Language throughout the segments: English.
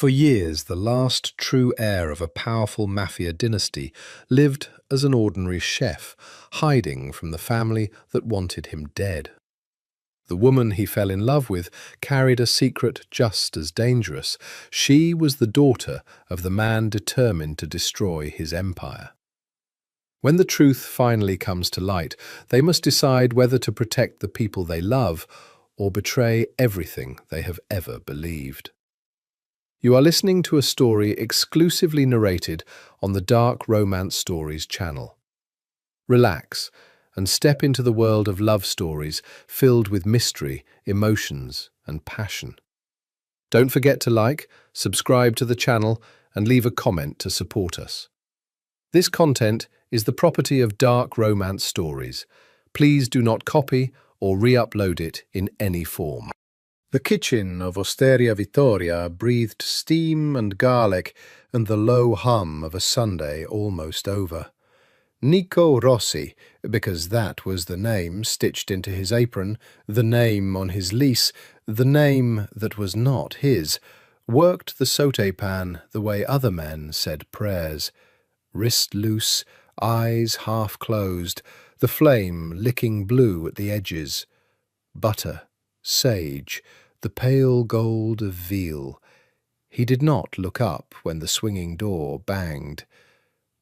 For years, the last true heir of a powerful Mafia dynasty lived as an ordinary chef, hiding from the family that wanted him dead. The woman he fell in love with carried a secret just as dangerous. She was the daughter of the man determined to destroy his empire. When the truth finally comes to light, they must decide whether to protect the people they love or betray everything they have ever believed. You are listening to a story exclusively narrated on the Dark Romance Stories channel. Relax and step into the world of love stories filled with mystery, emotions, and passion. Don't forget to like, subscribe to the channel, and leave a comment to support us. This content is the property of Dark Romance Stories. Please do not copy or re-upload it in any form. The kitchen of Osteria Vittoria breathed steam and garlic and the low hum of a Sunday almost over. Nico Rossi, because that was the name stitched into his apron, the name on his lease, the name that was not his, worked the sauté pan the way other men said prayers. Wrist loose, eyes half closed, the flame licking blue at the edges. Butter, sage, the pale gold of veal. He did not look up when the swinging door banged.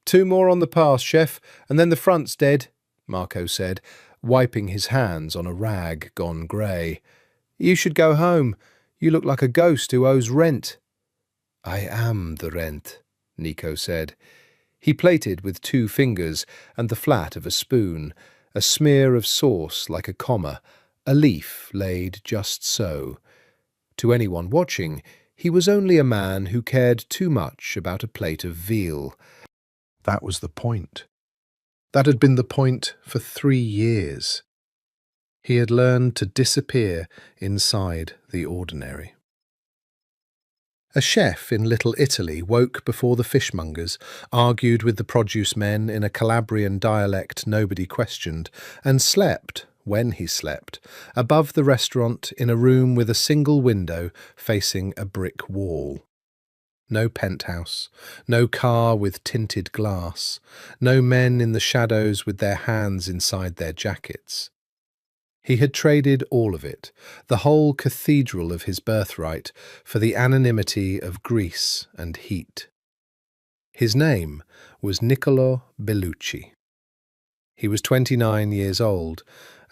"2 more on the pass, chef, and then the front's dead," Marco said, wiping his hands on a rag gone grey. "You should go home. You look like a ghost who owes rent." "I am the rent," Nico said. He plated with 2 fingers and the flat of a spoon, a smear of sauce like a comma, a leaf laid just so. To anyone watching, he was only a man who cared too much about a plate of veal. That was the point. That had been the point for 3 years. He had learned to disappear inside the ordinary. A chef in Little Italy woke before the fishmongers, argued with the produce men in a Calabrian dialect nobody questioned, and slept, when he slept, above the restaurant in a room with a single window facing a brick wall. No penthouse, no car with tinted glass, no men in the shadows with their hands inside their jackets. He had traded all of it, the whole cathedral of his birthright, for the anonymity of Greece and heat. His name was Niccolo Bellucci. He was 29 years old,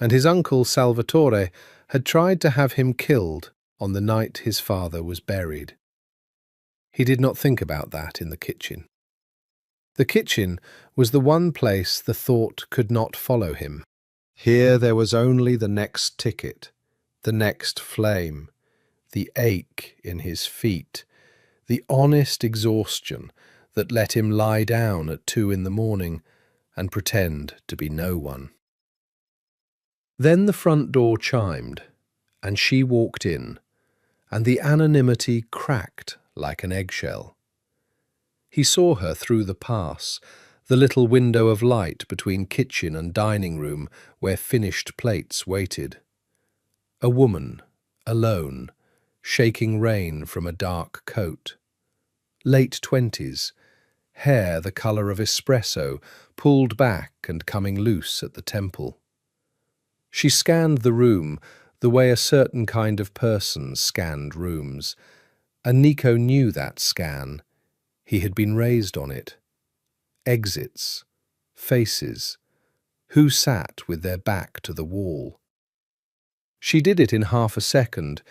and his uncle Salvatore had tried to have him killed on the night his father was buried. He did not think about that in the kitchen. The kitchen was the one place the thought could not follow him. Here there was only the next ticket, the next flame, the ache in his feet, the honest exhaustion that let him lie down at 2 in the morning and pretend to be no one. Then the front door chimed, and she walked in, and the anonymity cracked like an eggshell. He saw her through the pass, the little window of light between kitchen and dining room where finished plates waited. A woman, alone, shaking rain from a dark coat. Late 20s, hair the colour of espresso, pulled back and coming loose at the temple. She scanned the room the way a certain kind of person scanned rooms, and Nico knew that scan. He had been raised on it. Exits, faces, who sat with their back to the wall. She did it in half a second,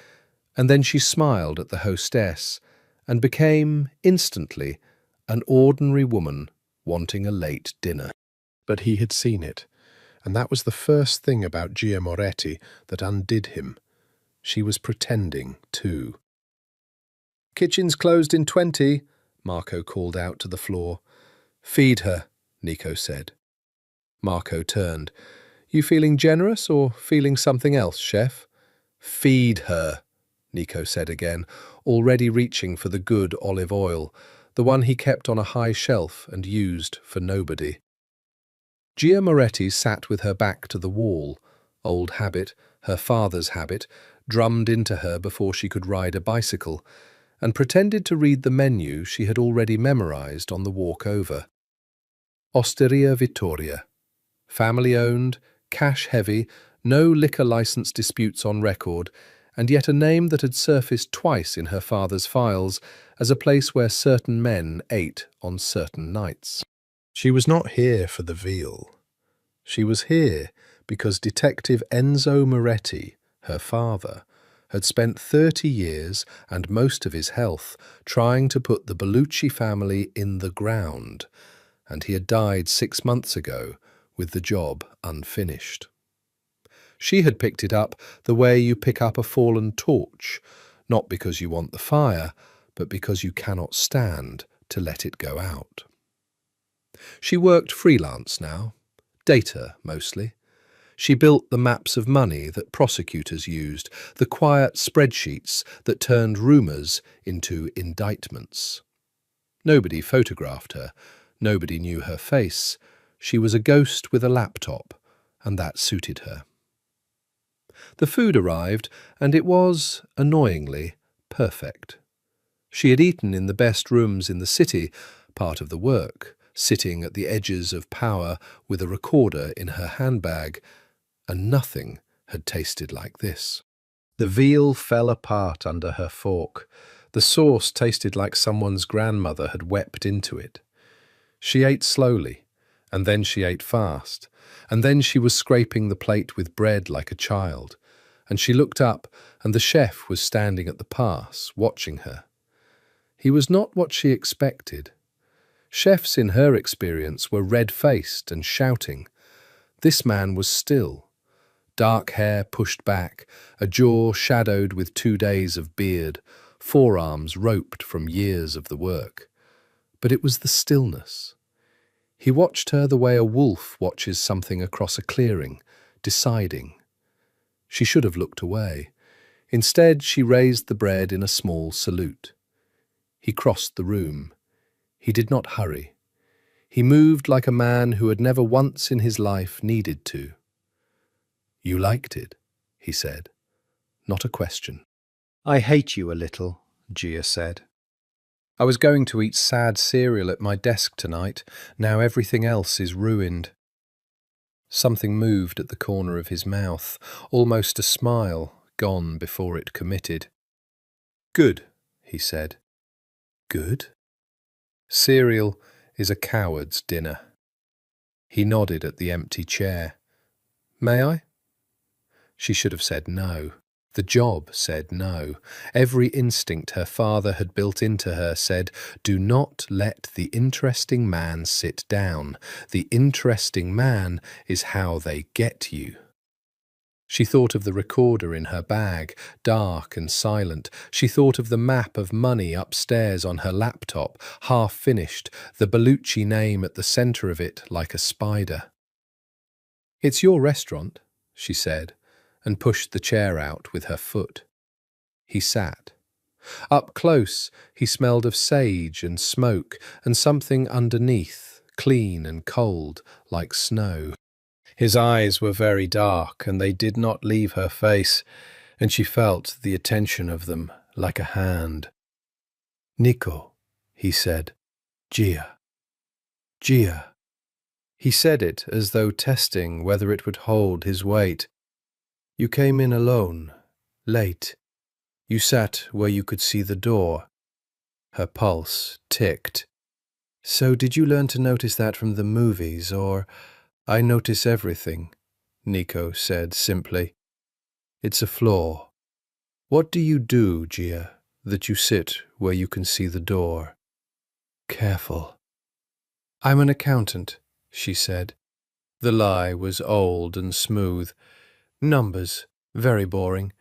and then she smiled at the hostess and became, instantly, an ordinary woman wanting a late dinner. But he had seen it, and that was the first thing about Gia Moretti that undid him. She was pretending, too. "Kitchen's closed in 20, Marco called out to the floor. "Feed her," Nico said. Marco turned. "You feeling generous or feeling something else, chef?" "Feed her," Nico said again, already reaching for the good olive oil, the one he kept on a high shelf and used for nobody. Gia Moretti sat with her back to the wall, old habit, her father's habit, drummed into her before she could ride a bicycle, and pretended to read the menu she had already memorized on the walk over. Osteria Vittoria. Family-owned, cash-heavy, no liquor license disputes on record, and yet a name that had surfaced twice in her father's files as a place where certain men ate on certain nights. She was not here for the veal. She was here because Detective Enzo Moretti, her father, had spent 30 years and most of his health trying to put the Bellucci family in the ground, and he had died 6 months ago with the job unfinished. She had picked it up the way you pick up a fallen torch, not because you want the fire, but because you cannot stand to let it go out. She worked freelance now, data mostly. She built the maps of money that prosecutors used, the quiet spreadsheets that turned rumours into indictments. Nobody photographed her, nobody knew her face. She was a ghost with a laptop, and that suited her. The food arrived, and it was, annoyingly, perfect. She had eaten in the best rooms in the city, part of the work, sitting at the edges of power with a recorder in her handbag, and nothing had tasted like this. The veal fell apart under her fork. The sauce tasted like someone's grandmother had wept into it. She ate slowly, and then she ate fast, and then she was scraping the plate with bread like a child, and she looked up, and the chef was standing at the pass, watching her. He was not what she expected. Chefs in her experience were red-faced and shouting. This man was still. Dark hair pushed back, a jaw shadowed with 2 days of beard, forearms roped from years of the work. But it was the stillness. He watched her the way a wolf watches something across a clearing, deciding. She should have looked away. Instead, she raised the bread in a small salute. He crossed the room. He did not hurry. He moved like a man who had never once in his life needed to. "You liked it," he said. Not a question. "I hate you a little," Gia said. "I was going to eat sad cereal at my desk tonight. Now everything else is ruined." Something moved at the corner of his mouth, almost a smile, gone before it committed. "Good," he said. "Good?" "Cereal is a coward's dinner." He nodded at the empty chair. "May I?" She should have said no. The job said no. Every instinct her father had built into her said, "Do not let the interesting man sit down. The interesting man is how they get you." She thought of the recorder in her bag, dark and silent. She thought of the map of money upstairs on her laptop, half finished, the Bellucci name at the centre of it like a spider. "It's your restaurant," she said, and pushed the chair out with her foot. He sat. Up close, he smelled of sage and smoke and something underneath, clean and cold, like snow. His eyes were very dark, and they did not leave her face, and she felt the attention of them like a hand. "Nico," he said. "Gia. Gia." He said it as though testing whether it would hold his weight. "You came in alone, late. You sat where you could see the door." Her pulse ticked. "So did you learn to notice that from the movies, or—" "I notice everything," Nico said simply. "It's a flaw. What do you do, Gia, that you sit where you can see the door?" "Careful." "I'm an accountant," she said. The lie was old and smooth. "Numbers, very boring.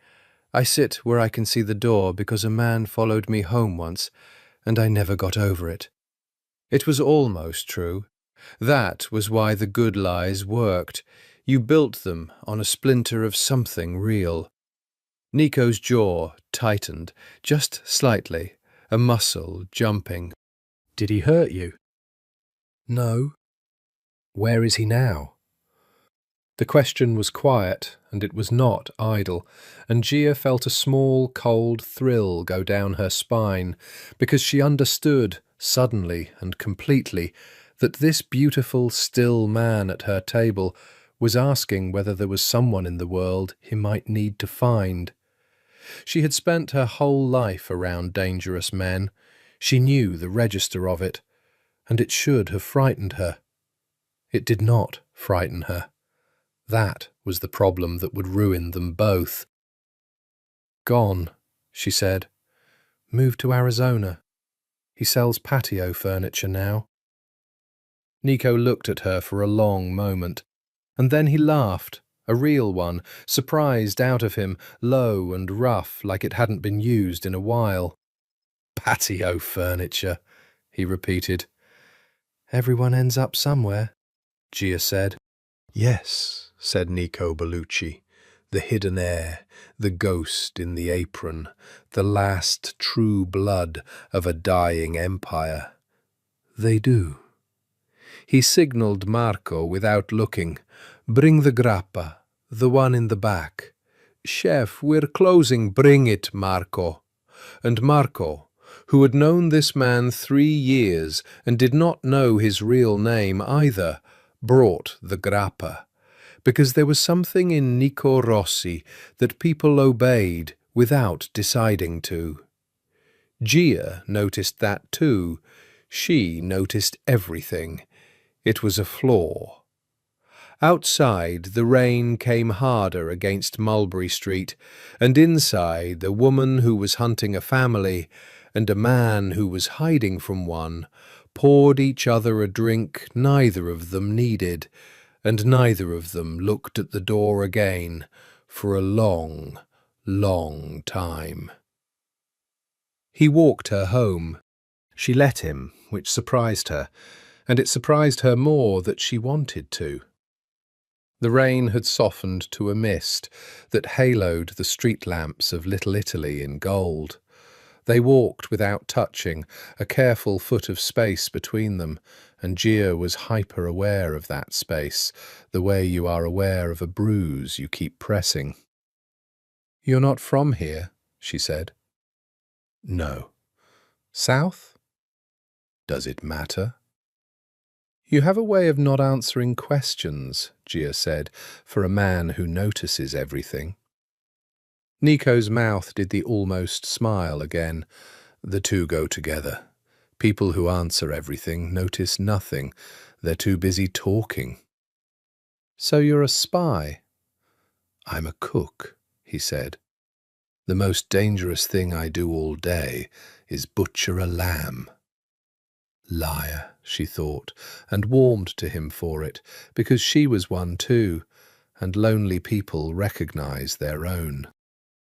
I sit where I can see the door because a man followed me home once, and I never got over it." It was almost true. That was why the good lies worked. You built them on a splinter of something real. Nico's jaw tightened, just slightly, a muscle jumping. "Did he hurt you?" "No." "Where is he now?" The question was quiet, and it was not idle, and Gia felt a small, cold thrill go down her spine, because she understood, suddenly and completely, that this beautiful, still man at her table was asking whether there was someone in the world he might need to find. She had spent her whole life around dangerous men. She knew the register of it, and it should have frightened her. It did not frighten her. That was the problem that would ruin them both. "Gone," she said. "Moved to Arizona. He sells patio furniture now." Nico looked at her for a long moment, and then he laughed, a real one, surprised out of him, low and rough, like it hadn't been used in a while. "Patio furniture," he repeated. "Everyone ends up somewhere," Gia said. "Yes," said Nico Bellucci, "the hidden heir, the ghost in the apron, the last true blood of a dying empire. They do." He signalled Marco without looking. "Bring the grappa, the one in the back." "Chef, we're closing, bring it, Marco." And Marco, who had known this man 3 years and did not know his real name either, brought the grappa, because there was something in Nico Rossi that people obeyed without deciding to. Gia noticed that too. She noticed everything. It was a flaw. Outside, the rain came harder against Mulberry Street, and inside, the woman who was hunting a family and a man who was hiding from one poured each other a drink neither of them needed, and neither of them looked at the door again for a long, long time. He walked her home. She let him, which surprised her, and it surprised her more that she wanted to. The rain had softened to a mist that haloed the street lamps of Little Italy in gold. They walked without touching, a careful foot of space between them, and Gia was hyper-aware of that space, the way you are aware of a bruise you keep pressing. "You're not from here," she said. "No." "South?" "Does it matter?" "You have a way of not answering questions," Gia said, for a man who notices everything. Nico's mouth did the almost smile again. The two go together. People who answer everything notice nothing. They're too busy talking. "So you're a spy?" "I'm a cook," he said. "The most dangerous thing I do all day is butcher a lamb." Liar, she thought, and warmed to him for it, because she was one too, and lonely people recognize their own.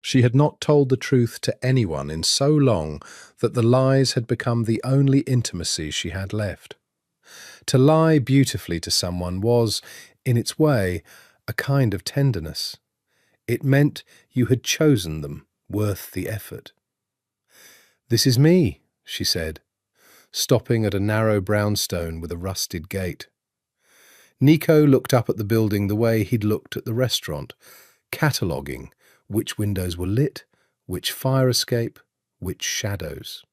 She had not told the truth to anyone in so long that the lies had become the only intimacy she had left. To lie beautifully to someone was, in its way, a kind of tenderness. It meant you had chosen them, worth the effort. "This is me," she said, stopping at a narrow brownstone with a rusted gate. Nico looked up at the building the way he'd looked at the restaurant, cataloguing which windows were lit, which fire escape, which shadows.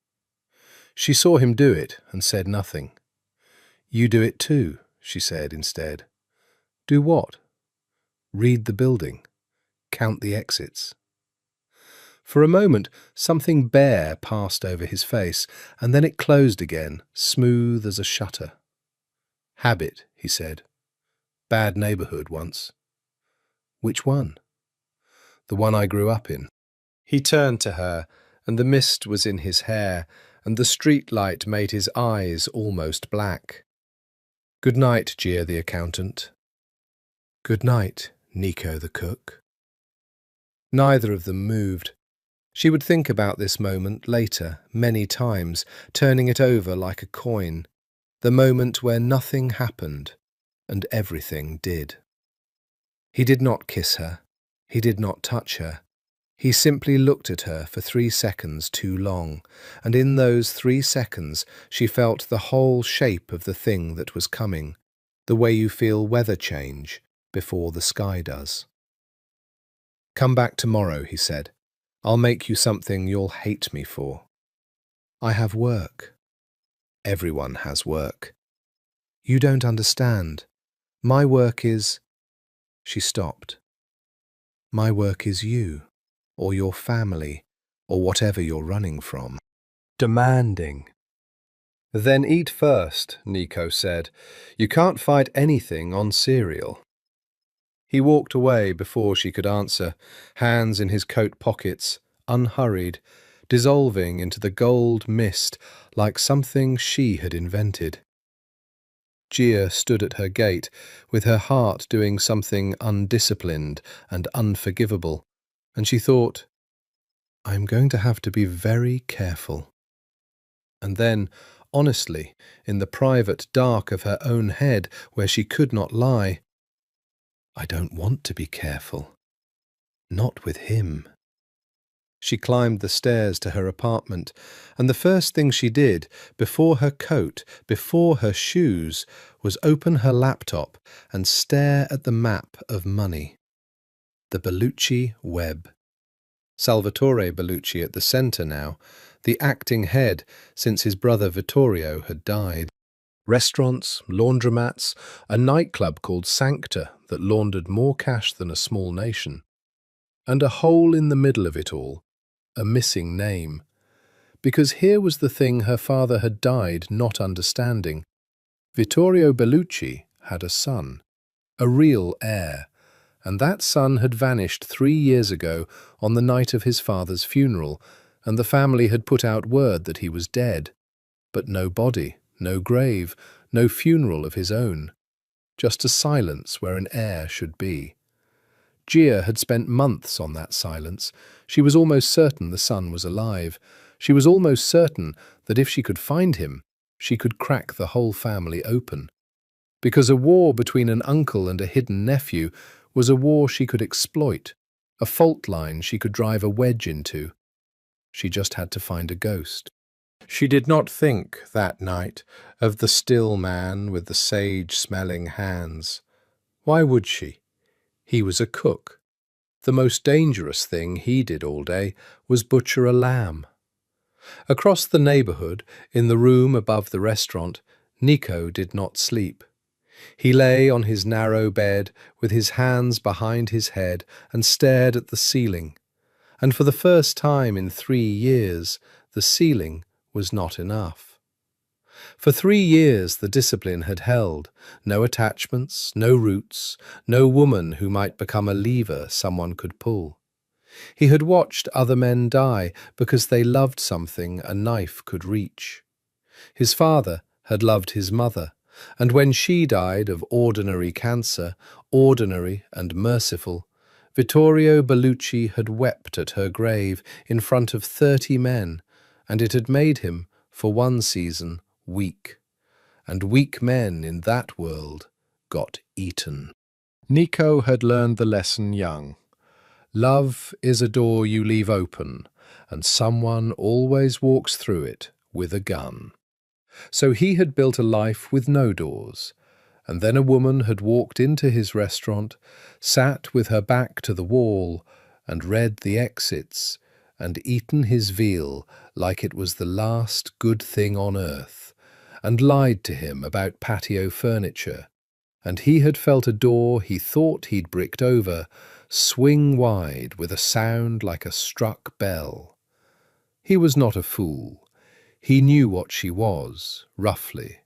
She saw him do it and said nothing. "You do it too," she said instead. "Do what?" "Read the building. Count the exits." For a moment, something bare passed over his face, and then it closed again, smooth as a shutter. "Habit," he said. "Bad neighborhood once." "Which one?" "The one I grew up in." He turned to her, and the mist was in his hair, and the street light made his eyes almost black. "Good night, Gia the accountant." "Good night, Nico the cook." Neither of them moved. She would think about this moment later, many times, turning it over like a coin, the moment where nothing happened and everything did. He did not kiss her. He did not touch her. He simply looked at her for 3 seconds too long, and in those 3 seconds she felt the whole shape of the thing that was coming, the way you feel weather change, before the sky does. "Come back tomorrow," he said. "I'll make you something you'll hate me for." "I have work." "Everyone has work." "You don't understand. My work is—" She stopped. "My work is you, or your family, or whatever you're running from." Demanding. "Then eat first," Nico said. "You can't fight anything on cereal." He walked away before she could answer, hands in his coat pockets, unhurried, dissolving into the gold mist like something she had invented. Gia stood at her gate, with her heart doing something undisciplined and unforgivable, and she thought, "I'm going to have to be very careful." And then, honestly, in the private dark of her own head where she could not lie, "I don't want to be careful. Not with him." She climbed the stairs to her apartment, and the first thing she did, before her coat, before her shoes, was open her laptop and stare at the map of money. The Bellucci web. Salvatore Bellucci at the centre now, the acting head since his brother Vittorio had died. Restaurants, laundromats, a nightclub called Sancta that laundered more cash than a small nation. And a hole in the middle of it all, a missing name. Because here was the thing her father had died not understanding. Vittorio Bellucci had a son, a real heir, and that son had vanished 3 years ago on the night of his father's funeral, and the family had put out word that he was dead. But no body, no grave, no funeral of his own. Just a silence where an heir should be. Gia had spent months on that silence. She was almost certain the son was alive. She was almost certain that if she could find him, she could crack the whole family open. Because a war between an uncle and a hidden nephew was a war she could exploit, a fault line she could drive a wedge into. She just had to find a ghost. She did not think, that night, of the still man with the sage-smelling hands. Why would she? He was a cook. The most dangerous thing he did all day was butcher a lamb. Across the neighbourhood, in the room above the restaurant, Nico did not sleep. He lay on his narrow bed with his hands behind his head and stared at the ceiling. And for the first time in 3 years, the ceiling was not enough. For 3 years the discipline had held. No attachments, no roots, no woman who might become a lever someone could pull. He had watched other men die because they loved something a knife could reach. His father had loved his mother, and when she died of ordinary cancer, ordinary and merciful, Vittorio Bellucci had wept at her grave in front of 30 men, and it had made him, for one season, weak. And weak men in that world got eaten. Nico had learned the lesson young. Love is a door you leave open, and someone always walks through it with a gun. So he had built a life with no doors, and then a woman had walked into his restaurant, sat with her back to the wall, and read the exits, and eaten his veal like it was the last good thing on earth, and lied to him about patio furniture, and he had felt a door he thought he'd bricked over swing wide with a sound like a struck bell. He was not a fool. He knew what she was, roughly.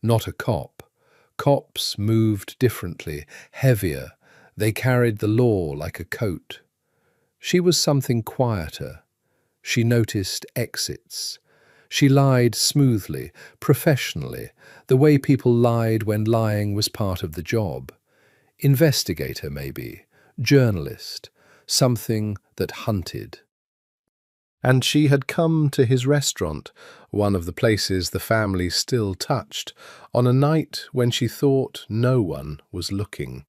Not a cop. Cops moved differently, heavier. They carried the law like a coat. She was something quieter. She noticed exits. She lied smoothly, professionally, the way people lied when lying was part of the job. Investigator, maybe. Journalist. Something that hunted. And she had come to his restaurant, one of the places the family still touched, on a night when she thought no one was looking.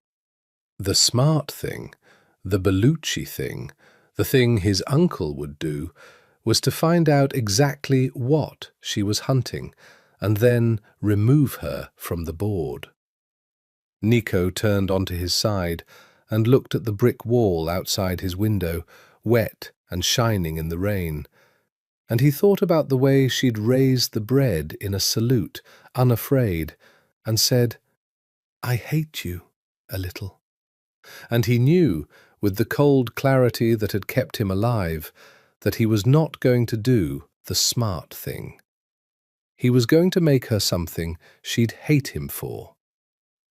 The smart thing, the Bellucci thing, the thing his uncle would do, was to find out exactly what she was hunting, and then remove her from the board. Nico turned onto his side and looked at the brick wall outside his window, wet and shining in the rain. And he thought about the way she'd raised the bread in a salute, unafraid, and said, "I hate you a little." And he knew, with the cold clarity that had kept him alive, that he was not going to do the smart thing. He was going to make her something she'd hate him for.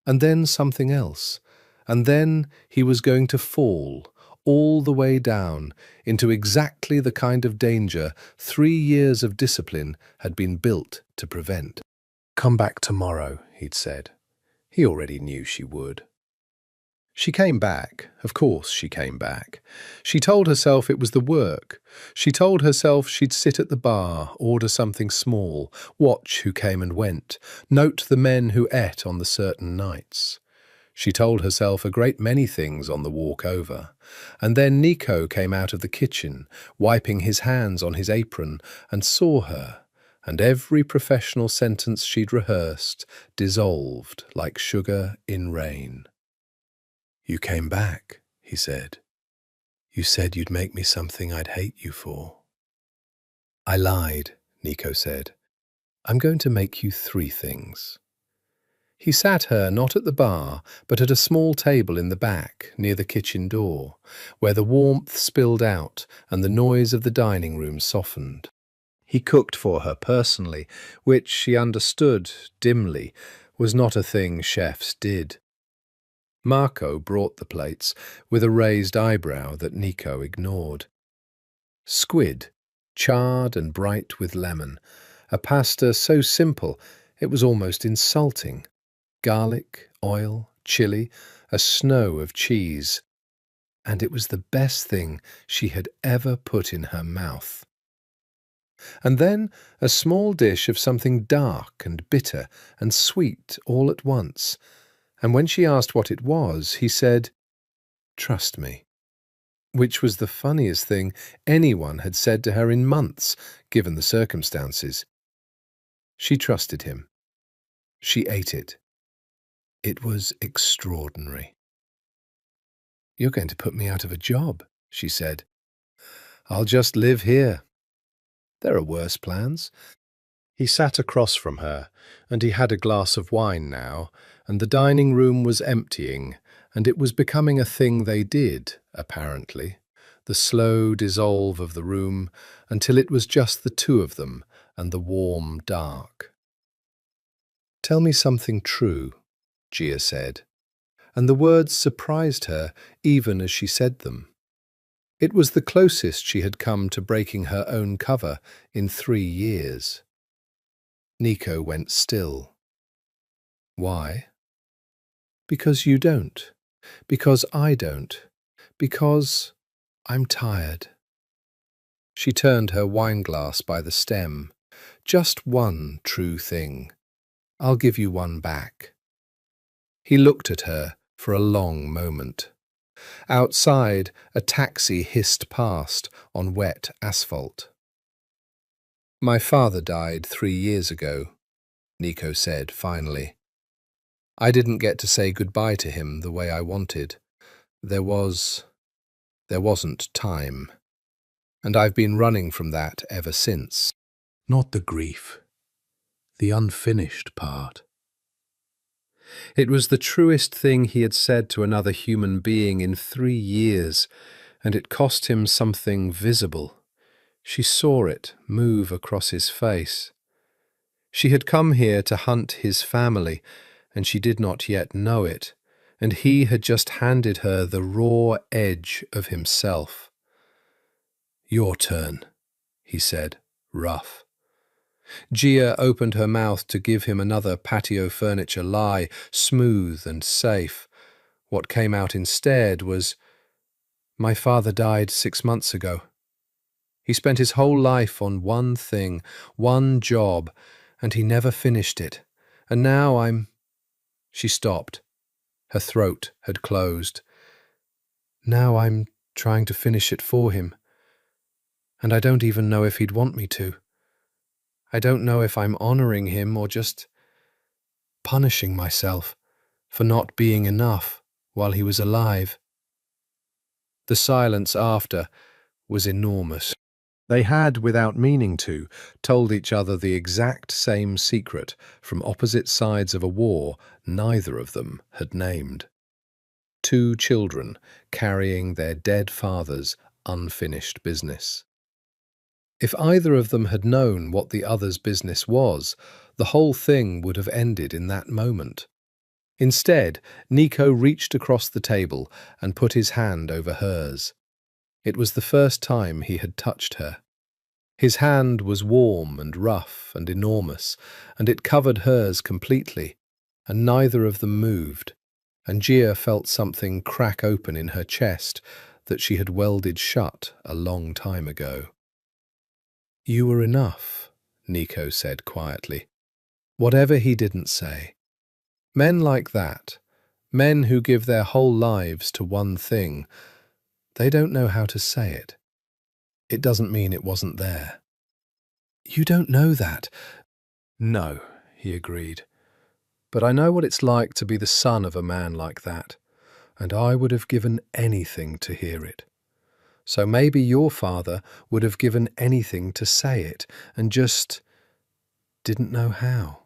And then something else. And then he was going to fall, all the way down, into exactly the kind of danger 3 years of discipline had been built to prevent. "Come back tomorrow," he'd said. He already knew she would. She came back. Of course she came back. She told herself it was the work. She told herself she'd sit at the bar, order something small, watch who came and went, note the men who ate on the certain nights. She told herself a great many things on the walk over. And then Nico came out of the kitchen, wiping his hands on his apron, and saw her, and every professional sentence she'd rehearsed dissolved like sugar in rain. "You came back," he said. "You said you'd make me something I'd hate you for." "I lied," Nico said. "I'm going to make you 3 things." He sat her not at the bar, but at a small table in the back, near the kitchen door, where the warmth spilled out and the noise of the dining room softened. He cooked for her personally, which she understood, dimly, was not a thing chefs did. Marco brought the plates, with a raised eyebrow that Nico ignored. Squid, charred and bright with lemon, a pasta so simple it was almost insulting. Garlic, oil, chili, a snow of cheese. And it was the best thing she had ever put in her mouth. And then a small dish of something dark and bitter and sweet all at once. And when she asked what it was, he said, "Trust me," which was the funniest thing anyone had said to her in months, given the circumstances. She trusted him. She ate it. It was extraordinary. "You're going to put me out of a job," she said. "I'll just live here. There are worse plans." He sat across from her, and he had a glass of wine now, and the dining room was emptying, and it was becoming a thing they did, apparently, the slow dissolve of the room, until it was just the 2 of them and the warm dark. "Tell me something true," Gia said, and the words surprised her even as she said them. It was the closest she had come to breaking her own cover in 3 years. Nico went still. "Why?" "Because you don't. Because I don't. Because I'm tired." She turned her wineglass by the stem. "Just one true thing. I'll give you one back." He looked at her for a long moment. Outside, a taxi hissed past on wet asphalt. "My father died 3 years ago," Nico said finally. "I didn't get to say goodbye to him the way I wanted. There wasn't time. And I've been running from that ever since. Not the grief. The unfinished part." It was the truest thing he had said to another human being in 3 years, and it cost him something visible. She saw it move across his face. She had come here to hunt his family, and she did not yet know it, and he had just handed her the raw edge of himself. "Your turn," he said, rough. Gia opened her mouth to give him another patio furniture lie, smooth and safe. What came out instead was, "My father died 6 months ago. He spent his whole life on one thing, one job, and he never finished it. And now I'm—" She stopped. Her throat had closed. "Now I'm trying to finish it for him. And I don't even know if he'd want me to. I don't know if I'm honoring him or just punishing myself for not being enough while he was alive. The silence after was enormous. They had, without meaning to, told each other the exact same secret from opposite sides of a war neither of them had named. 2 children carrying their dead father's unfinished business. If either of them had known what the other's business was, the whole thing would have ended in that moment. Instead, Nico reached across the table and put his hand over hers. It was the first time he had touched her. His hand was warm and rough and enormous, and it covered hers completely, and neither of them moved, and Gia felt something crack open in her chest that she had welded shut a long time ago. "You were enough," Nico said quietly. Whatever he didn't say. Men like that, men who give their whole lives to one thing, they don't know how to say it. It doesn't mean it wasn't there. "You don't know that." "No," he agreed. "But I know what it's like to be the son of a man like that, and I would have given anything to hear it. So maybe your father would have given anything to say it, and just didn't know how."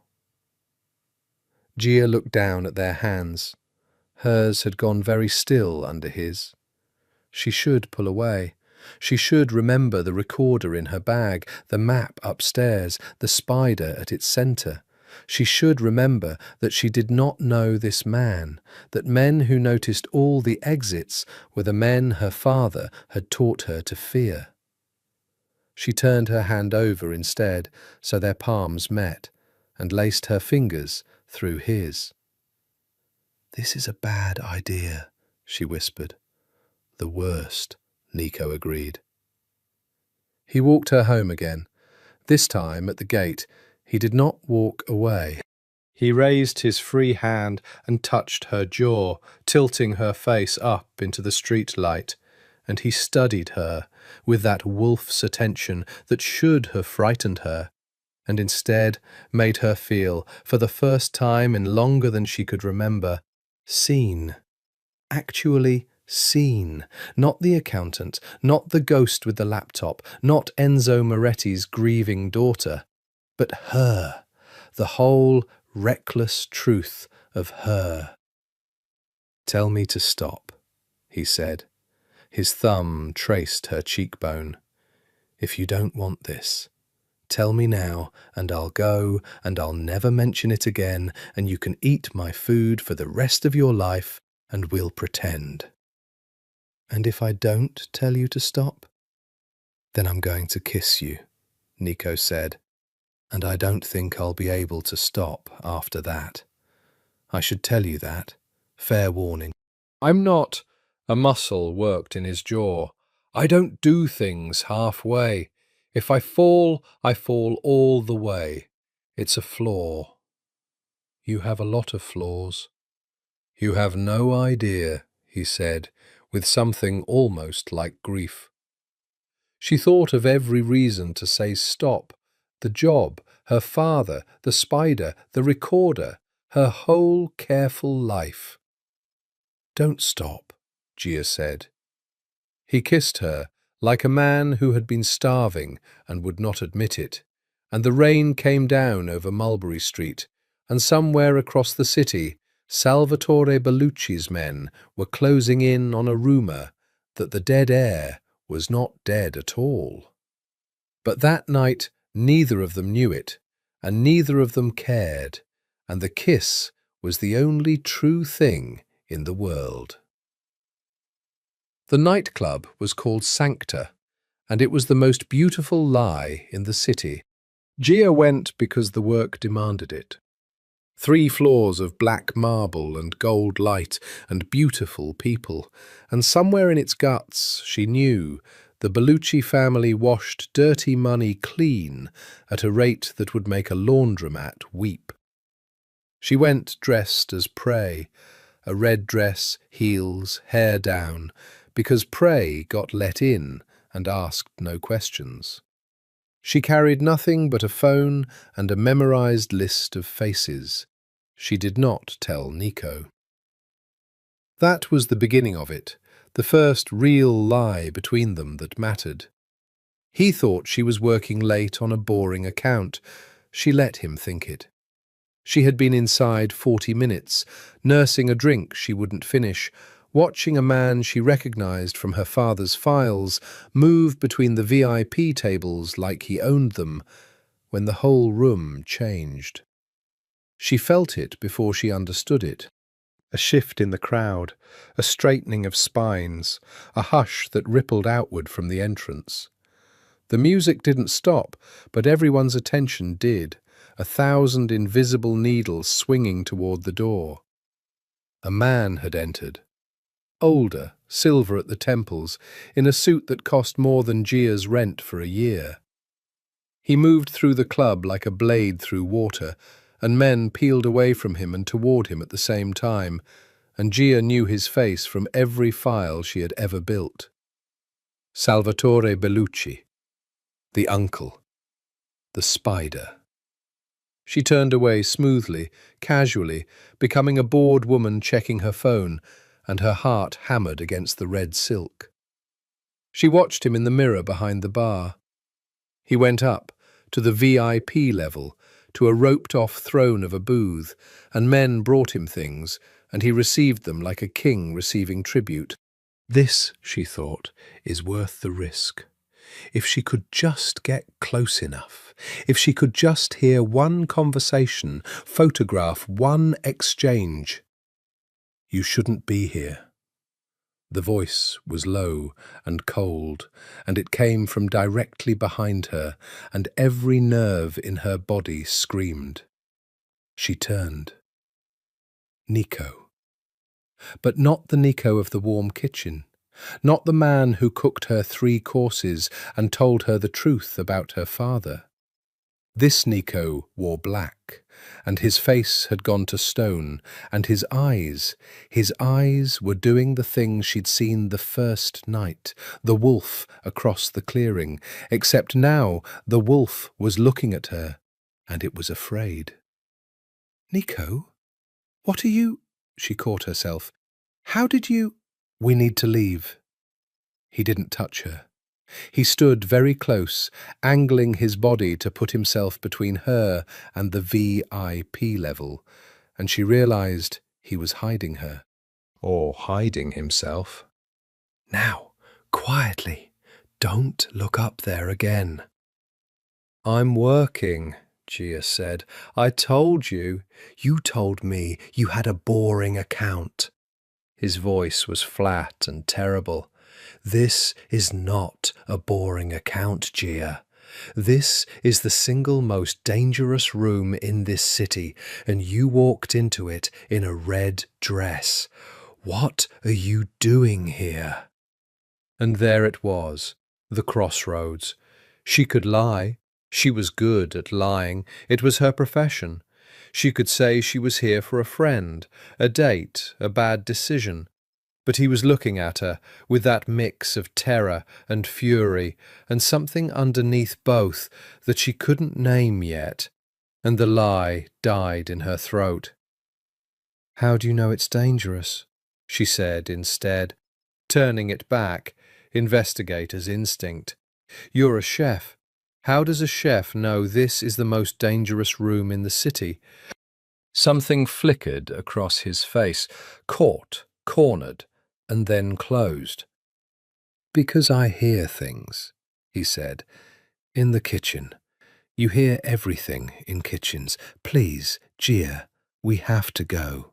Gia looked down at their hands. Hers had gone very still under his. She should pull away. She should remember the recorder in her bag, the map upstairs, the spider at its centre. She should remember that she did not know this man, that men who noticed all the exits were the men her father had taught her to fear. She turned her hand over instead, so their palms met, and laced her fingers through his. "This is a bad idea," she whispered. "The worst," Nico agreed. He walked her home again. This time, at the gate, he did not walk away. He raised his free hand and touched her jaw, tilting her face up into the street light, and he studied her with that wolf's attention that should have frightened her, and instead made her feel, for the first time in longer than she could remember, seen. Actually seen. Not the accountant, not the ghost with the laptop, not Enzo Moretti's grieving daughter, but her, the whole reckless truth of her. "Tell me to stop," he said. His thumb traced her cheekbone. "If you don't want this, tell me now, and I'll go, and I'll never mention it again, and you can eat my food for the rest of your life, and we'll pretend." "And if I don't tell you to stop?" "Then I'm going to kiss you," Nico said, "and I don't think I'll be able to stop after that. I should tell you that. Fair warning. I'm not—" A muscle worked in his jaw. "I don't do things halfway. If I fall all the way. It's a flaw." "You have a lot of flaws." "You have no idea," he said, with something almost like grief. She thought of every reason to say stop. The job, her father, the spider, the recorder, her whole careful life. "Don't stop," Gia said. He kissed her like a man who had been starving and would not admit it, and the rain came down over Mulberry Street, and somewhere across the city Salvatore Bellucci's men were closing in on a rumour that the dead heir was not dead at all. But that night neither of them knew it, and neither of them cared, and the kiss was the only true thing in the world. The nightclub was called Sancta, and it was the most beautiful lie in the city. Gia went because the work demanded it. 3 floors of black marble and gold light and beautiful people, and somewhere in its guts, she knew, the Bellucci family washed dirty money clean at a rate that would make a laundromat weep. She went dressed as prey, a red dress, heels, hair down, because prey got let in and asked no questions. She carried nothing but a phone and a memorized list of faces. She did not tell Nico. That was the beginning of it, the first real lie between them that mattered. He thought she was working late on a boring account. She let him think it. She had been inside 40 minutes, nursing a drink she wouldn't finish, watching a man she recognized from her father's files move between the VIP tables like he owned them, when the whole room changed. She felt it before she understood it. A shift in the crowd, a straightening of spines, a hush that rippled outward from the entrance. The music didn't stop, but everyone's attention did, 1,000 invisible needles swinging toward the door. A man had entered. Older, silver at the temples, in a suit that cost more than Gia's rent for a year. He moved through the club like a blade through water, and men peeled away from him and toward him at the same time, and Gia knew his face from every file she had ever built. Salvatore Bellucci, the uncle, the spider. She turned away smoothly, casually, becoming a bored woman checking her phone, and her heart hammered against the red silk. She watched him in the mirror behind the bar. He went up, to the VIP level, to a roped-off throne of a booth, and men brought him things, and he received them like a king receiving tribute. This, she thought, is worth the risk. If she could just get close enough, if she could just hear one conversation, photograph one exchange. You shouldn't be here. The voice was low and cold, and it came from directly behind her, and every nerve in her body screamed. She turned. Nico. But not the Nico of the warm kitchen. Not the man who cooked her 3 courses and told her the truth about her father. This Nico wore black, and his face had gone to stone, and his eyes were doing the thing she'd seen the first night, the wolf across the clearing, except now the wolf was looking at her, and it was afraid. Nico? What are you? She caught herself. How did you? We need to leave. He didn't touch her. He stood very close, angling his body to put himself between her and the VIP level, and she realized he was hiding her. Or hiding himself. Now, quietly. Don't look up there again. I'm working, Gia said. I told you. You told me you had a boring account. His voice was flat and terrible. This is not a boring account, Gia. This is the single most dangerous room in this city, and you walked into it in a red dress. What are you doing here? And there it was, the crossroads. She could lie. She was good at lying. It was her profession. She could say she was here for a friend, a date, a bad decision. But he was looking at her with that mix of terror and fury and something underneath both that she couldn't name yet, and the lie died in her throat. How do you know it's dangerous? She said instead, turning it back, investigator's instinct. You're a chef. How does a chef know this is the most dangerous room in the city? Something flickered across his face, caught, cornered, and then closed. Because I hear things, he said, in the kitchen. You hear everything in kitchens. Please, Gia, we have to go.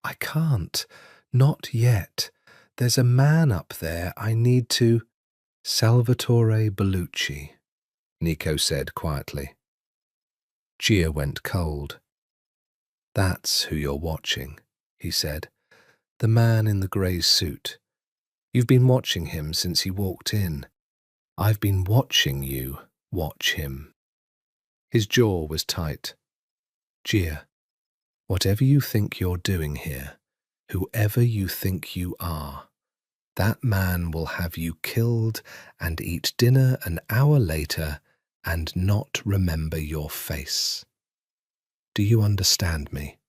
I can't. Not yet. There's a man up there I need to... Salvatore Bellucci, Nico said quietly. Gia went cold. That's who you're watching, he said. The man in the grey suit. You've been watching him since he walked in. I've been watching you watch him. His jaw was tight. Gia, whatever you think you're doing here, whoever you think you are, that man will have you killed and eat dinner an hour later and not remember your face. Do you understand me?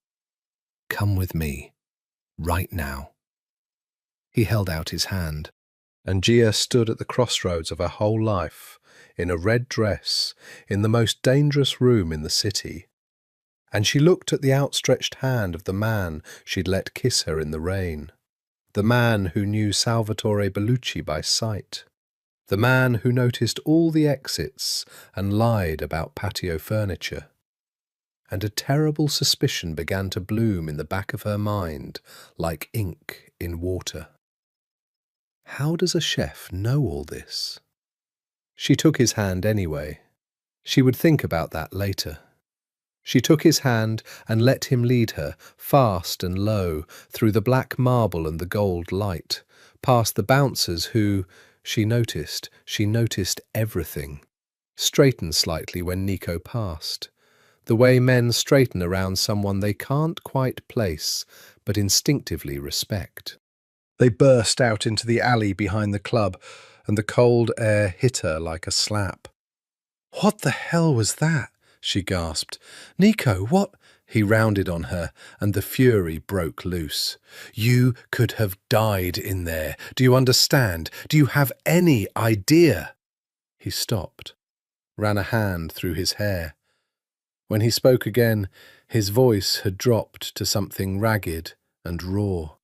Come with me. right now. He held out his hand, and Gia stood at the crossroads of her whole life, in a red dress, in the most dangerous room in the city. And she looked at the outstretched hand of the man she'd let kiss her in the rain, the man who knew Salvatore Bellucci by sight, the man who noticed all the exits and lied about patio furniture. And a terrible suspicion began to bloom in the back of her mind, like ink in water. How does a chef know all this? She took his hand anyway. She would think about that later. She took his hand and let him lead her, fast and low, through the black marble and the gold light, past the bouncers who, she noticed everything, straightened slightly when Nico passed, the way men straighten around someone they can't quite place, but instinctively respect. They burst out into the alley behind the club, and the cold air hit her like a slap. "What the hell was that?" she gasped. "Nico, what?" He rounded on her, and the fury broke loose. "You could have died in there. Do you understand? Do you have any idea?" He stopped, ran a hand through his hair. When he spoke again, his voice had dropped to something ragged and raw.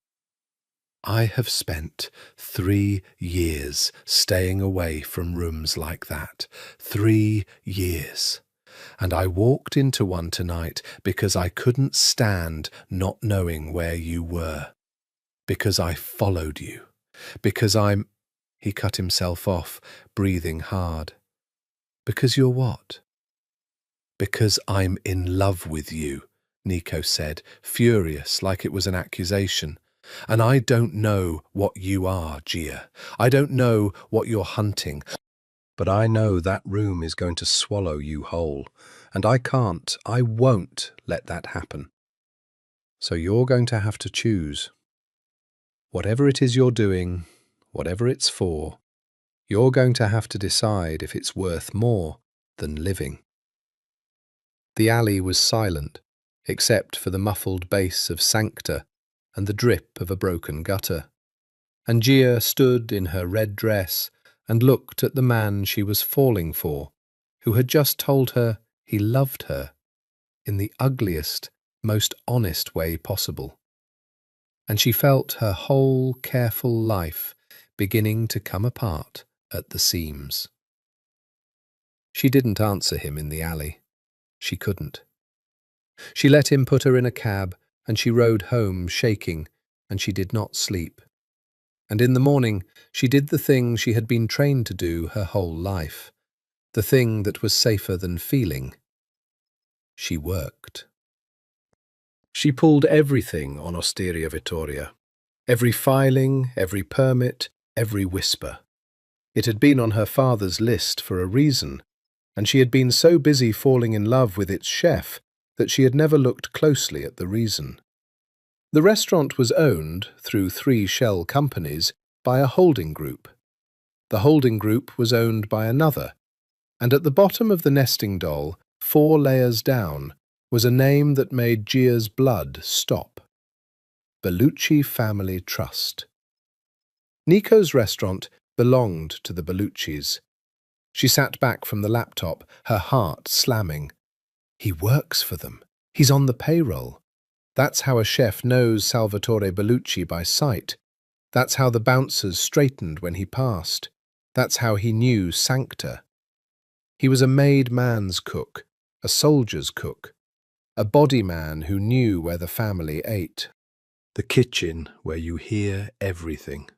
"I have spent 3 years staying away from rooms like that. 3 years. And I walked into one tonight because I couldn't stand not knowing where you were. Because I followed you. Because I'm—" He cut himself off, breathing hard. "Because you're what?" "Because I'm in love with you," Nico said, furious, like it was an accusation. "And I don't know what you are, Gia. I don't know what you're hunting. But I know that room is going to swallow you whole. And I won't let that happen. So you're going to have to choose. Whatever it is you're doing, whatever it's for, you're going to have to decide if it's worth more than living." The alley was silent, except for the muffled bass of Sancta and the drip of a broken gutter. And Gia stood in her red dress and looked at the man she was falling for, who had just told her he loved her, in the ugliest, most honest way possible. And she felt her whole careful life beginning to come apart at the seams. She didn't answer him in the alley. She couldn't. She let him put her in a cab, and she rode home shaking, and she did not sleep. And in the morning she did the thing she had been trained to do her whole life, the thing that was safer than feeling. She worked. She pulled everything on Osteria Vittoria, every filing, every permit, every whisper. It had been on her father's list for a reason, and she had been so busy falling in love with its chef that she had never looked closely at the reason. The restaurant was owned, through 3 shell companies, by a holding group. The holding group was owned by another, and at the bottom of the nesting doll, 4 layers down, was a name that made Gia's blood stop. Bellucci Family Trust. Nico's restaurant belonged to the Belluccis. She sat back from the laptop, her heart slamming. He works for them. He's on the payroll. That's how a chef knows Salvatore Bellucci by sight. That's how the bouncers straightened when he passed. That's how he knew Sancta. He was a made man's cook, a soldier's cook, a body man who knew where the family ate. The kitchen where you hear everything.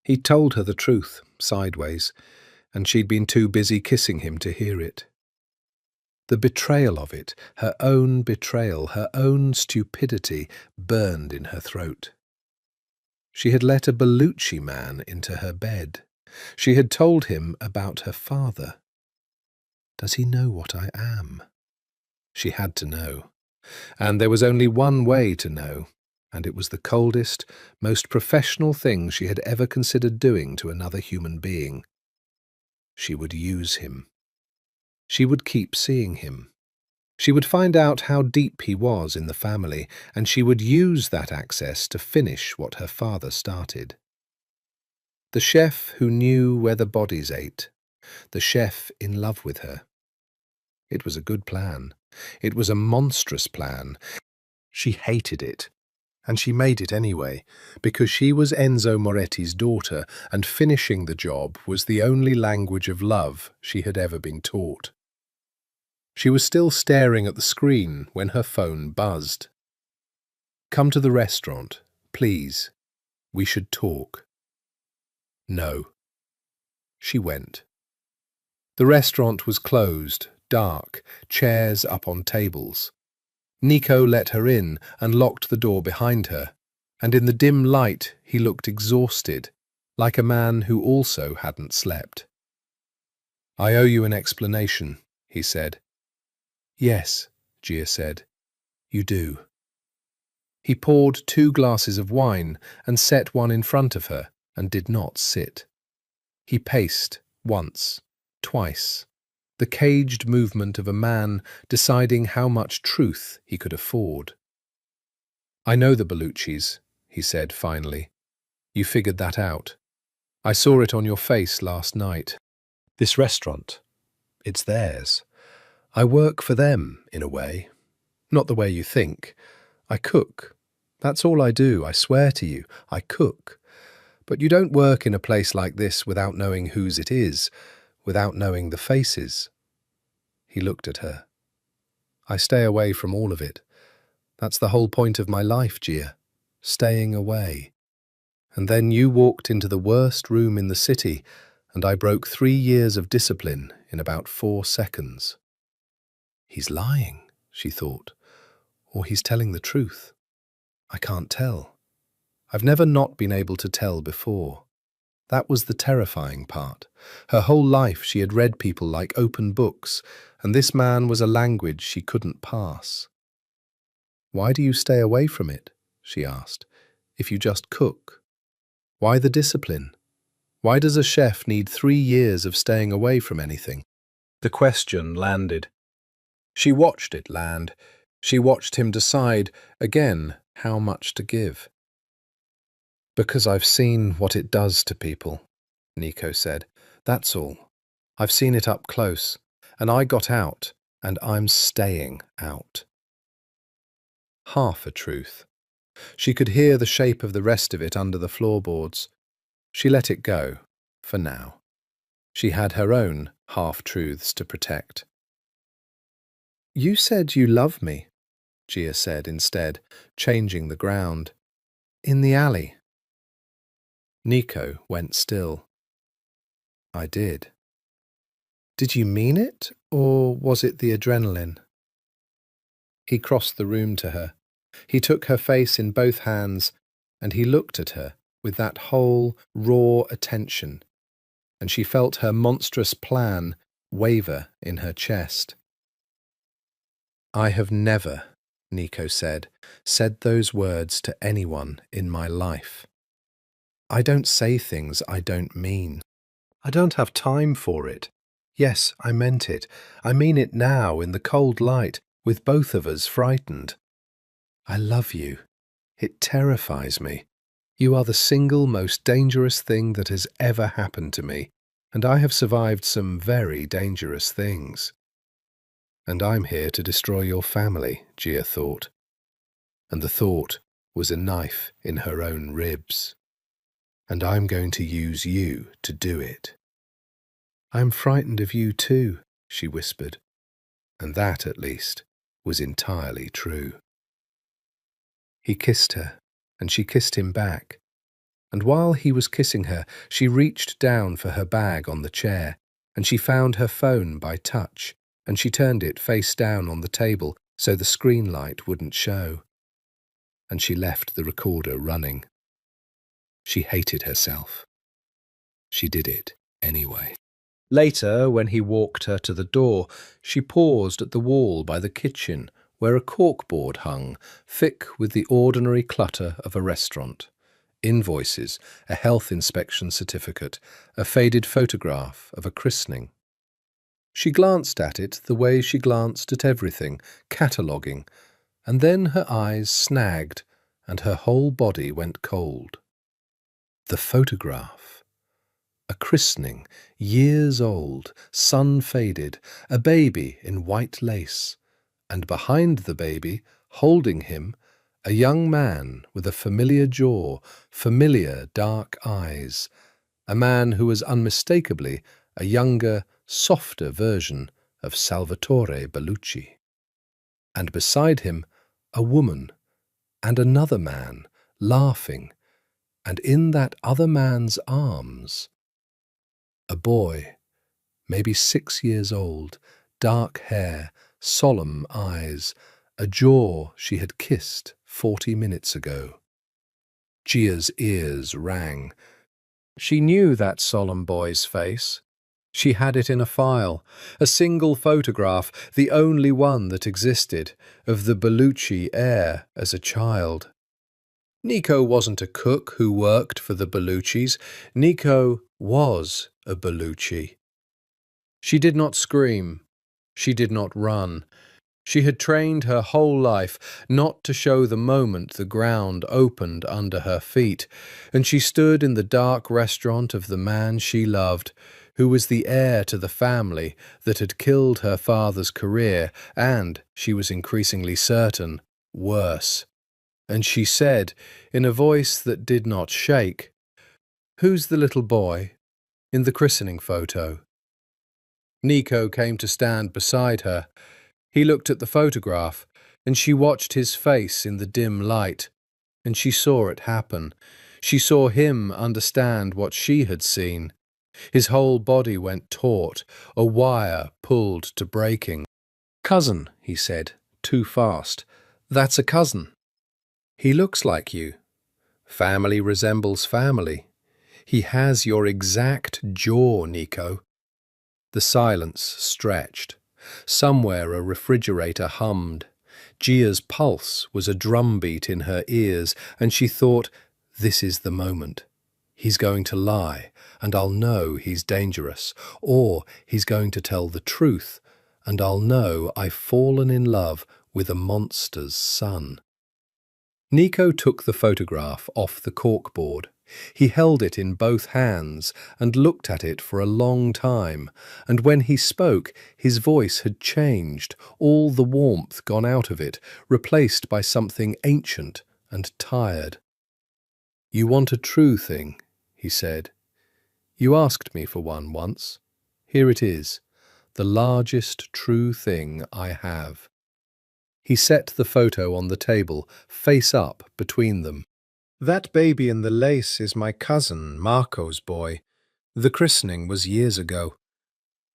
He told her the truth, sideways, and she'd been too busy kissing him to hear it. The betrayal of it, her own betrayal, her own stupidity, burned in her throat. She had let a Bellucci man into her bed. She had told him about her father. Does he know what I am? She had to know. And there was only one way to know, and it was the coldest, most professional thing she had ever considered doing to another human being. She would use him. She would keep seeing him. She would find out how deep he was in the family, and she would use that access to finish what her father started. The chef who knew where the bodies ate. The chef in love with her. It was a good plan. It was a monstrous plan. She hated it. And she made it anyway, because she was Enzo Moretti's daughter, and finishing the job was the only language of love she had ever been taught. She was still staring at the screen when her phone buzzed. "Come to the restaurant, please. We should talk." No. She went. The restaurant was closed, dark, chairs up on tables. Nico let her in and locked the door behind her, and in the dim light he looked exhausted, like a man who also hadn't slept. "I owe you an explanation," he said. "Yes," Gia said, "you do." He poured 2 glasses of wine and set one in front of her and did not sit. He paced once, twice, the caged movement of a man deciding how much truth he could afford. "I know the Belluccis," he said finally. "You figured that out. I saw it on your face last night. This restaurant, it's theirs. I work for them, in a way. Not the way you think. I cook. That's all I do, I swear to you. I cook. But you don't work in a place like this without knowing whose it is, without knowing the faces." He looked at her. "I stay away from all of it. That's the whole point of my life, Gia. Staying away. And then you walked into the worst room in the city, and I broke 3 years of discipline in about 4 seconds. He's lying, she thought, or he's telling the truth. I can't tell. I've never not been able to tell before. That was the terrifying part. Her whole life she had read people like open books, and this man was a language she couldn't pass. "Why do you stay away from it?" she asked, "if you just cook? Why the discipline? Why does a chef need 3 years of staying away from anything?" The question landed. She watched it land. She watched him decide, again, how much to give. "Because I've seen what it does to people," Nico said. "That's all. I've seen it up close, and I got out, and I'm staying out." Half a truth. She could hear the shape of the rest of it under the floorboards. She let it go, for now. She had her own half-truths to protect. "You said you love me," Gia said instead, changing the ground. "In the alley." Nico went still. "I did." "Did you mean it, or was it the adrenaline?" He crossed the room to her. He took her face in both hands, and he looked at her with that whole, raw attention, and she felt her monstrous plan waver in her chest. "I have never," Nico said those words to anyone in my life. I don't say things I don't mean. I don't have time for it. Yes, I meant it. I mean it now, in the cold light, with both of us frightened. I love you. It terrifies me. You are the single most dangerous thing that has ever happened to me, and I have survived some very dangerous things. And I'm here to destroy your family, Gia thought. And the thought was a knife in her own ribs. And I'm going to use you to do it. I'm frightened of you too, she whispered. And that, at least, was entirely true. He kissed her, and she kissed him back. And while he was kissing her, she reached down for her bag on the chair, and she found her phone by touch, and she turned it face down on the table so the screen light wouldn't show. And she left the recorder running. She hated herself. She did it anyway. Later, when he walked her to the door, she paused at the wall by the kitchen, where a corkboard hung, thick with the ordinary clutter of a restaurant. Invoices, a health inspection certificate, a faded photograph of a christening. She glanced at it the way she glanced at everything, cataloguing, and then her eyes snagged and her whole body went cold. The photograph. A christening, years old, sun-faded, a baby in white lace, and behind the baby, holding him, a young man with a familiar jaw, familiar dark eyes, a man who was unmistakably a younger, softer version of Salvatore Bellucci. And beside him, a woman and another man, laughing, and in that other man's arms, a boy, maybe 6 years old, dark hair, solemn eyes, a jaw she had kissed 40 minutes ago. Gia's ears rang. She knew that solemn boy's face. She had it in a file, a single photograph, the only one that existed, of the Bellucci heir as a child. Nico wasn't a cook who worked for the Belluccis. Nico was a Bellucci. She did not scream. She did not run. She had trained her whole life not to show the moment the ground opened under her feet, and she stood in the dark restaurant of the man she loved, who was the heir to the family that had killed her father's career and, she was increasingly certain, worse. And she said, in a voice that did not shake, "Who's the little boy in the christening photo?" Nico came to stand beside her. He looked at the photograph, and she watched his face in the dim light, and she saw it happen. She saw him understand what she had seen. His whole body went taut, a wire pulled to breaking. "Cousin," he said, too fast. "That's a cousin. He looks like you. Family resembles family. He has your exact jaw, Nico." The silence stretched. Somewhere a refrigerator hummed. Gia's pulse was a drumbeat in her ears, and she thought, this is the moment. He's going to lie, and I'll know he's dangerous. Or he's going to tell the truth, and I'll know I've fallen in love with a monster's son. Nico took the photograph off the corkboard. He held it in both hands and looked at it for a long time, and when he spoke, his voice had changed, all the warmth gone out of it, replaced by something ancient and tired. "You want a true thing," he said. "You asked me for one once. Here it is, the largest true thing I have." He set the photo on the table, face up between them. "That baby in the lace is my cousin, Marco's boy. The christening was years ago.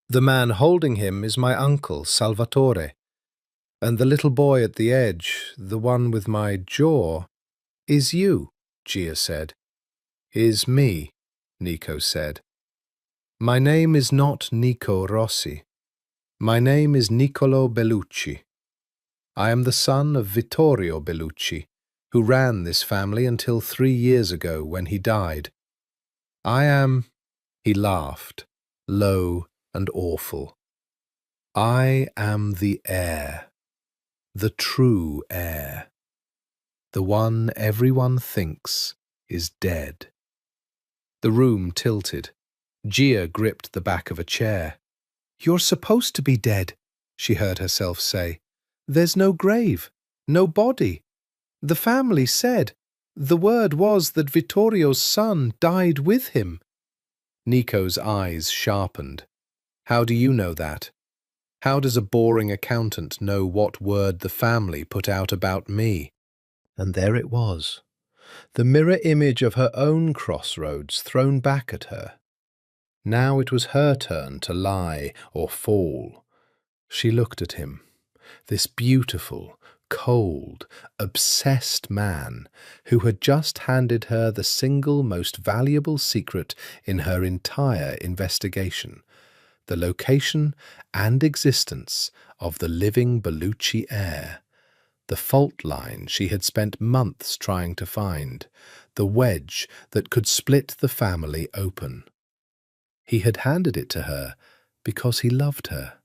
The man holding him is my uncle, Salvatore. And the little boy at the edge, the one with my jaw, is you," Gia said. "Is me," Nico said. "My name is not Nico Rossi. My name is Niccolo Bellucci. I am the son of Vittorio Bellucci, who ran this family until 3 years ago when he died. I am—" he laughed, low and awful. "I am the heir, the true heir, the one everyone thinks is dead." The room tilted. Gia gripped the back of a chair. "You're supposed to be dead," she heard herself say. "There's no grave, no body. The family said, the word was that Vittorio's son died with him." Nico's eyes sharpened. "How do you know that? How does a boring accountant know what word the family put out about me?" And there it was, the mirror image of her own crossroads thrown back at her. Now it was her turn to lie or fall. She looked at him, this beautiful, cold, obsessed man who had just handed her the single most valuable secret in her entire investigation, the location and existence of the living Bellucci heir, the fault line she had spent months trying to find, the wedge that could split the family open. He had handed it to her because he loved her.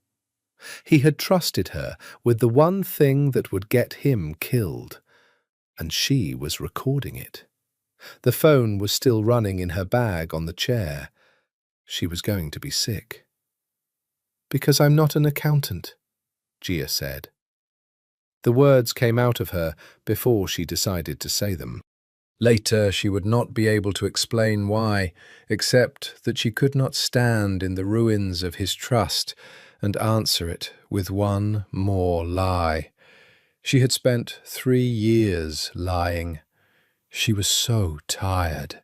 He had trusted her with the one thing that would get him killed, and she was recording it. The phone was still running in her bag on the chair. She was going to be sick. "Because I'm not an accountant," Gia said. The words came out of her before she decided to say them. Later, she would not be able to explain why, except that she could not stand in the ruins of his trust and answer it with one more lie. She had spent 3 years lying. She was so tired.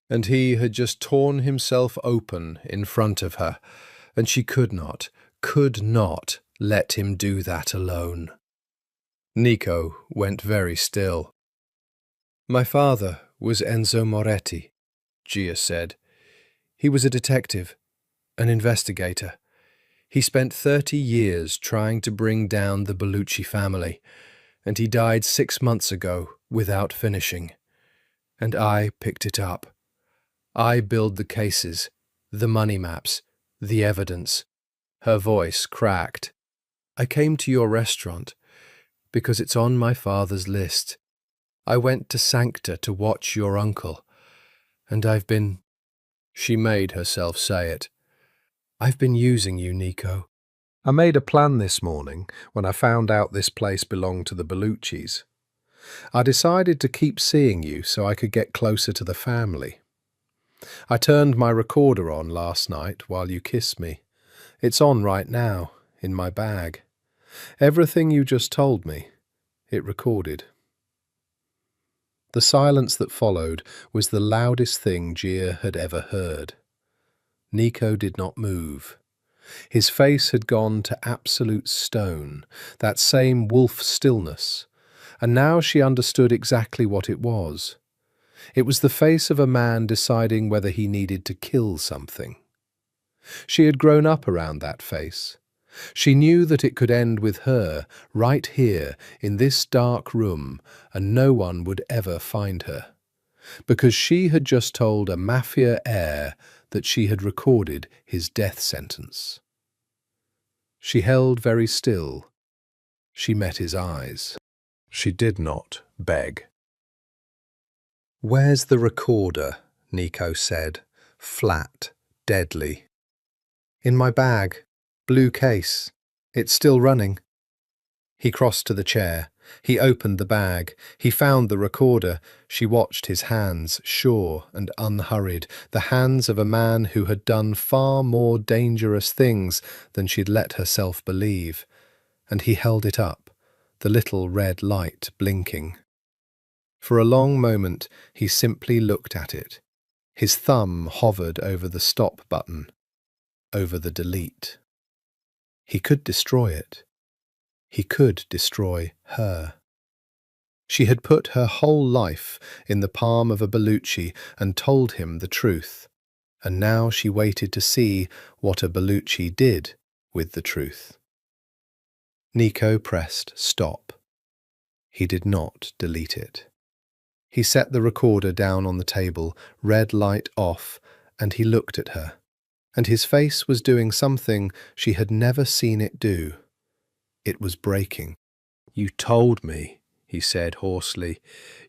And he had just torn himself open in front of her, and she could not let him do that alone. Nico went very still. "My father was Enzo Moretti," Gia said. "He was a detective, an investigator. He spent 30 years trying to bring down the Bellucci family, and he died 6 months ago without finishing. And I picked it up. I build the cases, the money maps, the evidence." Her voice cracked. "I came to your restaurant because it's on my father's list. I went to Sancta to watch your uncle, and I've been—" She made herself say it. "I've been using you, Nico. I made a plan this morning when I found out this place belonged to the Belluccis. I decided to keep seeing you so I could get closer to the family. I turned my recorder on last night while you kissed me. It's on right now, in my bag. Everything you just told me, it recorded." The silence that followed was the loudest thing Gia had ever heard. Nico did not move. His face had gone to absolute stone, that same wolf stillness, and now she understood exactly what it was. It was the face of a man deciding whether he needed to kill something. She had grown up around that face. She knew that it could end with her, right here, in this dark room, and no one would ever find her. Because she had just told a Mafia heir that she had recorded his death sentence. She held very still. She met his eyes. She did not beg. "Where's the recorder?" Nico said, flat, deadly. "In my bag. Blue case. It's still running." He crossed to the chair. He opened the bag. He found the recorder. She watched his hands, sure and unhurried, the hands of a man who had done far more dangerous things than she'd let herself believe. And he held it up, the little red light blinking. For a long moment he simply looked at it. His thumb hovered over the stop button, over the delete. He could destroy it. He could destroy her. She had put her whole life in the palm of a Bellucci and told him the truth, and now she waited to see what a Bellucci did with the truth. Nico pressed stop. He did not delete it. He set the recorder down on the table, red light off, and he looked at her. And his face was doing something she had never seen it do. It was breaking. "You told me," he said hoarsely.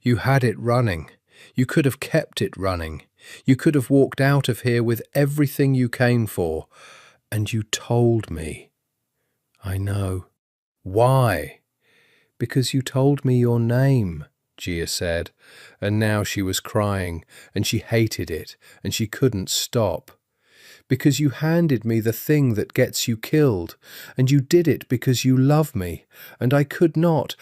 "You had it running. You could have kept it running. You could have walked out of here with everything you came for. And you told me." "I know." "Why?" "Because you told me your name," Gia said, and now she was crying, and she hated it, and she couldn't stop. "Because you handed me the thing that gets you killed, and you did it because you love me, and I could not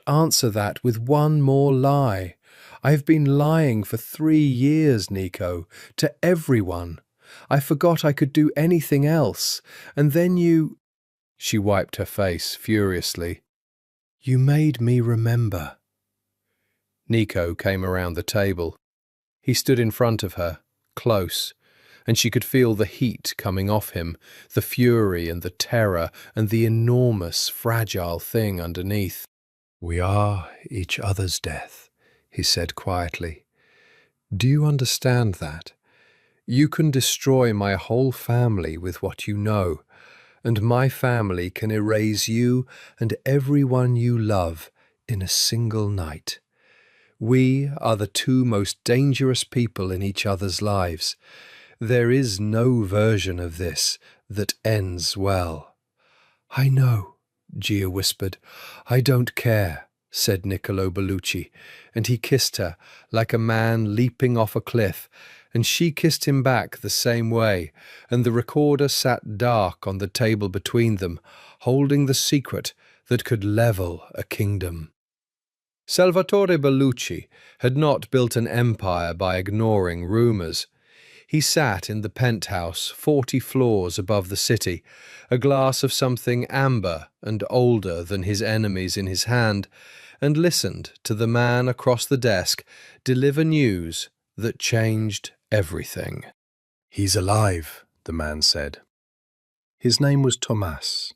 answer that with one more lie. I have been lying for 3 years, Nico, to everyone. I forgot I could do anything else, and then you—" She wiped her face furiously. "You made me remember." Nico came around the table. He stood in front of her, close, and she could feel the heat coming off him, the fury and the terror and the enormous, fragile thing underneath. "We are each other's death," he said quietly. "Do you understand that? You can destroy my whole family with what you know, and my family can erase you and everyone you love in a single night. We are the two most dangerous people in each other's lives. There is no version of this that ends well." "I know," Gia whispered. "I don't care," said Niccolo Bellucci, and he kissed her like a man leaping off a cliff, and she kissed him back the same way, and the recorder sat dark on the table between them, holding the secret that could level a kingdom. Salvatore Bellucci had not built an empire by ignoring rumours. He sat in the penthouse 40 floors above the city, a glass of something amber and older than his enemies in his hand, and listened to the man across the desk deliver news that changed everything. "He's alive," the man said. His name was Tomas,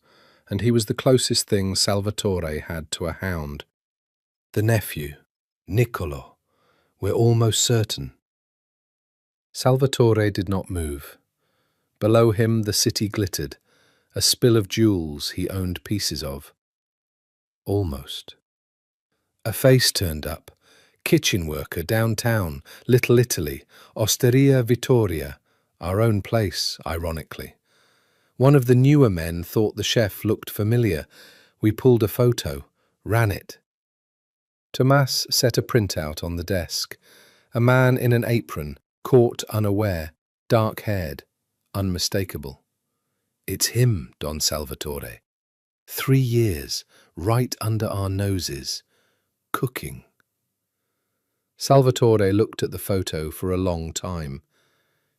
and he was the closest thing Salvatore had to a hound. "The nephew, Niccolo. We're almost certain." Salvatore did not move. Below him the city glittered, a spill of jewels he owned pieces of. Almost. A face turned up. Kitchen worker downtown, Little Italy, Osteria Vittoria, our own place, ironically. One of the newer men thought the chef looked familiar. We pulled a photo, ran it. Tomas set a printout on the desk. A man in an apron, caught unaware, dark-haired, unmistakable. "It's him, Don Salvatore. 3 years, right under our noses, cooking." Salvatore looked at the photo for a long time.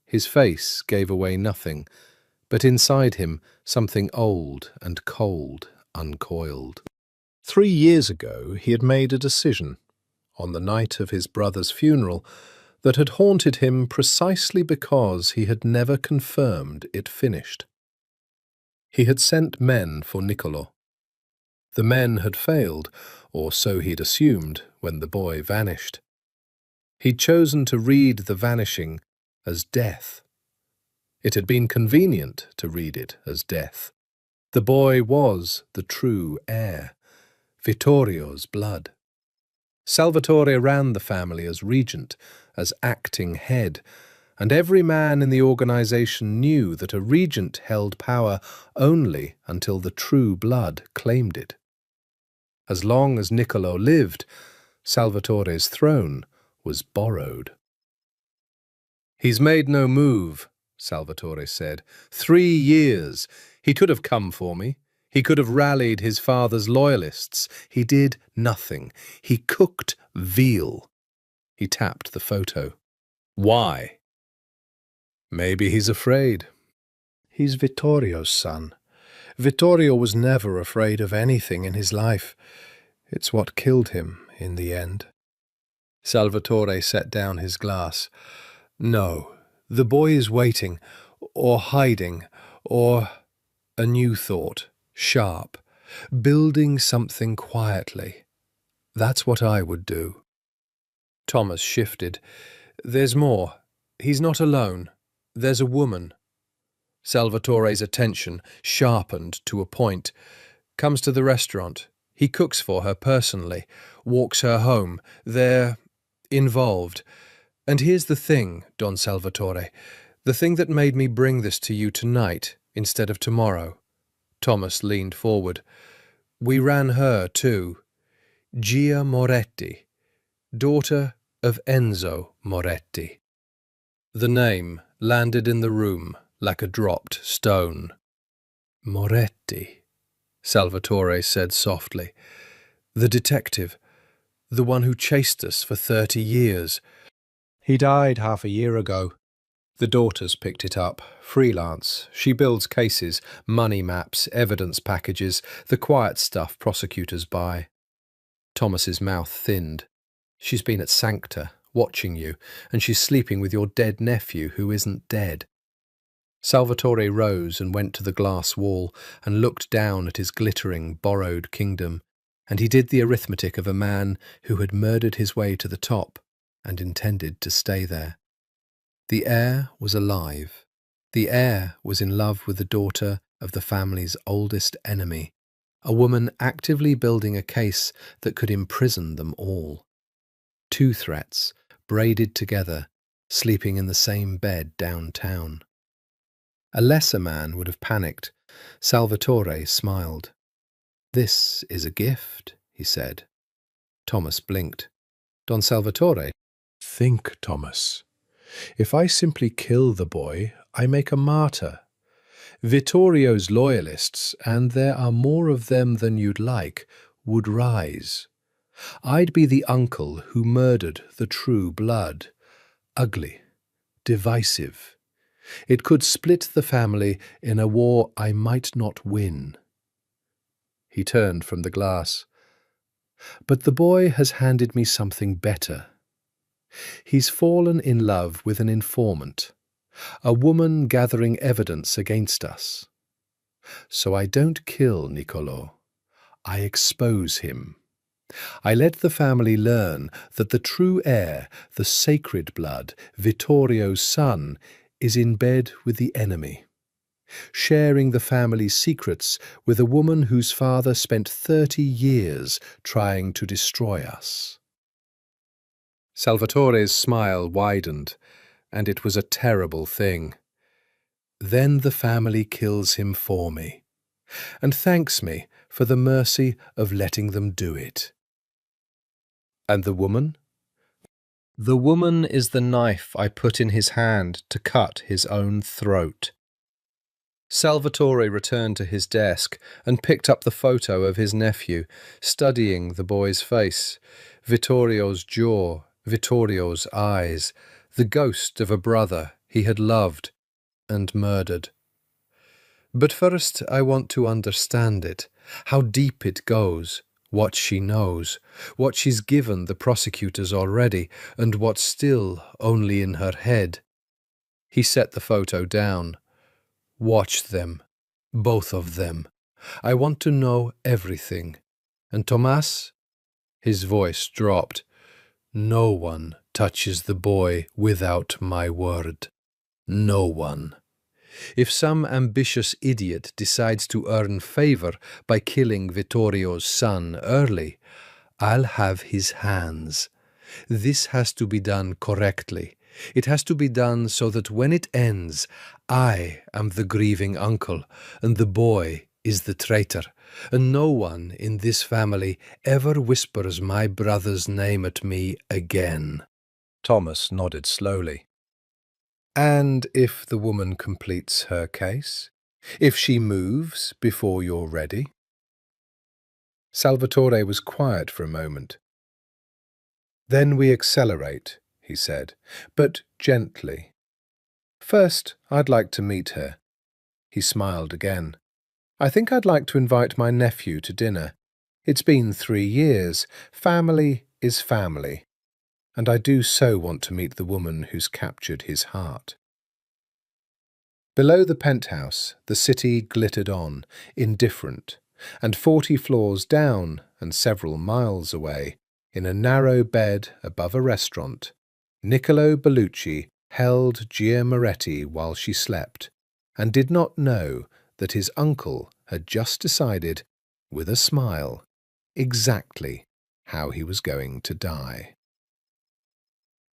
His face gave away nothing, but inside him something old and cold uncoiled. 3 years ago he had made a decision, on the night of his brother's funeral, that had haunted him precisely because he had never confirmed it finished. He had sent men for Niccolo. The men had failed, or so he'd assumed, when the boy vanished. He'd chosen to read the vanishing as death. It had been convenient to read it as death. The boy was the true heir, Vittorio's blood. Salvatore ran the family as regent, as acting head, and every man in the organization knew that a regent held power only until the true blood claimed it. As long as Niccolo lived, Salvatore's throne was borrowed. "He's made no move," Salvatore said. 3 years. He could have come for me. He could have rallied his father's loyalists. He did nothing. He cooked veal. He tapped the photo. "Why?" "Maybe he's afraid." "He's Vittorio's son. Vittorio was never afraid of anything in his life. It's what killed him in the end." Salvatore set down his glass. "No, the boy is waiting, or hiding, or—" A new thought, sharp. "Building something quietly. That's what I would do." Thomas shifted. "There's more. He's not alone. There's a woman." Salvatore's attention sharpened to a point. "Comes to the restaurant. He cooks for her personally, walks her home. They're involved. And here's the thing, Don Salvatore, the thing that made me bring this to you tonight instead of tomorrow." Thomas leaned forward. "We ran her too. Gia Moretti, daughter of Enzo Moretti." The name landed in the room like a dropped stone. "Moretti," Salvatore said softly. "The detective, the one who chased us for 30 years. He died half a year ago." The daughters picked it up. Freelance. She builds cases, money maps, evidence packages, the quiet stuff prosecutors buy. Thomas's mouth thinned. "She's been at Sancta, watching you, and she's sleeping with your dead nephew who isn't dead." Salvatore rose and went to the glass wall and looked down at his glittering, borrowed kingdom, and he did the arithmetic of a man who had murdered his way to the top and intended to stay there. The heir was alive. The heir was in love with the daughter of the family's oldest enemy, a woman actively building a case that could imprison them all. Two threats, braided together, sleeping in the same bed downtown. A lesser man would have panicked. Salvatore smiled. "This is a gift," he said. Thomas blinked. "Don Salvatore?" "Think, Thomas. If I simply kill the boy, I make a martyr. Vittorio's loyalists, and there are more of them than you'd like, would rise. I'd be the uncle who murdered the true blood. Ugly, divisive. It could split the family in a war I might not win." He turned from the glass. "But the boy has handed me something better. He's fallen in love with an informant, a woman gathering evidence against us. So I don't kill Niccolò. I expose him. I let the family learn that the true heir, the sacred blood, Vittorio's son, is in bed with the enemy, sharing the family's secrets with a woman whose father spent 30 years trying to destroy us." Salvatore's smile widened, and it was a terrible thing. "Then the family kills him for me, and thanks me for the mercy of letting them do it." "And the woman?" "The woman is the knife I put in his hand to cut his own throat." Salvatore returned to his desk and picked up the photo of his nephew, studying the boy's face, Vittorio's jaw, Vittorio's eyes, the ghost of a brother he had loved and murdered. "But first I want to understand it, how deep it goes, what she knows, what she's given the prosecutors already, and what's still only in her head." He set the photo down. "Watch them, both of them. I want to know everything. And Tomas?" His voice dropped. "No one touches the boy without my word. No one. If some ambitious idiot decides to earn favor by killing Vittorio's son early, I'll have his hands. This has to be done correctly. It has to be done so that when it ends, I am the grieving uncle, and the boy is the traitor, and no one in this family ever whispers my brother's name at me again." Thomas nodded slowly. "And if the woman completes her case? If she moves before you're ready?" Salvatore was quiet for a moment. "Then we accelerate," he said, "but gently. First, I'd like to meet her." He smiled again. "I think I'd like to invite my nephew to dinner. It's been 3 years. Family is family. And I do so want to meet the woman who's captured his heart." Below the penthouse, the city glittered on, indifferent, and 40 floors down and several miles away, in a narrow bed above a restaurant, Niccolo Bellucci held Gia Moretti while she slept, and did not know that his uncle had just decided, with a smile, exactly how he was going to die.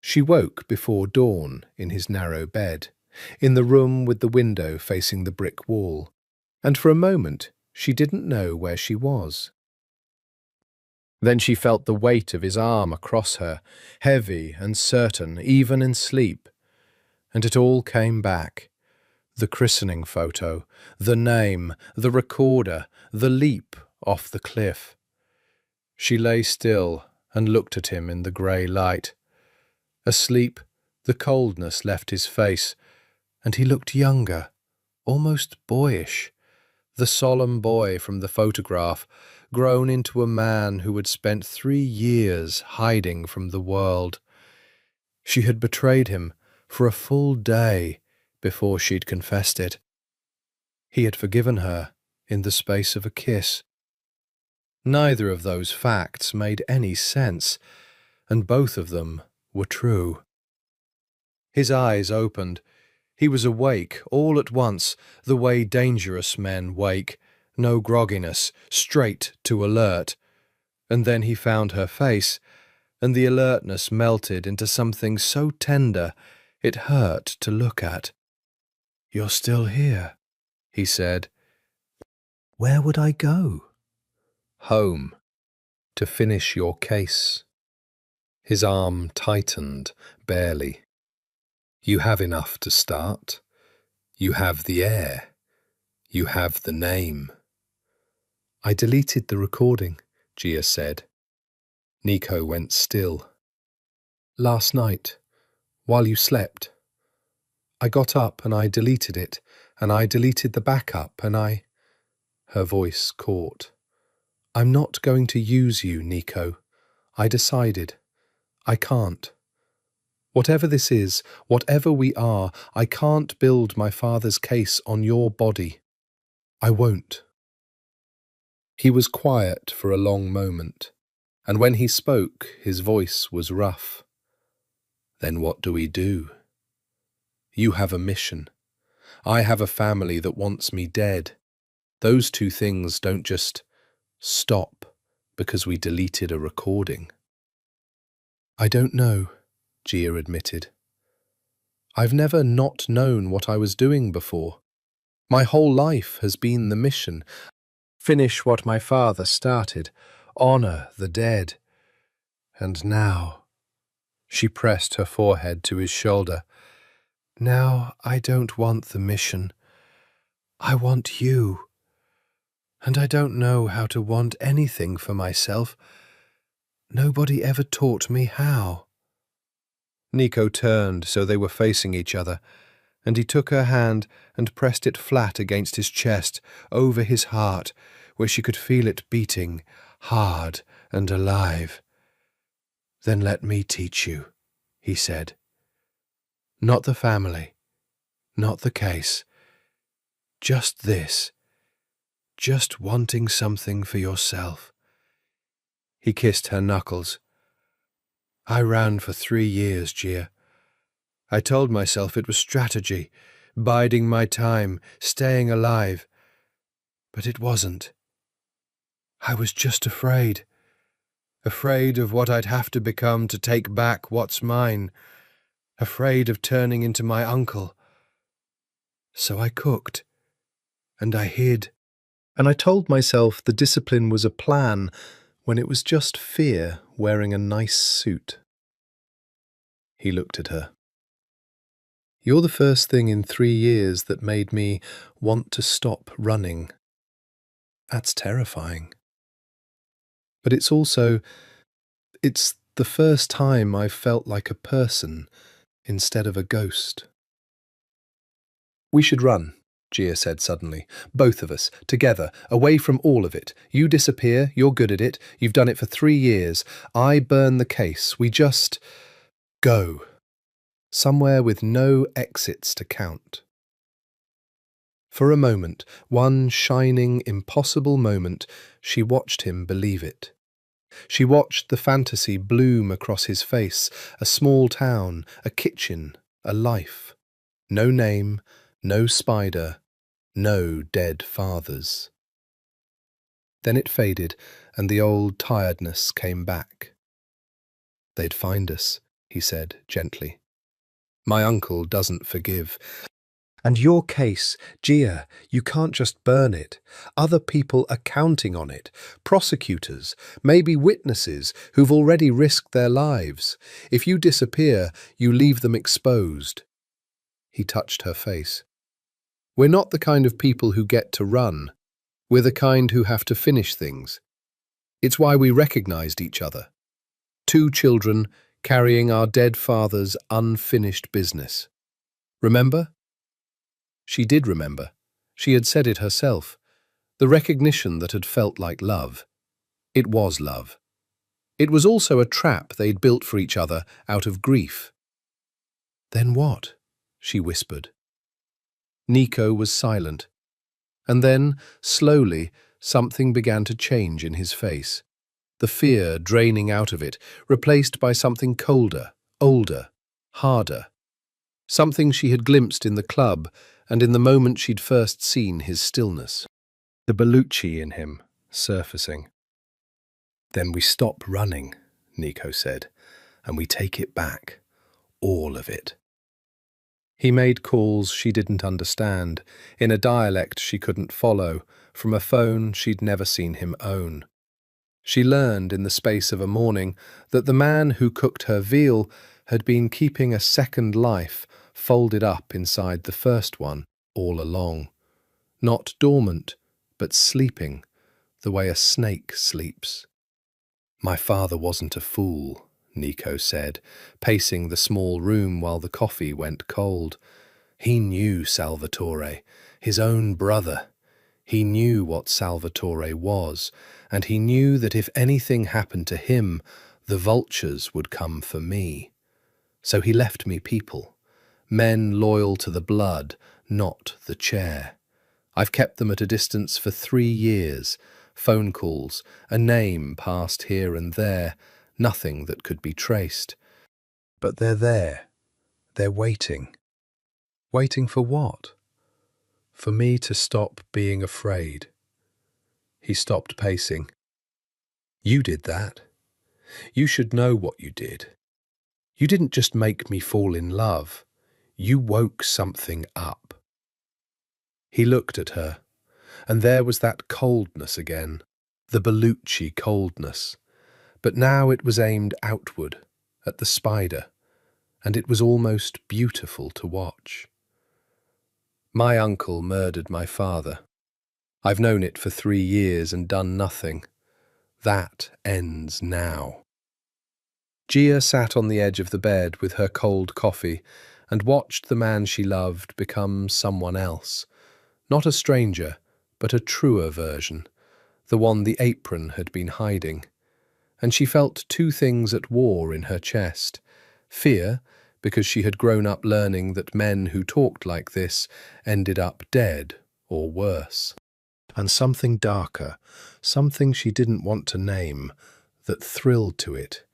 She woke before dawn in his narrow bed, in the room with the window facing the brick wall, and for a moment she didn't know where she was. Then she felt the weight of his arm across her, heavy and certain even in sleep, and it all came back. The christening photo, the name, the recorder, the leap off the cliff. She lay still and looked at him in the grey light. Asleep, the coldness left his face, and he looked younger, almost boyish. The solemn boy from the photograph, grown into a man who had spent 3 years hiding from the world. She had betrayed him for a full day before she'd confessed it. He had forgiven her in the space of a kiss. Neither of those facts made any sense, and both of them were true. His eyes opened. He was awake all at once, the way dangerous men wake. No grogginess, straight to alert. And then he found her face, and the alertness melted into something so tender it hurt to look at. "You're still here," he said. "Where would I go?" "Home, to finish your case." His arm tightened, barely. "You have enough to start. You have the heir. You have the name." "I deleted the recording," Gia said. Nico went still. "Last night, while you slept. I got up and I deleted it, and I deleted the backup, and I—" Her voice caught. "I'm not going to use you, Nico. I decided. I can't. Whatever this is, whatever we are, I can't build my father's case on your body. I won't." He was quiet for a long moment, and when he spoke, his voice was rough. "Then what do we do? You have a mission. I have a family that wants me dead. Those two things don't just stop because we deleted a recording." "I don't know," Gia admitted. "I've never not known what I was doing before. My whole life has been the mission. Finish what my father started. Honor the dead. And now—" She pressed her forehead to his shoulder. "Now I don't want the mission. I want you. And I don't know how to want anything for myself. Nobody ever taught me how." Nico turned so they were facing each other, and he took her hand and pressed it flat against his chest, over his heart, where she could feel it beating, hard and alive. "Then let me teach you," he said. "Not the family, not the case. Just this. Just wanting something for yourself." He kissed her knuckles. "I ran for 3 years, Gia. I told myself it was strategy, biding my time, staying alive. But it wasn't. I was just afraid. Afraid of what I'd have to become to take back what's mine. Afraid of turning into my uncle. So I cooked. And I hid. And I told myself the discipline was a plan, when it was just fear wearing a nice suit." He looked at her. "You're the first thing in 3 years that made me want to stop running. That's terrifying. But it's the first time I've felt like a person instead of a ghost." "We should run," Gia said suddenly. "Both of us, together, away from all of it. You disappear, you're good at it, you've done it for 3 years. I burn the case, we just go. Somewhere with no exits to count." For a moment, one shining, impossible moment, she watched him believe it. She watched the fantasy bloom across his face, a small town, a kitchen, a life. No name, no spider, no dead fathers. Then it faded, and the old tiredness came back. "They'd find us," he said gently. "My uncle doesn't forgive. And your case, Gia, you can't just burn it. Other people are counting on it. Prosecutors, maybe witnesses who've already risked their lives. If you disappear, you leave them exposed." He touched her face. "We're not the kind of people who get to run. We're the kind who have to finish things. It's why we recognized each other. 2 children carrying our dead father's unfinished business. Remember?" She did remember. She had said it herself. The recognition that had felt like love. It was love. It was also a trap they'd built for each other out of grief. "Then what?" she whispered. Nico was silent. And then, slowly, something began to change in his face. The fear draining out of it, replaced by something colder, older, harder. something she had glimpsed in the club and in the moment she'd first seen his stillness. The Bellucci in him surfacing. "Then we stop running," Nico said, "and we take it back. All of it." He made calls she didn't understand, in a dialect she couldn't follow, from a phone she'd never seen him own. She learned in the space of a morning that the man who cooked her veal had been keeping a second life folded up inside the first one all along. Not dormant, but sleeping, the way a snake sleeps. "My father wasn't a fool," Nico said, pacing the small room while the coffee went cold. He knew Salvatore, his own brother. He knew what Salvatore was, and he knew that if anything happened to him, the vultures would come for me. So he left me people, men loyal to the blood, not the chair. I've kept them at a distance for 3 years, phone calls, a name passed here and there, nothing that could be traced. But they're there. They're waiting. Waiting for what? For me to stop being afraid. He stopped pacing. "You did that. You should know what you did. You didn't just make me fall in love. You woke something up." He looked at her, and there was that coldness again, the Bellucci coldness. But now it was aimed outward, at the spider, and it was almost beautiful to watch. "My uncle murdered my father. I've known it for 3 years and done nothing. That ends now." Gia sat on the edge of the bed with her cold coffee and watched the man she loved become someone else. Not a stranger, but a truer version, the one the apron had been hiding. And she felt 2 things at war in her chest. Fear, because she had grown up learning that men who talked like this ended up dead or worse. And something darker, something she didn't want to name, that thrilled to it,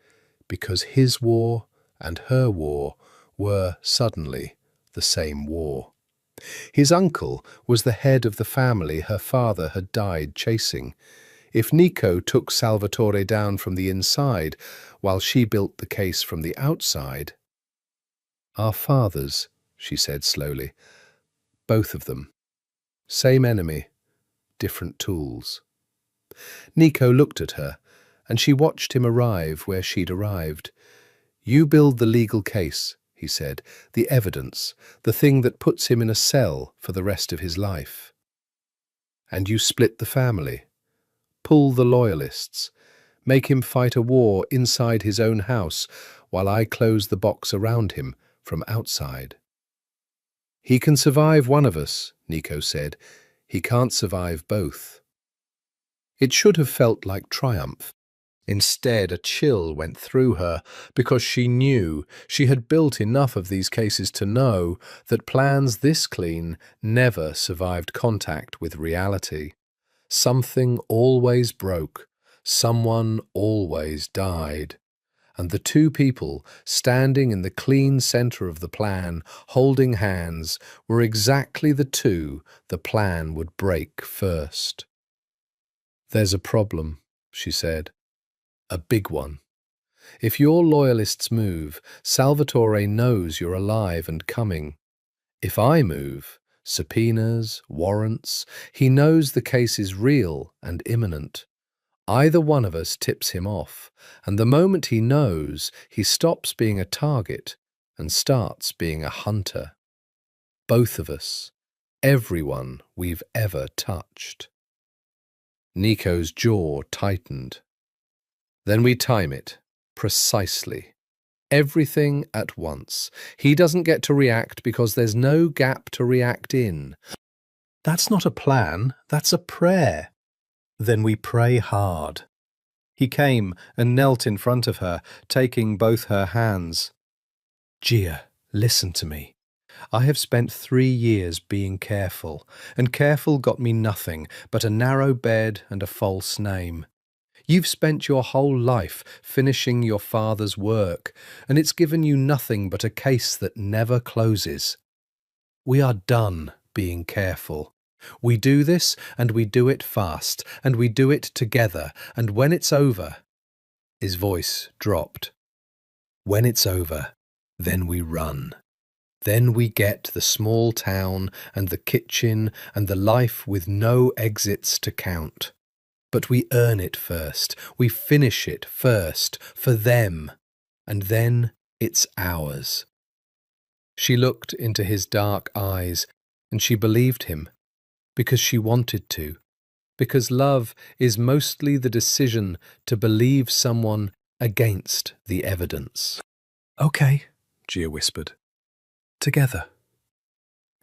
because his war and her war were, suddenly, the same war. His uncle was the head of the family her father had died chasing. If Nico took Salvatore down from the inside, while she built the case from the outside— "Our fathers," she said slowly. "Both of them. Same enemy, different tools." Nico looked at her, and she watched him arrive where she'd arrived. "You build the legal case," he said, "the evidence, the thing that puts him in a cell for the rest of his life. And you split the family, pull the loyalists, make him fight a war inside his own house while I close the box around him from outside." "He can survive one of us," Nico said. "He can't survive both." It should have felt like triumph. Instead, a chill went through her, because she knew, she had built enough of these cases to know, that plans this clean never survived contact with reality. Something always broke, someone always died. And the 2 people standing in the clean center of the plan, holding hands, were exactly the 2 the plan would break first. "There's a problem," she said. "A big one. If your loyalists move, Salvatore knows you're alive and coming. If I move, subpoenas, warrants, he knows the case is real and imminent. Either one of us tips him off, and the moment he knows, he stops being a target and starts being a hunter. Both of us, everyone we've ever touched." Nico's jaw tightened. "Then we time it, precisely. Everything at once. He doesn't get to react because there's no gap to react in." "That's not a plan, that's a prayer." "Then we pray hard." He came and knelt in front of her, taking both her hands. "Gia, listen to me. I have spent 3 years being careful, and careful got me nothing but a narrow bed and a false name. You've spent your whole life finishing your father's work, and it's given you nothing but a case that never closes. We are done being careful. We do this, and we do it fast, and we do it together, and when it's over—" His voice dropped. "When it's over, then we run. Then we get the small town and the kitchen and the life with no exits to count. But we earn it first, we finish it first, for them, and then it's ours." She looked into his dark eyes, and she believed him, because she wanted to, because love is mostly the decision to believe someone against the evidence. "Okay," Gia whispered. "Together."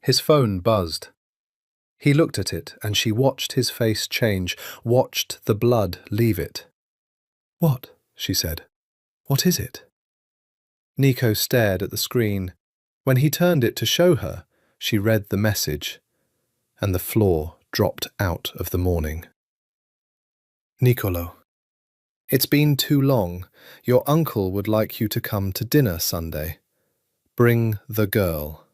His phone buzzed. He looked at it, and she watched his face change, watched the blood leave it. "What?" she said. "What is it?" Nico stared at the screen. When he turned it to show her, she read the message, and the floor dropped out of the morning. "Nicolo, it's been too long. Your uncle would like you to come to dinner Sunday. Bring the girl.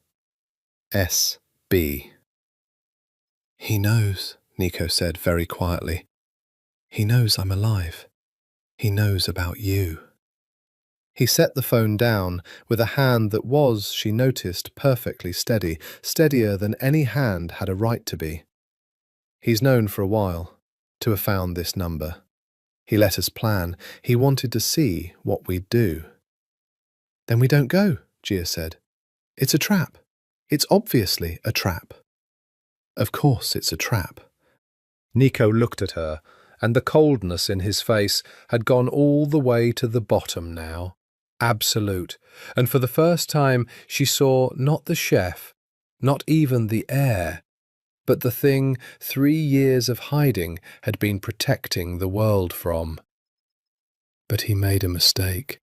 S.B." "He knows," Nico said very quietly. "He knows I'm alive. He knows about you." He set the phone down with a hand that was, she noticed, perfectly steady, steadier than any hand had a right to be. "He's known for a while to have found this number. He let us plan. He wanted to see what we'd do." "Then we don't go," Gia said. "It's a trap. It's obviously a trap." "Of course it's a trap." Nico looked at her, and the coldness in his face had gone all the way to the bottom now. Absolute. And for the first time she saw not the chef, not even the heir, but the thing 3 years of hiding had been protecting the world from. But he made a mistake.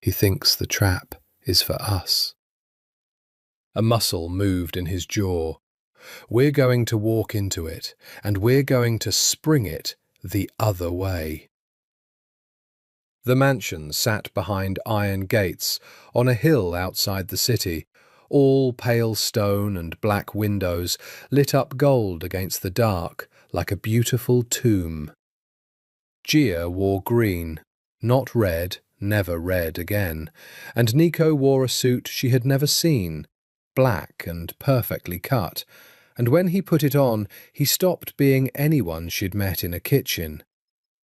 He thinks the trap is for us. A muscle moved in his jaw. "We're going to walk into it, and we're going to spring it the other way." The mansion sat behind iron gates on a hill outside the city, all pale stone and black windows lit up gold against the dark like a beautiful tomb. Gia wore green, not red, never red again, and Nico wore a suit she had never seen, black and perfectly cut, and when he put it on, he stopped being anyone she'd met in a kitchen.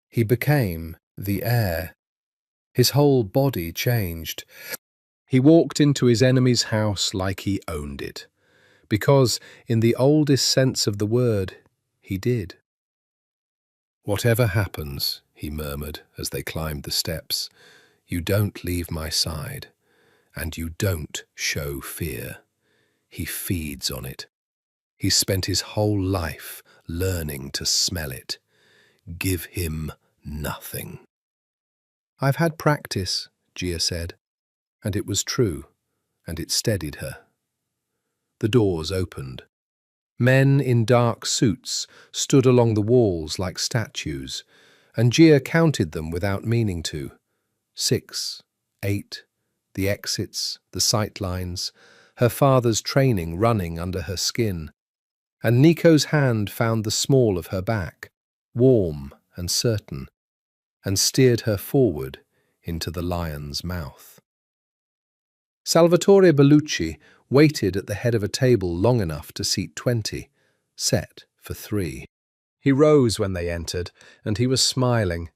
He became the heir. His whole body changed. He walked into his enemy's house like he owned it, because, in the oldest sense of the word, he did. "Whatever happens," he murmured as they climbed the steps, "you don't leave my side, and you don't show fear. He feeds on it. He's spent his whole life learning to smell it. Give him nothing." "I've had practice," Gia said, and it was true, and it steadied her. The doors opened. Men in dark suits stood along the walls like statues, and Gia counted them without meaning to. 6, 8, the exits, the sight lines, her father's training running under her skin. And Nico's hand found the small of her back, warm and certain, and steered her forward into the lion's mouth. Salvatore Bellucci waited at the head of a table long enough to seat 20, set for 3. He rose when they entered, and he was smiling,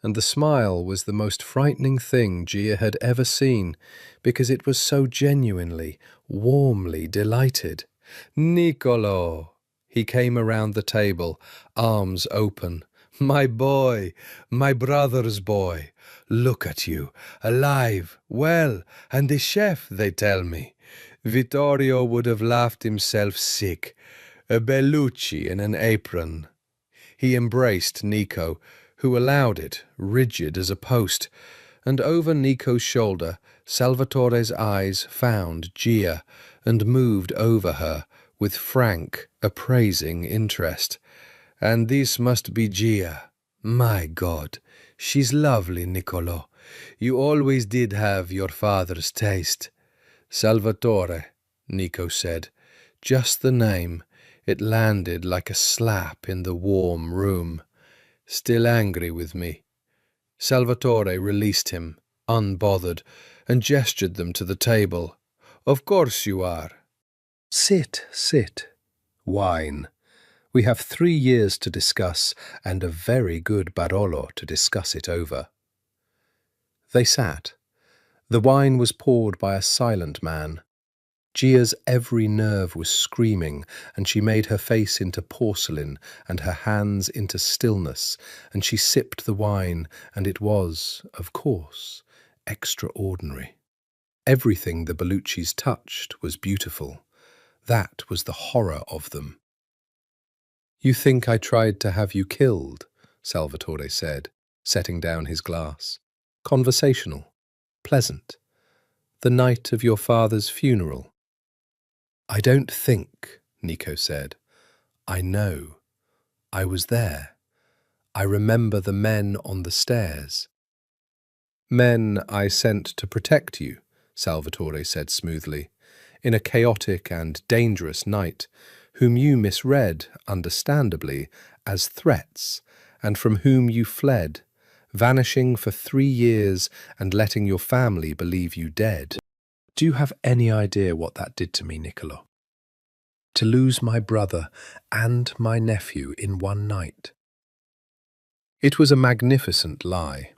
and the smile was the most frightening thing Gia had ever seen, because it was so genuinely, warmly delighted. "Nicolo!" He came around the table, arms open. "My boy, my brother's boy, look at you, alive, well, and the chef, they tell me. Vittorio would have laughed himself sick. A Bellucci in an apron." He embraced Nico, who allowed it, rigid as a post, and over Nico's shoulder Salvatore's eyes found Gia and moved over her with frank, appraising interest. "And this must be Gia, My God, she's lovely, Niccolo. You always did have your father's taste. Salvatore, Nico said. Just the name. It landed like a slap in the warm room. Still angry with me. Salvatore released him, unbothered, and gestured them to the table. Of course you are. Sit, sit. Wine. We have 3 years to discuss, and a very good Barolo to discuss it over. They sat. The wine was poured by a silent man. Gia's every nerve was screaming, and she made her face into porcelain and her hands into stillness, and she sipped the wine, and it was, of course, extraordinary. Everything the Belluccis touched was beautiful. That was the horror of them. "You think I tried to have you killed?" Salvatore said, setting down his glass. "Conversational. Pleasant. The night of your father's funeral." "I don't think," Nico said. "I know. I was there. I remember the men on the stairs." "Men I sent to protect you," Salvatore said smoothly, "in a chaotic and dangerous night, whom you misread, understandably, as threats, and from whom you fled, vanishing for 3 years and letting your family believe you dead. Do you have any idea what that did to me, Niccolo? To lose my brother and my nephew in one night." It was a magnificent lie.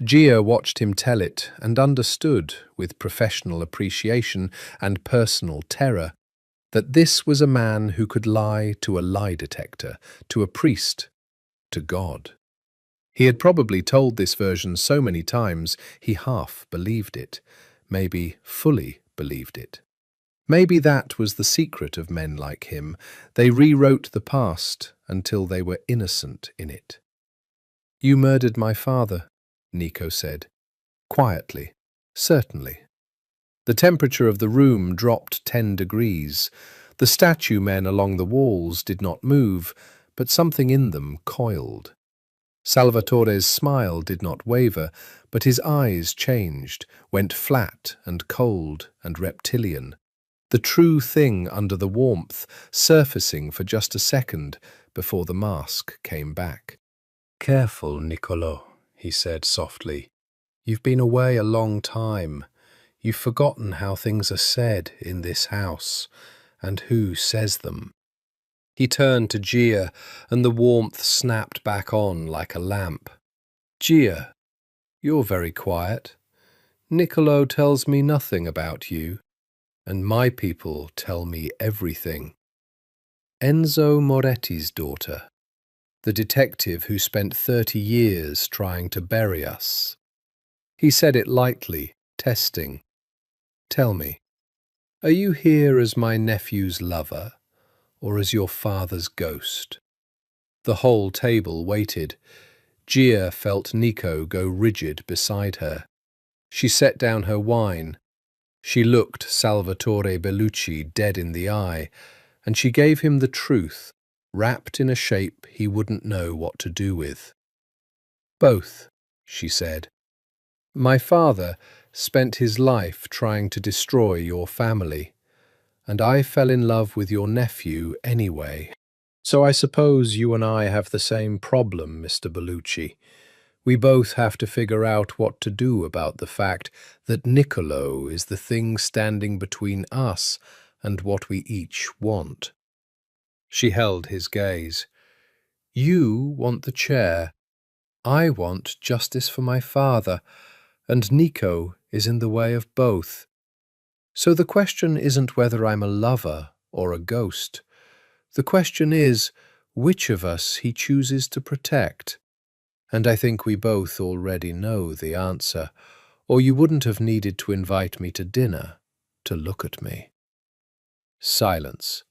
Gia watched him tell it and understood, with professional appreciation and personal terror, that this was a man who could lie to a lie detector, to a priest, to God. He had probably told this version so many times he half believed it, maybe fully believed it. Maybe that was the secret of men like him. They rewrote the past until they were innocent in it. "You murdered my father," Nico said, quietly, certainly. The temperature of the room dropped 10 degrees. The statue men along the walls did not move, but something in them coiled. Salvatore's smile did not waver, but his eyes changed, went flat and cold and reptilian. The true thing under the warmth, surfacing for just a second before the mask came back. "Careful, Niccolo," he said softly. "You've been away a long time. You've forgotten how things are said in this house, and who says them." He turned to Gia, and the warmth snapped back on like a lamp. "Gia, you're very quiet. Niccolo tells me nothing about you, and my people tell me everything. Enzo Moretti's daughter, the detective who spent 30 years trying to bury us." He said it lightly, testing. "Tell me, are you here as my nephew's lover, or as your father's ghost?" The whole table waited. Gia felt Nico go rigid beside her. She set down her wine. She looked Salvatore Bellucci dead in the eye, and she gave him the truth, wrapped in a shape he wouldn't know what to do with. "Both," she said. "My father spent his life trying to destroy your family, and I fell in love with your nephew anyway. So I suppose you and I have the same problem, Mr. Bellucci. We both have to figure out what to do about the fact that Niccolo is the thing standing between us and what we each want." She held his gaze. "You want the chair. I want justice for my father, and Nico is in the way of both. So the question isn't whether I'm a lover or a ghost. The question is which of us he chooses to protect. And I think we both already know the answer, or you wouldn't have needed to invite me to dinner to look at me." Silence.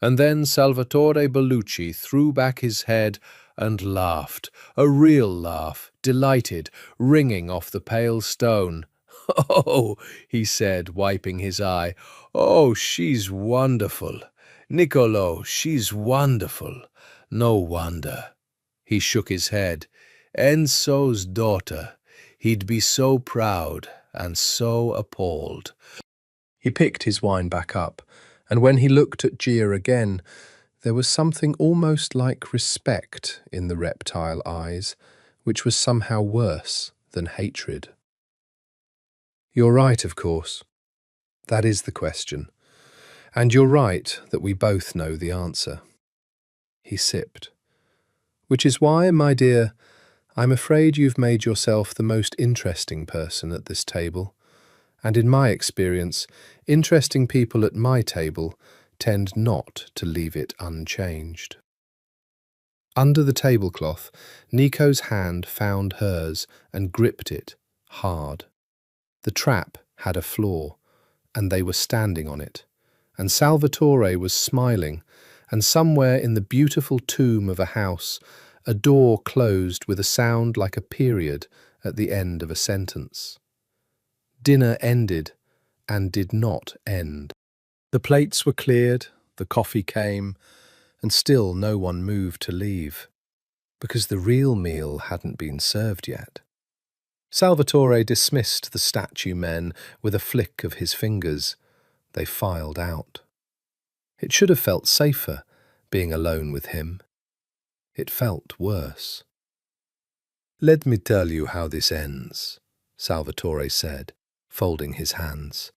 And then Salvatore Bellucci threw back his head and laughed, a real laugh, delighted, ringing off the pale stone. "Oh," he said, wiping his eye, "oh, she's wonderful. Niccolo, she's wonderful. No wonder." He shook his head. Enso's daughter. He'd be so proud and so appalled. He picked his wine back up, and when he looked at Gia again, there was something almost like respect in the reptile eyes, which was somehow worse than hatred. You're right, of course. That is the question. And you're right that we both know the answer. He sipped. Which is why, my dear, I'm afraid you've made yourself the most interesting person at this table. And in my experience, interesting people at my table tend not to leave it unchanged. Under the tablecloth, Nico's hand found hers and gripped it hard. The trap had a flaw, and they were standing on it, and Salvatore was smiling, and somewhere in the beautiful tomb of a house, a door closed with a sound like a period at the end of a sentence. Dinner ended, and did not end. The plates were cleared, the coffee came, and still no one moved to leave, because the real meal hadn't been served yet. Salvatore dismissed the statue men with a flick of his fingers. They filed out. It should have felt safer, being alone with him. It felt worse. "Let me tell you how this ends," Salvatore said, folding his hands,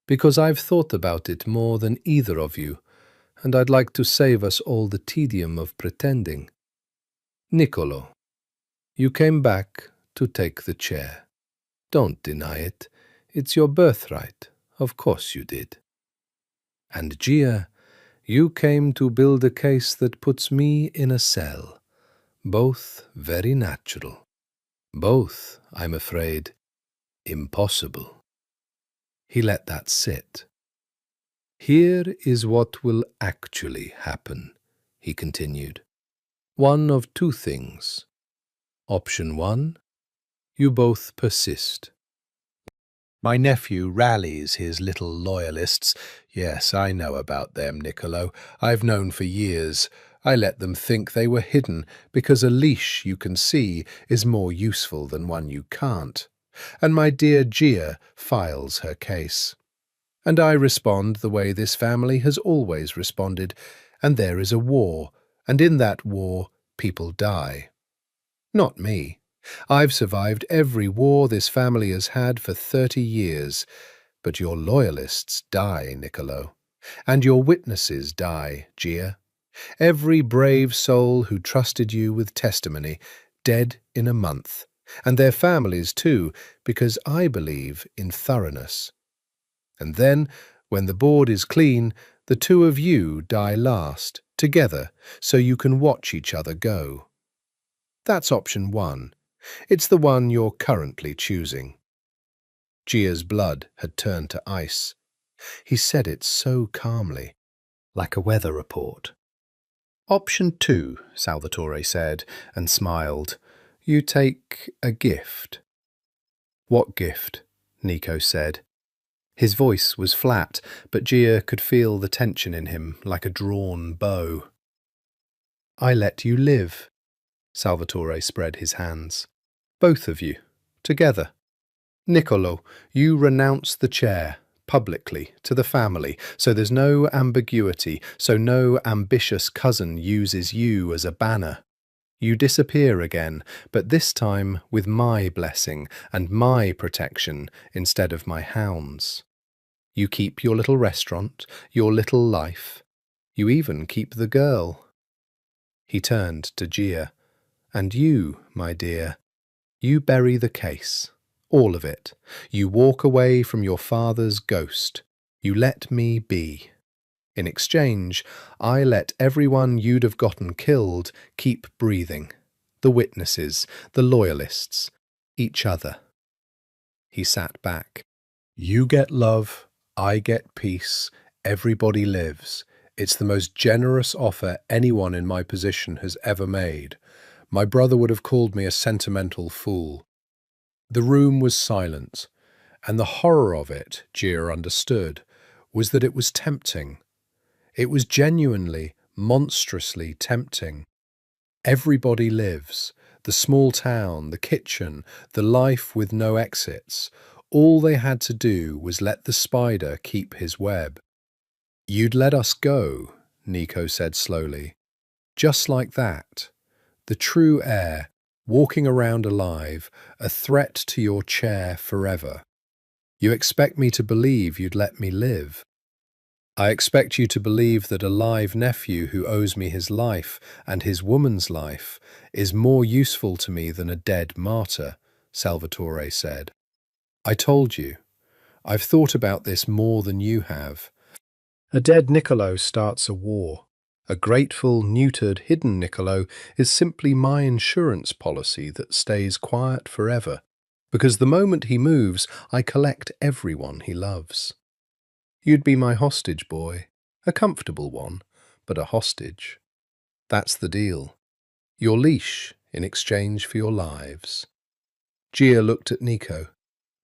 "because I've thought about it more than either of you, and I'd like to save us all the tedium of pretending. Niccolo, you came back to take the chair. Don't deny it. It's your birthright. Of course you did. And Gia, you came to build a case that puts me in a cell. Both very natural. Both, I'm afraid, impossible." He let that sit. "Here is what will actually happen," he continued. "One of two things. Option 1, you both persist. My nephew rallies his little loyalists. Yes, I know about them, Niccolo. I've known for years. I let them think they were hidden, because a leash you can see is more useful than one you can't. And my dear Gia files her case. And I respond the way this family has always responded, and there is a war, and in that war people die. Not me. I've survived every war this family has had for 30 years, but your loyalists die, Niccolo, and your witnesses die, Gia. Every brave soul who trusted you with testimony, dead in a month, and their families too, because I believe in thoroughness. And then, when the board is clean, the two of you die last, together, so you can watch each other go. That's option 1. It's the one you're currently choosing. Gia's blood had turned to ice. He said it so calmly, like a weather report. "Option 2, Salvatore said, and smiled. You take a gift." "What gift?" Nico said. His voice was flat, but Gia could feel the tension in him like a drawn bow. "I let you live." Salvatore spread his hands. "Both of you, together. Niccolo, you renounce the chair, publicly, to the family, so there's no ambiguity, so no ambitious cousin uses you as a banner. You disappear again, but this time with my blessing and my protection instead of my hound's. You keep your little restaurant, your little life. You even keep the girl." He turned to Gia. "And you, my dear, you bury the case, all of it. You walk away from your father's ghost. You let me be. In exchange, I let everyone you'd have gotten killed keep breathing. The witnesses, the loyalists, each other." He sat back. "You get love, I get peace, everybody lives. It's the most generous offer anyone in my position has ever made. My brother would have called me a sentimental fool." The room was silent, and the horror of it, Gia understood, was that it was tempting. It was genuinely, monstrously tempting. Everybody lives. The small town, the kitchen, the life with no exits. All they had to do was let the spider keep his web. "You'd let us go," Nico said slowly. "Just like that. The true heir, walking around alive, a threat to your chair forever. You expect me to believe you'd let me live? I expect you to believe that a live nephew who owes me his life and his woman's life is more useful to me than a dead martyr," Salvatore said. "I told you. I've thought about this more than you have." A dead Niccolo starts a war. A grateful, neutered, hidden Niccolo is simply my insurance policy that stays quiet forever, because the moment he moves, I collect everyone he loves. You'd be my hostage boy, a comfortable one, but a hostage. That's the deal. Your leash in exchange for your lives. Gia looked at Nico.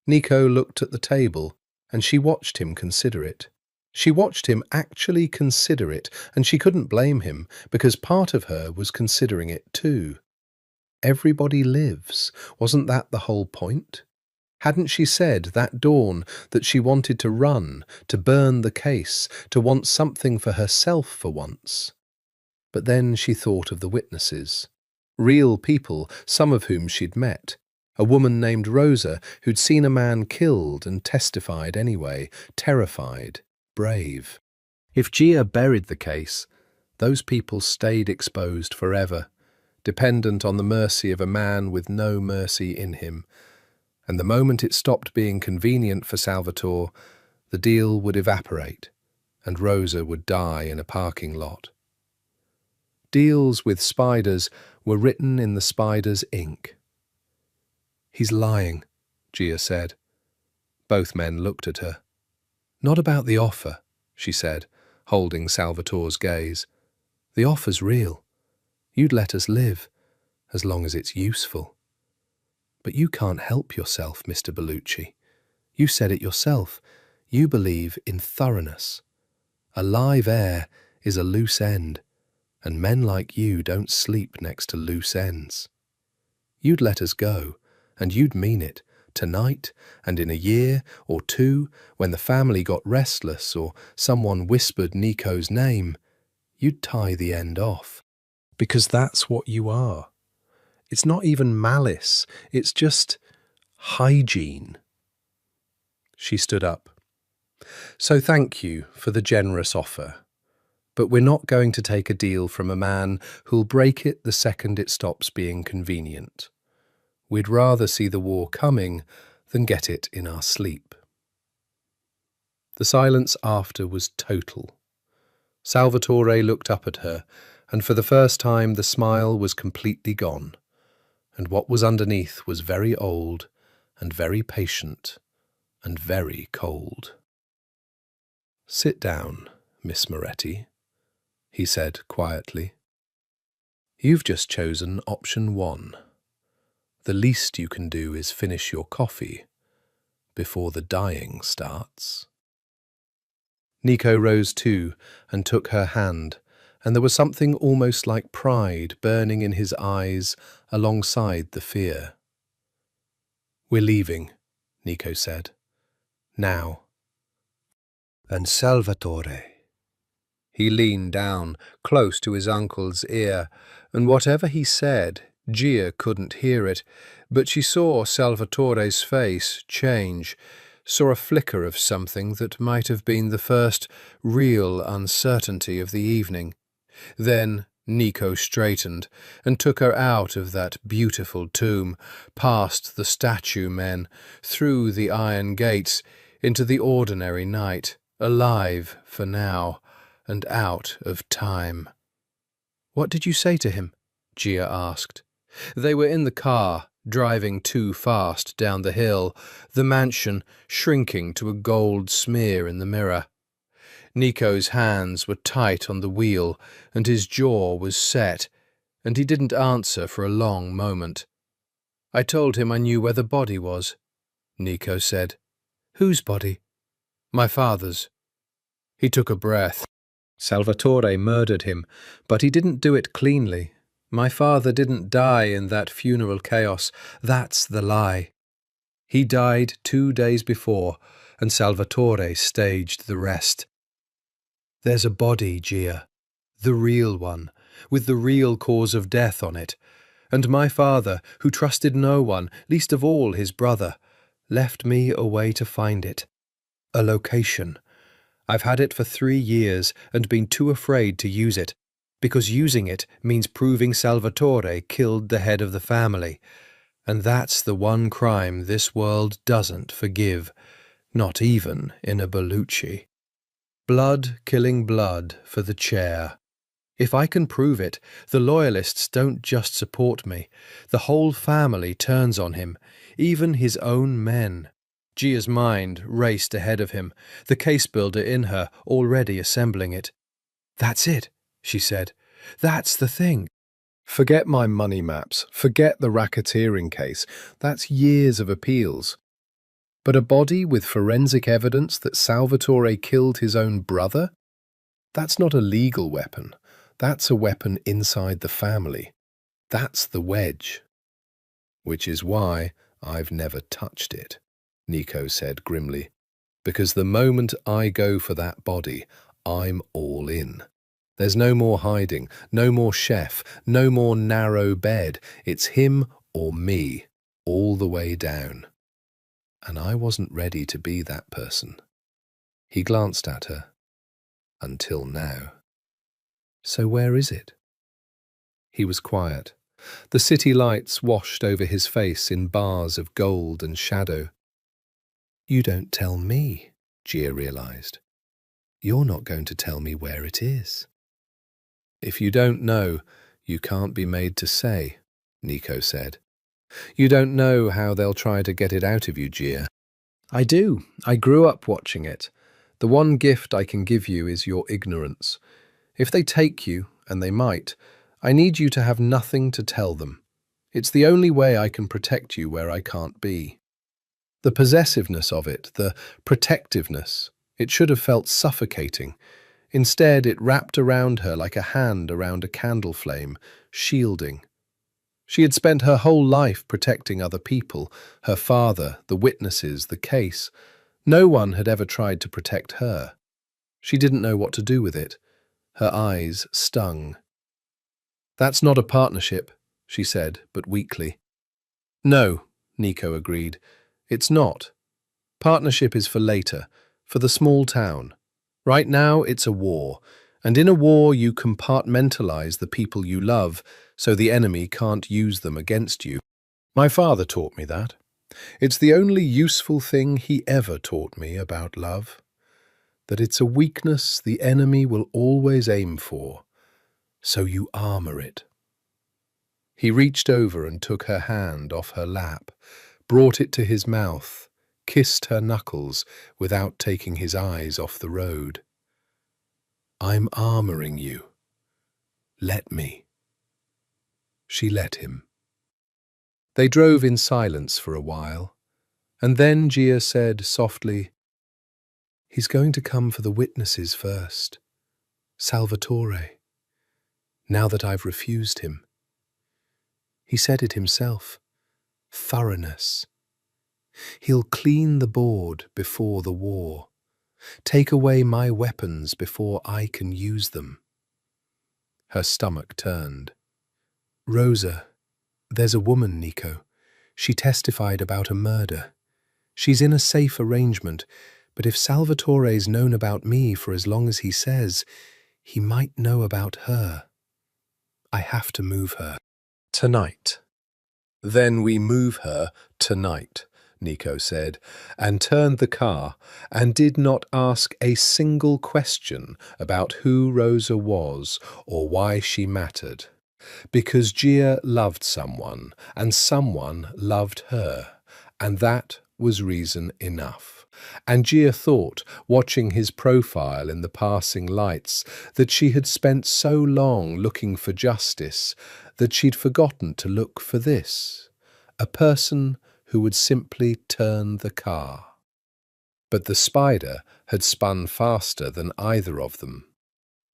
Nico looked at the table, and she watched him consider it. She watched him actually consider it, and she couldn't blame him, because part of her was considering it too. Everybody lives. Wasn't that the whole point? Hadn't she said that dawn that she wanted to run, to burn the case, to want something for herself for once? But then she thought of the witnesses. Real people, some of whom she'd met. A woman named Rosa who'd seen a man killed and testified anyway, terrified, brave. If Gia buried the case, those people stayed exposed forever, dependent on the mercy of a man with no mercy in him. And the moment it stopped being convenient for Salvatore, the deal would evaporate, and Rosa would die in a parking lot. Deals with spiders were written in the spider's ink. "He's lying," Gia said. Both men looked at her. "Not about the offer," she said, holding Salvatore's gaze. "The offer's real. You'd let us live, as long as it's useful. But you can't help yourself, Mr. Bellucci. You said it yourself. You believe in thoroughness. A live heir is a loose end, and men like you don't sleep next to loose ends. You'd let us go, and you'd mean it, tonight and in a year or two, when the family got restless or someone whispered Nico's name, you'd tie the end off. Because that's what you are. It's not even malice, it's just hygiene." She stood up. "So thank you for the generous offer, but we're not going to take a deal from a man who'll break it the second it stops being convenient. We'd rather see the war coming than get it in our sleep." The silence after was total. Salvatore looked up at her, and for the first time the smile was completely gone, and what was underneath was very old and very patient and very cold. "Sit down, Miss Moretti," he said quietly. "You've just chosen option 1. The least you can do is finish your coffee before the dying starts." Nico rose too and took her hand, and there was something almost like pride burning in his eyes alongside the fear. "We're leaving," Nico said. "Now." "And Salvatore?" He leaned down, close to his uncle's ear, and whatever he said, Gia couldn't hear it, but she saw Salvatore's face change, saw a flicker of something that might have been the first real uncertainty of the evening. Then Nico straightened and took her out of that beautiful tomb, past the statue men, through the iron gates, into the ordinary night, alive for now, and out of time. "What did you say to him?" Gia asked. They were in the car, driving too fast down the hill, the mansion shrinking to a gold smear in the mirror. Nico's hands were tight on the wheel, and his jaw was set, and he didn't answer for a long moment. "I told him I knew where the body was," Nico said. "Whose body?" "My father's." He took a breath. Salvatore murdered him, but he didn't do it cleanly. My father didn't die in that funeral chaos. That's the lie. He died 2 days before, and Salvatore staged the rest. There's a body, Gia, the real one, with the real cause of death on it. And my father, who trusted no one, least of all his brother, left me a way to find it. A location. I've had it for 3 years and been too afraid to use it, because using it means proving Salvatore killed the head of the family. And that's the one crime this world doesn't forgive, not even in a Bellucci. Blood killing blood for the chair. If I can prove it, the loyalists don't just support me. The whole family turns on him, even his own men. Gia's mind raced ahead of him, the case builder in her already assembling it. That's it, she said. That's the thing. Forget my money maps, forget the racketeering case. That's years of appeals. But a body with forensic evidence that Salvatore killed his own brother? That's not a legal weapon. That's a weapon inside the family. That's the wedge. Which is why I've never touched it, Nico said grimly. Because the moment I go for that body, I'm all in. There's no more hiding, no more chef, no more narrow bed. It's him or me, all the way down. And I wasn't ready to be that person. He glanced at her. Until now. So where is it? He was quiet. The city lights washed over his face in bars of gold and shadow. You don't tell me, Gia realized. You're not going to tell me where it is. If you don't know, you can't be made to say, Nico said. You don't know how they'll try to get it out of you, Gia. I do. I grew up watching it. The one gift I can give you is your ignorance. If they take you, and they might, I need you to have nothing to tell them. It's the only way I can protect you where I can't be. The possessiveness of it, the protectiveness, it should have felt suffocating. Instead, it wrapped around her like a hand around a candle flame, shielding. She had spent her whole life protecting other people, her father, the witnesses, the case. No one had ever tried to protect her. She didn't know what to do with it. Her eyes stung. That's not a partnership, she said, but weakly. No, Nico agreed. It's not. Partnership is for later, for the small town. Right now, it's a war, and in a war you compartmentalize the people you love so the enemy can't use them against you. My father taught me that. It's the only useful thing he ever taught me about love. That it's a weakness the enemy will always aim for, so you armor it. He reached over and took her hand off her lap, brought it to his mouth, kissed her knuckles without taking his eyes off the road. I'm armoring you. Let me. She let him. They drove in silence for a while, and then Gia said softly, He's going to come for the witnesses first. Salvatore. Now that I've refused him. He said it himself. Thoroughness. He'll clean the board before the war. Take away my weapons before I can use them. Her stomach turned. Rosa, there's a woman, Nico. She testified about a murder. She's in a safe arrangement, but if Salvatore's known about me for as long as he says, he might know about her. I have to move her. Tonight. Then we move her tonight, Nico said, and turned the car and did not ask a single question about who Rosa was or why she mattered. Because Gia loved someone, and someone loved her, and that was reason enough. And Gia thought, watching his profile in the passing lights, that she had spent so long looking for justice that she'd forgotten to look for this, a person who would simply turn the car. But the spider had spun faster than either of them.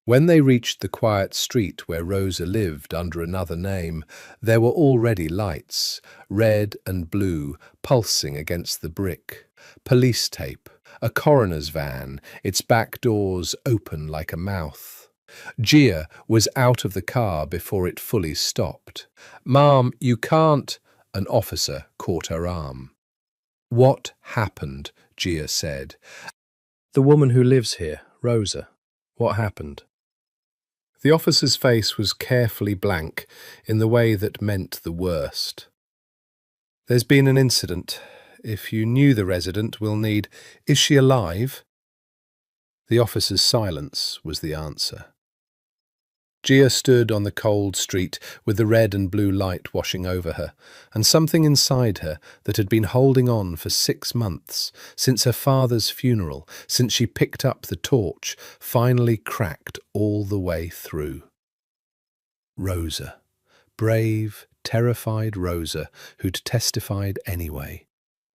When they reached the quiet street where Rosa lived under another name, there were already lights, red and blue, pulsing against the brick. Police tape, a coroner's van, its back doors open like a mouth. Gia was out of the car before it fully stopped. "Ma'am, you can't—" An officer caught her arm. "What happened?" Gia said. The woman who lives here, Rosa. What happened?" The officer's face was carefully blank in the way that meant the worst. "There's been an incident. If you knew the resident, we'll need— Is she alive?" The officer's silence was the answer. Gia stood on the cold street with the red and blue light washing over her, and something inside her that had been holding on for 6 months, since her father's funeral, since she picked up the torch, finally cracked all the way through. Rosa. Brave, terrified Rosa, who'd testified anyway.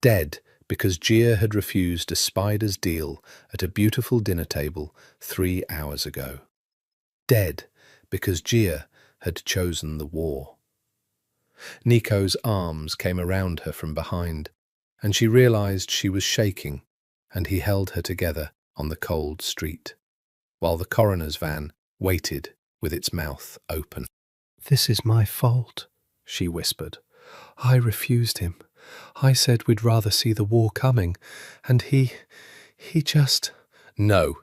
Dead because Gia had refused a spider's deal at a beautiful dinner table 3 hours ago. Dead because Gia had chosen the war. Nico's arms came around her from behind, and she realized she was shaking, and he held her together on the cold street, while the coroner's van waited with its mouth open. "This is my fault," she whispered. "I refused him. I said we'd rather see the war coming, and he just—" "No,"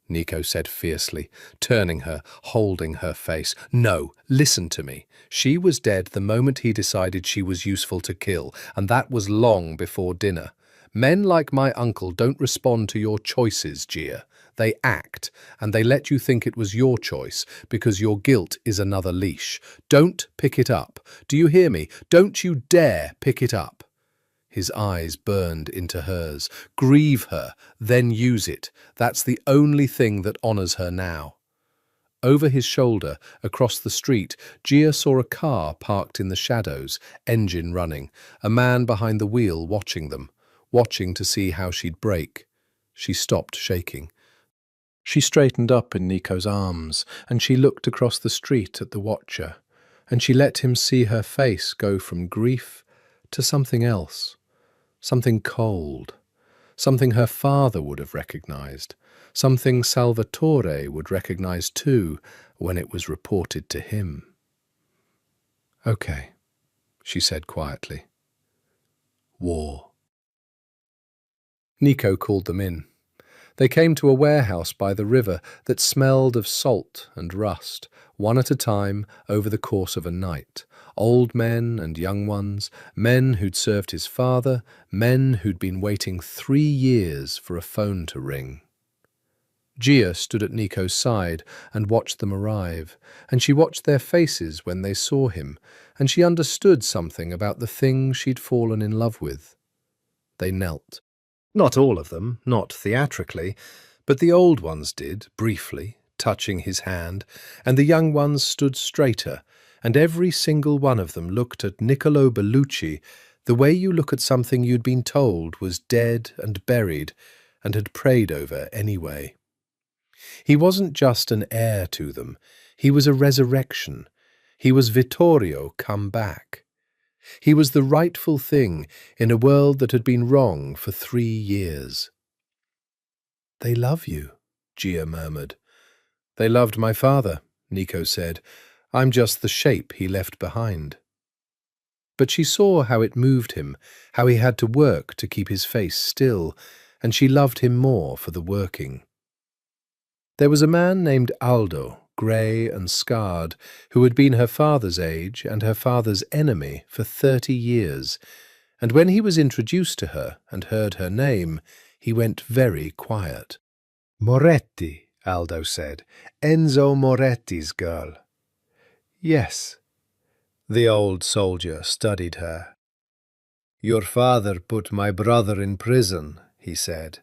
Nico said fiercely, turning her, holding her face. "No, listen to me. She was dead the moment he decided she was useful to kill, and that was long before dinner. Men like my uncle don't respond to your choices, Gia. They act, and they let you think it was your choice, because your guilt is another leash. Don't pick it up. Do you hear me? Don't you dare pick it up." His eyes burned into hers. "Grieve her, then use it. That's the only thing that honors her now." Over his shoulder, across the street, Gia saw a car parked in the shadows, engine running, a man behind the wheel watching them, watching to see how she'd brake. She stopped shaking. She straightened up in Nico's arms, and she looked across the street at the watcher, and she let him see her face go from grief to something else. Something cold, something her father would have recognized, something Salvatore would recognize too when it was reported to him. "Okay," she said quietly. "War." Nico called them in. They came to a warehouse by the river that smelled of salt and rust, one at a time over the course of a night. Old men and young ones, men who'd served his father, men who'd been waiting 3 years for a phone to ring. Gia stood at Nico's side and watched them arrive, and she watched their faces when they saw him, and she understood something about the thing she'd fallen in love with. They knelt. Not all of them, not theatrically, but the old ones did, briefly, touching his hand, and the young ones stood straighter, and every single one of them looked at Niccolo Bellucci the way you look at something you'd been told was dead and buried and had prayed over anyway. He wasn't just an heir to them, he was a resurrection. He was Vittorio come back. He was the rightful thing in a world that had been wrong for 3 years. "They love you," Gia murmured. "They loved my father," Nico said. "I'm just the shape he left behind." But she saw how it moved him, how he had to work to keep his face still, and she loved him more for the working. There was a man named Aldo, grey and scarred, who had been her father's age and her father's enemy for 30 years, and when he was introduced to her and heard her name, he went very quiet. "Moretti," Aldo said. "Enzo Moretti's girl." "Yes." The old soldier studied her. "Your father put my brother in prison," he said.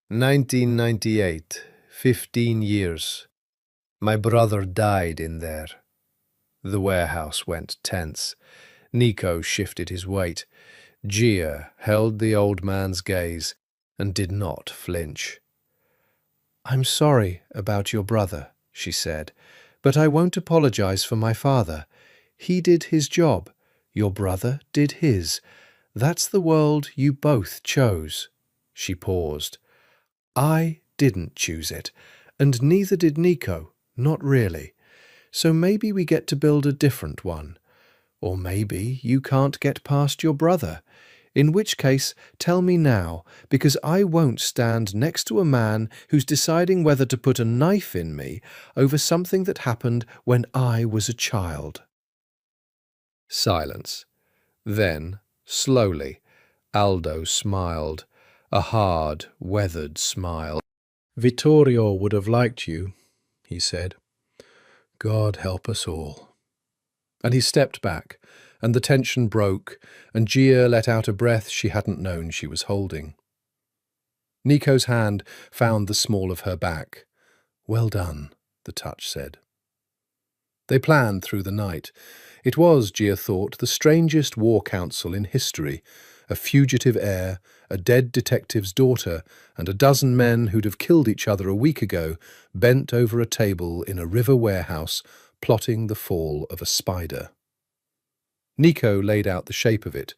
1998, 15 years. My brother died in there." The warehouse went tense. Nico shifted his weight. Gia held the old man's gaze and did not flinch. "I'm sorry about your brother," she said, "but I won't apologize for my father. He did his job. Your brother did his. That's the world you both chose." She paused. "I didn't choose it, and neither did Nico, not really. So maybe we get to build a different one. Or maybe you can't get past your brother. In which case, tell me now, because I won't stand next to a man who's deciding whether to put a knife in me over something that happened when I was a child." Silence. Then, slowly, Aldo smiled, a hard, weathered smile. "Vittorio would have liked you," he said. "God help us all." And he stepped back, and the tension broke, and Gia let out a breath she hadn't known she was holding. Nico's hand found the small of her back. "Well done," the touch said. They planned through the night. It was, Gia thought, the strangest war council in history. A fugitive heir, a dead detective's daughter, and a dozen men who'd have killed each other a week ago, bent over a table in a river warehouse, plotting the fall of a spider. Nico laid out the shape of it.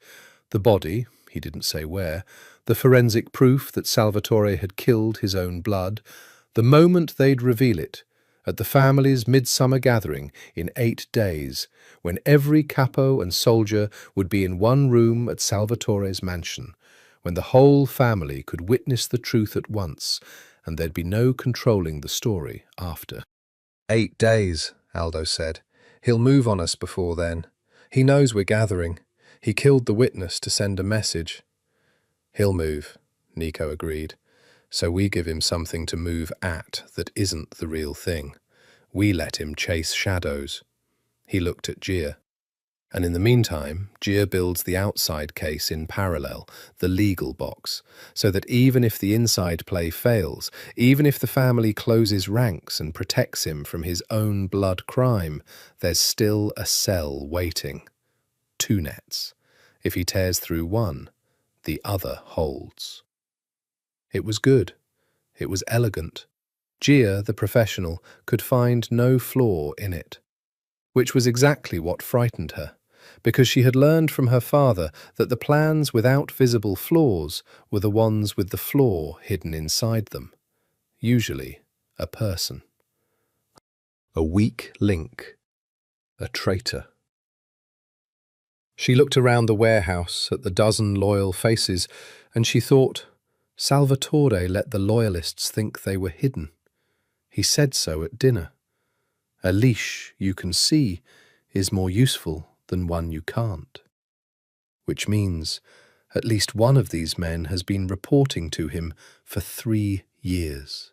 The body, he didn't say where, the forensic proof that Salvatore had killed his own blood, the moment they'd reveal it, at the family's midsummer gathering in 8 days, when every capo and soldier would be in one room at Salvatore's mansion, when the whole family could witness the truth at once, and there'd be no controlling the story after. 8 days, Aldo said. "He'll move on us before then. He knows we're gathering. He killed the witness to send a message." "He'll move," Nico agreed. "So we give him something to move at that isn't the real thing. We let him chase shadows." He looked at Gia. "And in the meantime, Gia builds the outside case in parallel, the legal box, so that even if the inside play fails, even if the family closes ranks and protects him from his own blood crime, there's still a cell waiting. 2 nets. If he tears through one, the other holds." It was good. It was elegant. Gia, the professional, could find no flaw in it. Which was exactly what frightened her, because she had learned from her father that the plans without visible flaws were the ones with the flaw hidden inside them. Usually, a person. A weak link. A traitor. She looked around the warehouse at the dozen loyal faces, and she thought, Salvatore let the loyalists think they were hidden. He said so at dinner. A leash you can see is more useful than one you can't. Which means at least one of these men has been reporting to him for 3 years.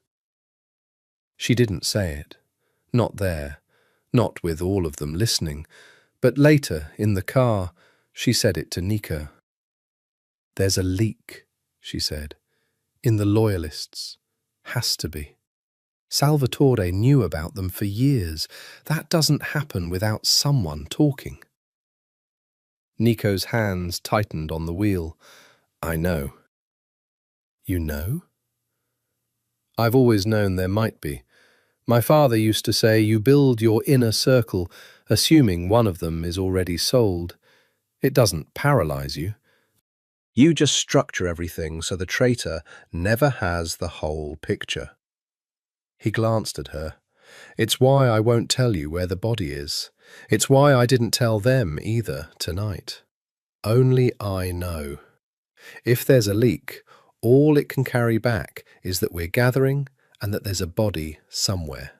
She didn't say it. Not there. Not with all of them listening. But later, in the car, she said it to Nico. "There's a leak," she said. "In the loyalists. Has to be. Salvatore knew about them for years. That doesn't happen without someone talking." Nico's hands tightened on the wheel. "I know." "You know?" "I've always known there might be. My father used to say you build your inner circle, assuming one of them is already sold. It doesn't paralyze you. You just structure everything so the traitor never has the whole picture." He glanced at her. "It's why I won't tell you where the body is. It's why I didn't tell them either tonight. Only I know. If there's a leak, all it can carry back is that we're gathering and that there's a body somewhere.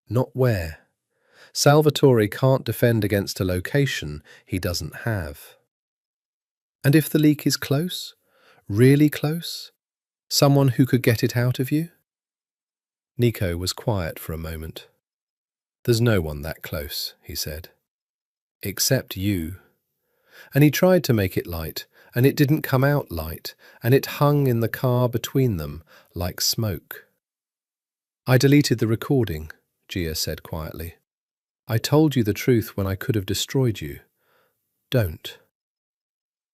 Not where. Salvatore can't defend against a location he doesn't have. And if the leak is close, really close, someone who could get it out of you?" Nico was quiet for a moment. "There's no one that close," he said. "Except you." And he tried to make it light, and it didn't come out light, and it hung in the car between them like smoke. "I deleted the recording," Gia said quietly. "I told you the truth when I could have destroyed you. Don't."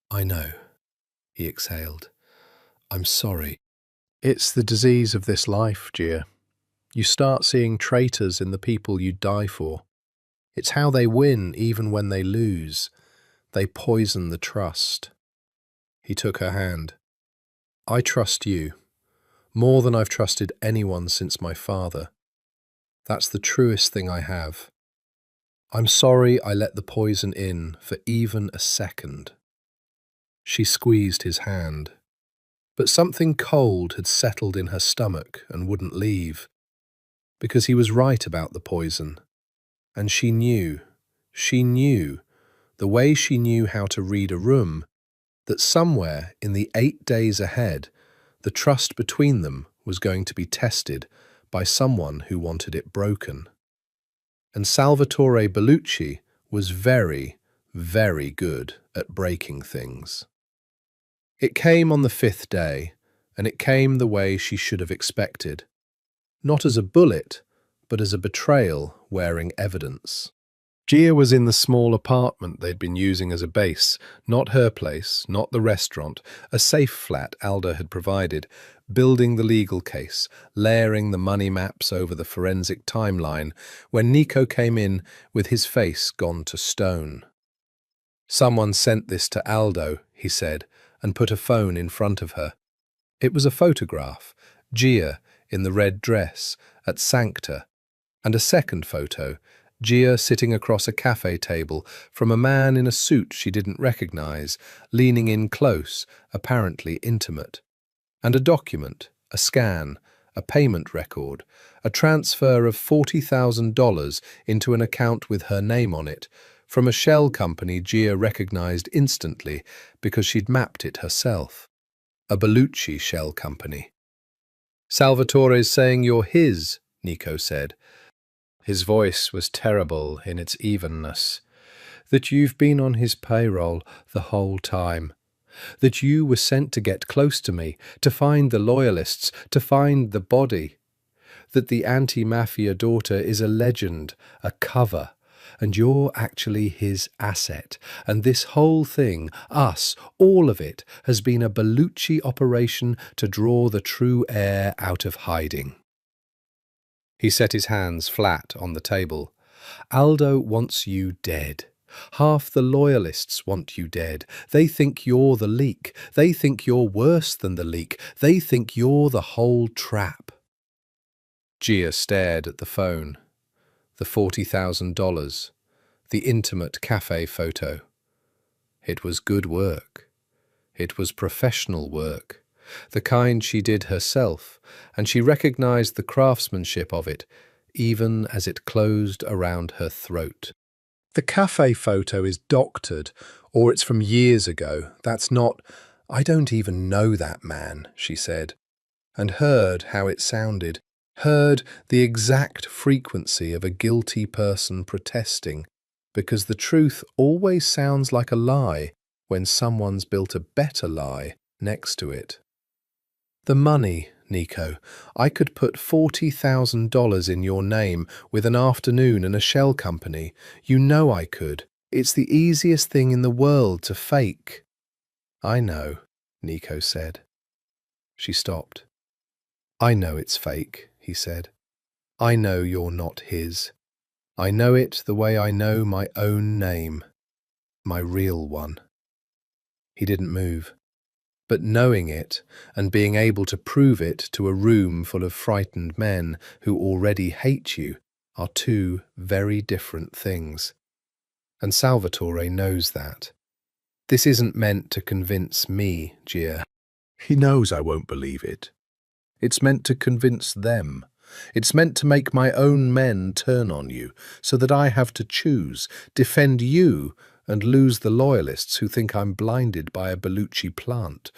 "I know," he exhaled. "I'm sorry." "It's the disease of this life, Gia. You start seeing traitors in the people you die for. It's how they win even when they lose. They poison the trust. He took her hand. I trust you, more than I've trusted anyone since my father. That's the truest thing I have. I'm sorry I let the poison in for even a second. She squeezed his hand. But something cold had settled in her stomach and wouldn't leave. Because he was right about the poison. And she knew, the way she knew how to read a room, that somewhere in the 8 days ahead, the trust between them was going to be tested by someone who wanted it broken. And Salvatore Bellucci was very, very good at breaking things. It came on the 5th day, and it came the way she should have expected. Not as a bullet, but as a betrayal wearing evidence. Gia was in the small apartment they'd been using as a base, not her place, not the restaurant, a safe flat Aldo had provided, building the legal case, layering the money maps over the forensic timeline, when Nico came in with his face gone to stone. Someone sent this to Aldo, he said, and put a phone in front of her. It was a photograph, Gia in the red dress, at Sancta, and a second photo, Gia sitting across a cafe table from a man in a suit she didn't recognize, leaning in close, apparently intimate. And a document, a scan, a payment record, a transfer of $40,000 into an account with her name on it, from a shell company Gia recognized instantly because she'd mapped it herself. A Bellucci shell company. Salvatore's saying you're his, Nico said. His voice was terrible in its evenness. That you've been on his payroll the whole time. That you were sent to get close to me, to find the loyalists, to find the body. That the anti-mafia daughter is a legend, a cover, and you're actually his asset. And this whole thing, us, all of it, has been a Bellucci operation to draw the true heir out of hiding. He set his hands flat on the table. Aldo wants you dead. Half the loyalists want you dead. They think you're the leak. They think you're worse than the leak. They think you're the whole trap. Gia stared at the phone. The $40,000. The intimate cafe photo. It was good work. It was professional work. The kind she did herself, and she recognized the craftsmanship of it, even as it closed around her throat. The cafe photo is doctored, or it's from years ago. That's not... I don't even know that man, she said, and heard how it sounded, heard the exact frequency of a guilty person protesting, because the truth always sounds like a lie when someone's built a better lie next to it. The money, Nico. I could put $40,000 in your name with an afternoon and a shell company. You know I could. It's the easiest thing in the world to fake. I know, Nico said. She stopped. I know it's fake, he said. I know you're not his. I know it the way I know my own name. My real one. He didn't move. But knowing it and being able to prove it to a room full of frightened men who already hate you are two very different things. And Salvatore knows that. This isn't meant to convince me, Gia. He knows I won't believe it. It's meant to convince them. It's meant to make my own men turn on you, so that I have to choose, defend you and lose the loyalists who think I'm blinded by a Bellucci plant,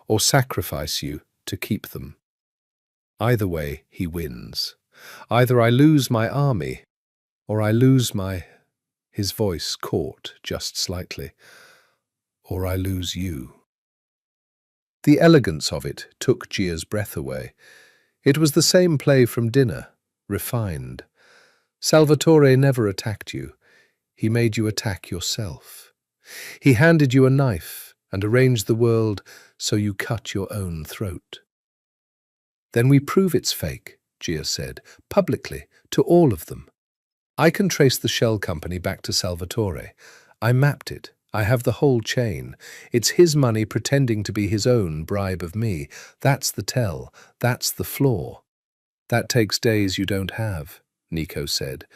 or sacrifice you to keep them. Either way, he wins. Either I lose my army, or I lose my... His voice caught just slightly. Or I lose you. The elegance of it took Gia's breath away. It was the same play from dinner, refined. Salvatore never attacked you. He made you attack yourself. He handed you a knife and arranged the world so you cut your own throat. Then we prove it's fake, Gia said, publicly, to all of them. I can trace the shell company back to Salvatore. I mapped it. I have the whole chain. It's his money pretending to be his own bribe of me. That's the tell. That's the flaw. That takes days you don't have, Nico said.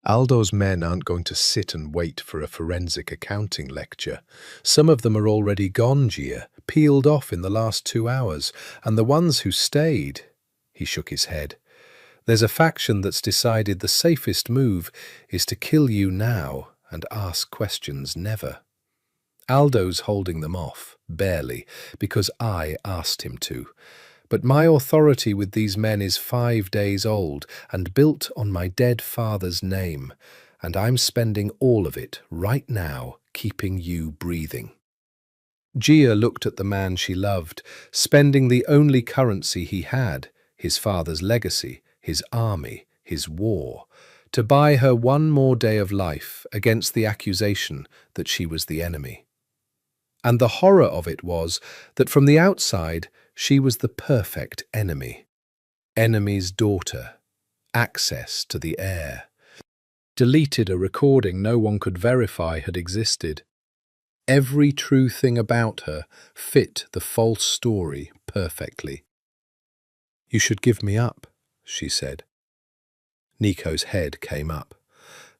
Aldo's men aren't going to sit and wait for a forensic accounting lecture. Some of them are already gone, Gia, peeled off in the last 2 hours, and the ones who stayed— He shook his head. There's a faction that's decided the safest move is to kill you now and ask questions never. Aldo's holding them off, barely, because I asked him to. But my authority with these men is 5 days old and built on my dead father's name, and I'm spending all of it right now keeping you breathing. Gia looked at the man she loved, spending the only currency he had, his father's legacy, his army, his war, to buy her one more day of life against the accusation that she was the enemy. And the horror of it was that from the outside she was the perfect enemy. Enemy's daughter, access to the heir. Deleted a recording no one could verify had existed. Every true thing about her fit the false story perfectly. You should give me up, she said. Nico's head came up.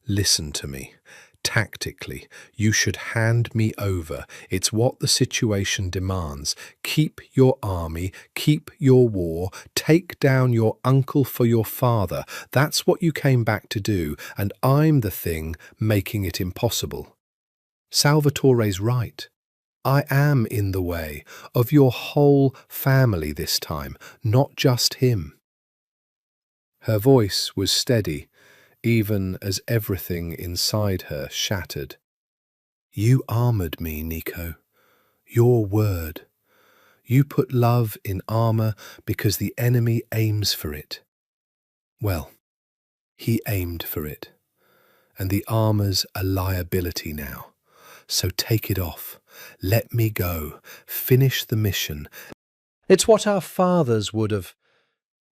Listen to me. Tactically, you should hand me over. It's what the situation demands. Keep your army, keep your war, take down your uncle for your father. That's what you came back to do, and I'm the thing making it impossible. Salvatore's right. I am in the way of your whole family this time, not just him. Her voice was steady, even as everything inside her shattered. You armored me, Nico. Your word. You put love in armor because the enemy aims for it. Well, he aimed for it, and the armor's a liability now. So take it off. Let me go. Finish the mission. It's what our fathers would have.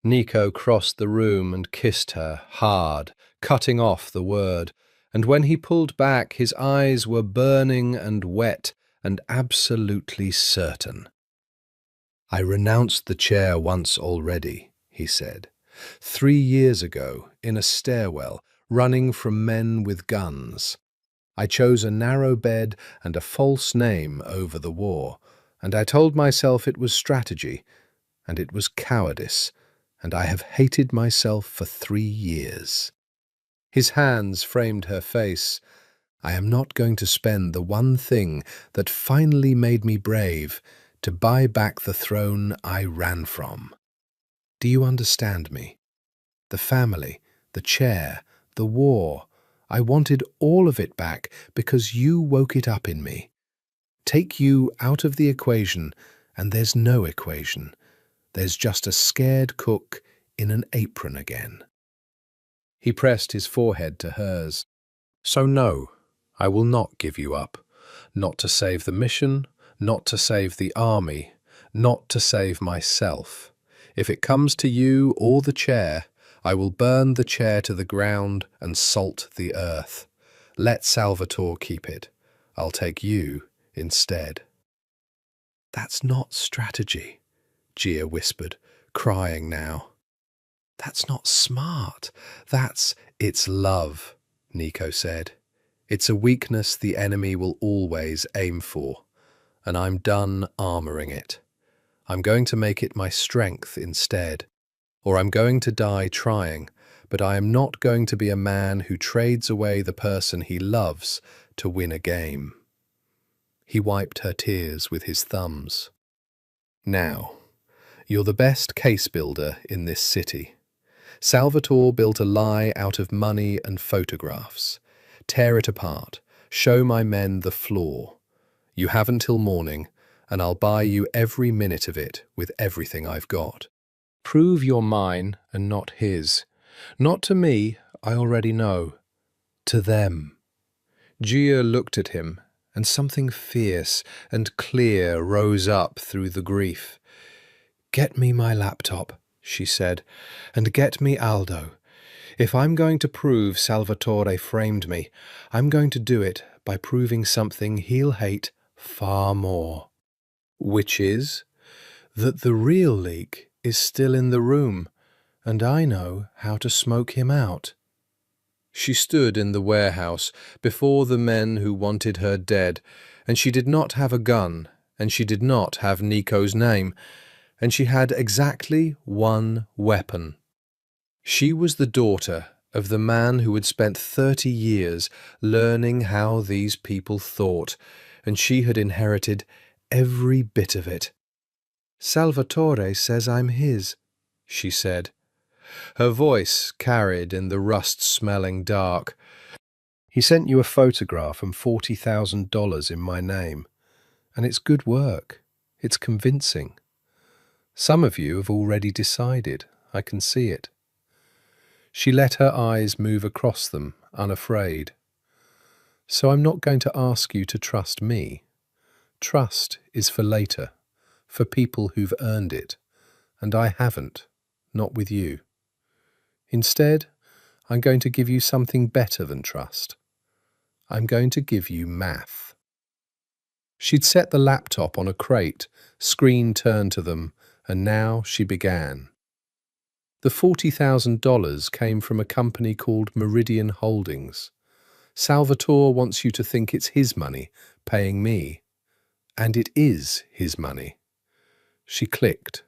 Nico crossed the room and kissed her hard, cutting off the word, and when he pulled back, his eyes were burning and wet and absolutely certain. I renounced the chair once already, he said. 3 years ago, in a stairwell, running from men with guns. I chose a narrow bed and a false name over the war, and I told myself it was strategy, and it was cowardice, and I have hated myself for 3 years. His hands framed her face. I am not going to spend the one thing that finally made me brave to buy back the throne I ran from. Do you understand me? The family, the chair, the war. I wanted all of it back because you woke it up in me. Take you out of the equation, and there's no equation. There's just a scared cook in an apron again. He pressed his forehead to hers. So no, I will not give you up. Not to save the mission, not to save the army, not to save myself. If it comes to you or the chair, I will burn the chair to the ground and salt the earth. Let Salvatore keep it. I'll take you instead. That's not strategy, Gia whispered, crying now. That's not smart. It's love, Nico said. It's a weakness the enemy will always aim for, and I'm done armoring it. I'm going to make it my strength instead, or I'm going to die trying, but I am not going to be a man who trades away the person he loves to win a game. He wiped her tears with his thumbs. Now, you're the best case builder in this city. Salvatore built a lie out of money and photographs. Tear it apart. Show my men the flaw. You have until morning, and I'll buy you every minute of it with everything I've got. Prove you're mine and not his. Not to me, I already know. To them. Gia looked at him, and something fierce and clear rose up through the grief. Get me my laptop, she said, "and get me Aldo. If I'm going to prove Salvatore framed me, I'm going to do it by proving something he'll hate far more. Which is that the real leak is still in the room, and I know how to smoke him out." She stood in the warehouse before the men who wanted her dead, and she did not have a gun, and she did not have Nico's name, and she had exactly one weapon. She was the daughter of the man who had spent 30 years learning how these people thought, and she had inherited every bit of it. "Salvatore says I'm his," she said. Her voice carried in the rust-smelling dark. "He sent you a photograph and $40,000 in my name, and it's good work. It's convincing. Some of you have already decided. I can see it." She let her eyes move across them, unafraid. "So I'm not going to ask you to trust me. Trust is for later, for people who've earned it, and I haven't, not with you. Instead, I'm going to give you something better than trust. I'm going to give you math." She'd set the laptop on a crate, screen turned to them, and now she began. The $40,000 came from a company called Meridian Holdings. Salvatore wants you to think it's his money, paying me. And it is his money. She clicked.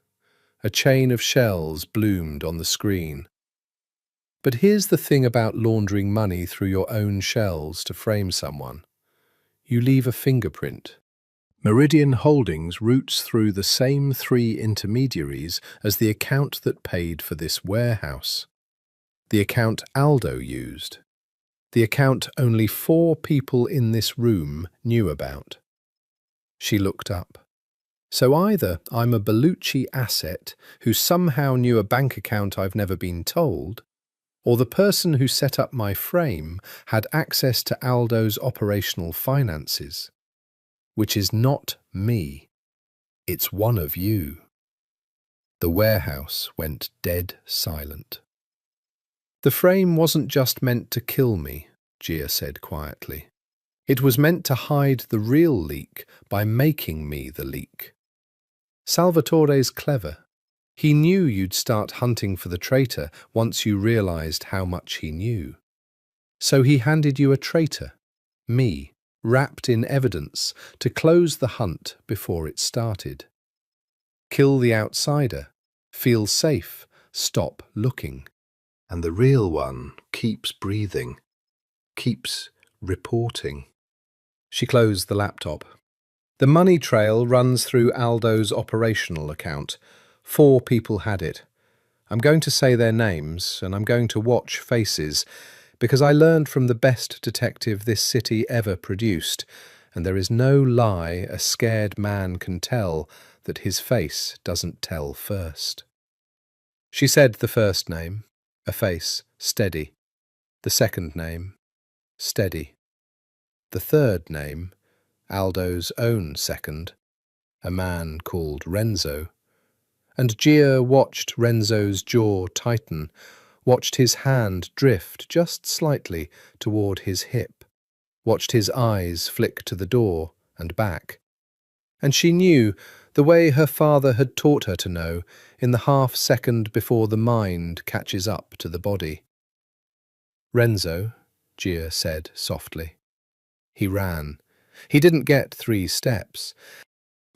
A chain of shells bloomed on the screen. But here's the thing about laundering money through your own shells to frame someone. You leave a fingerprint. Meridian Holdings routes through the same 3 intermediaries as the account that paid for this warehouse. The account Aldo used. The account only 4 people in this room knew about. She looked up. So either I'm a Bellucci asset who somehow knew a bank account I've never been told, or the person who set up my frame had access to Aldo's operational finances. Which is not me. It's one of you. The warehouse went dead silent. "The frame wasn't just meant to kill me," Gia said quietly. "It was meant to hide the real leak by making me the leak. Salvatore's clever. He knew you'd start hunting for the traitor once you realized how much he knew. So he handed you a traitor, me, wrapped in evidence to close the hunt before it started. Kill the outsider, feel safe, stop looking. And the real one keeps breathing, keeps reporting." She closed the laptop. "The money trail runs through Aldo's operational account. 4 people had it. I'm going to say their names, and I'm going to watch faces, because I learned from the best detective this city ever produced, and there is no lie a scared man can tell that his face doesn't tell first." She said the first name, a face, steady. The second name, steady. The third name, Aldo's own second, a man called Renzo. And Gia watched Renzo's jaw tighten, watched his hand drift just slightly toward his hip, watched his eyes flick to the door and back. And she knew, the way her father had taught her to know, in the half-second before the mind catches up to the body. "Renzo," Gia said softly. He ran. He didn't get 3 steps.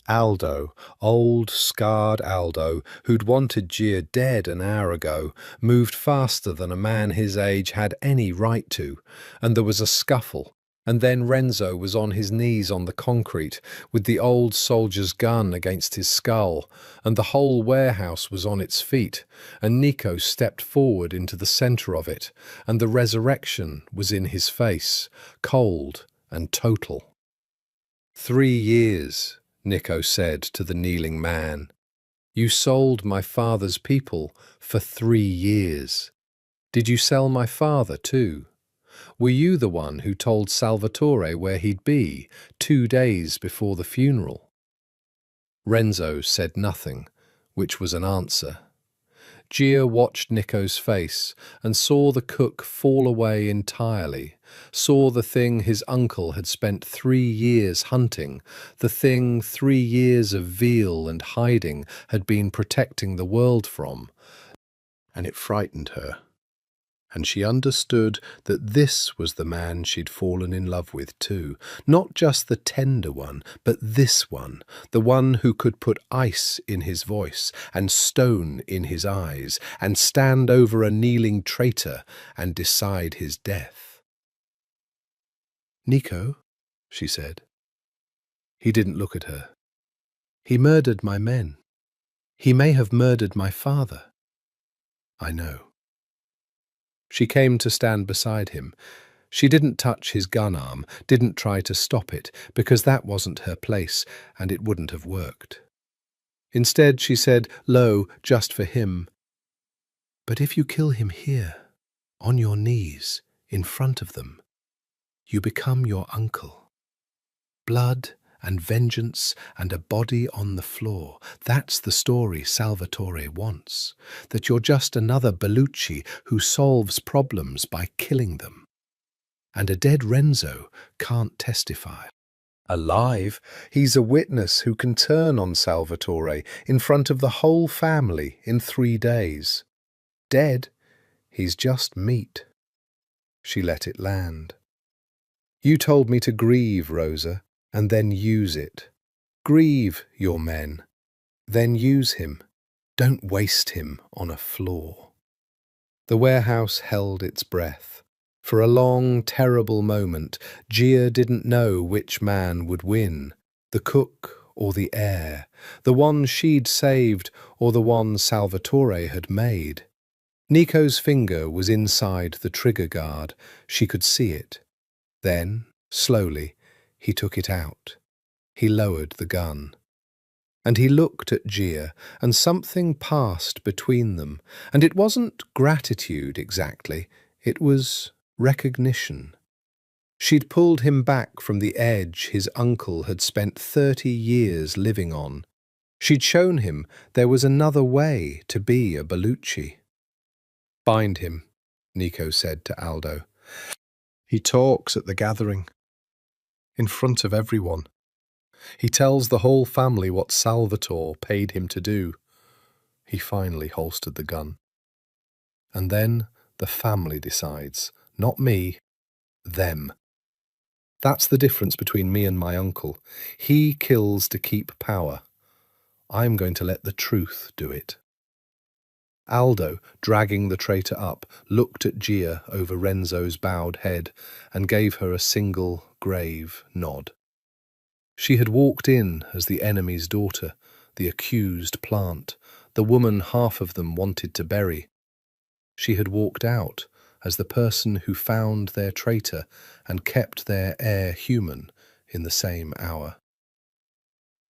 Aldo, old, scarred Aldo, who'd wanted Gia dead an hour ago, moved faster than a man his age had any right to, and there was a scuffle, and then Renzo was on his knees on the concrete, with the old soldier's gun against his skull, and the whole warehouse was on its feet, and Nico stepped forward into the centre of it, and the resurrection was in his face, cold and total. 3 years, Nico said to the kneeling man. "You sold my father's people for 3 years. Did you sell my father too? Were you the one who told Salvatore where he'd be 2 days before the funeral?" Renzo said nothing, which was an answer. Gia watched Nico's face and saw the cook fall away entirely, saw the thing his uncle had spent 3 years hunting, the thing 3 years of veal and hiding had been protecting the world from, and it frightened her. And she understood that this was the man she'd fallen in love with too. Not just the tender one, but this one, the one who could put ice in his voice and stone in his eyes and stand over a kneeling traitor and decide his death. "Nico," she said. He didn't look at her. "He murdered my men. He may have murdered my father." "I know." She came to stand beside him. She didn't touch his gun arm, didn't try to stop it, because that wasn't her place, and it wouldn't have worked. Instead, she said, low, just for him, "But if you kill him here, on your knees, in front of them, you become your uncle. Blood and vengeance and a body on the floor. That's the story Salvatore wants, that you're just another Bellucci who solves problems by killing them. And a dead Renzo can't testify. Alive, he's a witness who can turn on Salvatore in front of the whole family in 3 days. Dead, he's just meat." She let it land. "You told me to grieve, Rosa, and then use it. Grieve your men, then use him. Don't waste him on a floor." The warehouse held its breath. For a long, terrible moment, Gia didn't know which man would win, the cook or the heir, the one she'd saved or the one Salvatore had made. Nico's finger was inside the trigger guard. She could see it. Then, slowly, he took it out. He lowered the gun. And he looked at Gia, and something passed between them. And it wasn't gratitude exactly, it was recognition. She'd pulled him back from the edge his uncle had spent 30 years living on. She'd shown him there was another way to be a Bellucci. "Bind him," Nico said to Aldo. "He talks at the gathering. In front of everyone. He tells the whole family what Salvatore paid him to do." He finally holstered the gun. "And then the family decides, not me, them. That's the difference between me and my uncle. He kills to keep power. I'm going to let the truth do it." Aldo, dragging the traitor up, looked at Gia over Renzo's bowed head and gave her a single, grave nod. She had walked in as the enemy's daughter, the accused plant, the woman half of them wanted to bury. She had walked out as the person who found their traitor and kept their heir human in the same hour.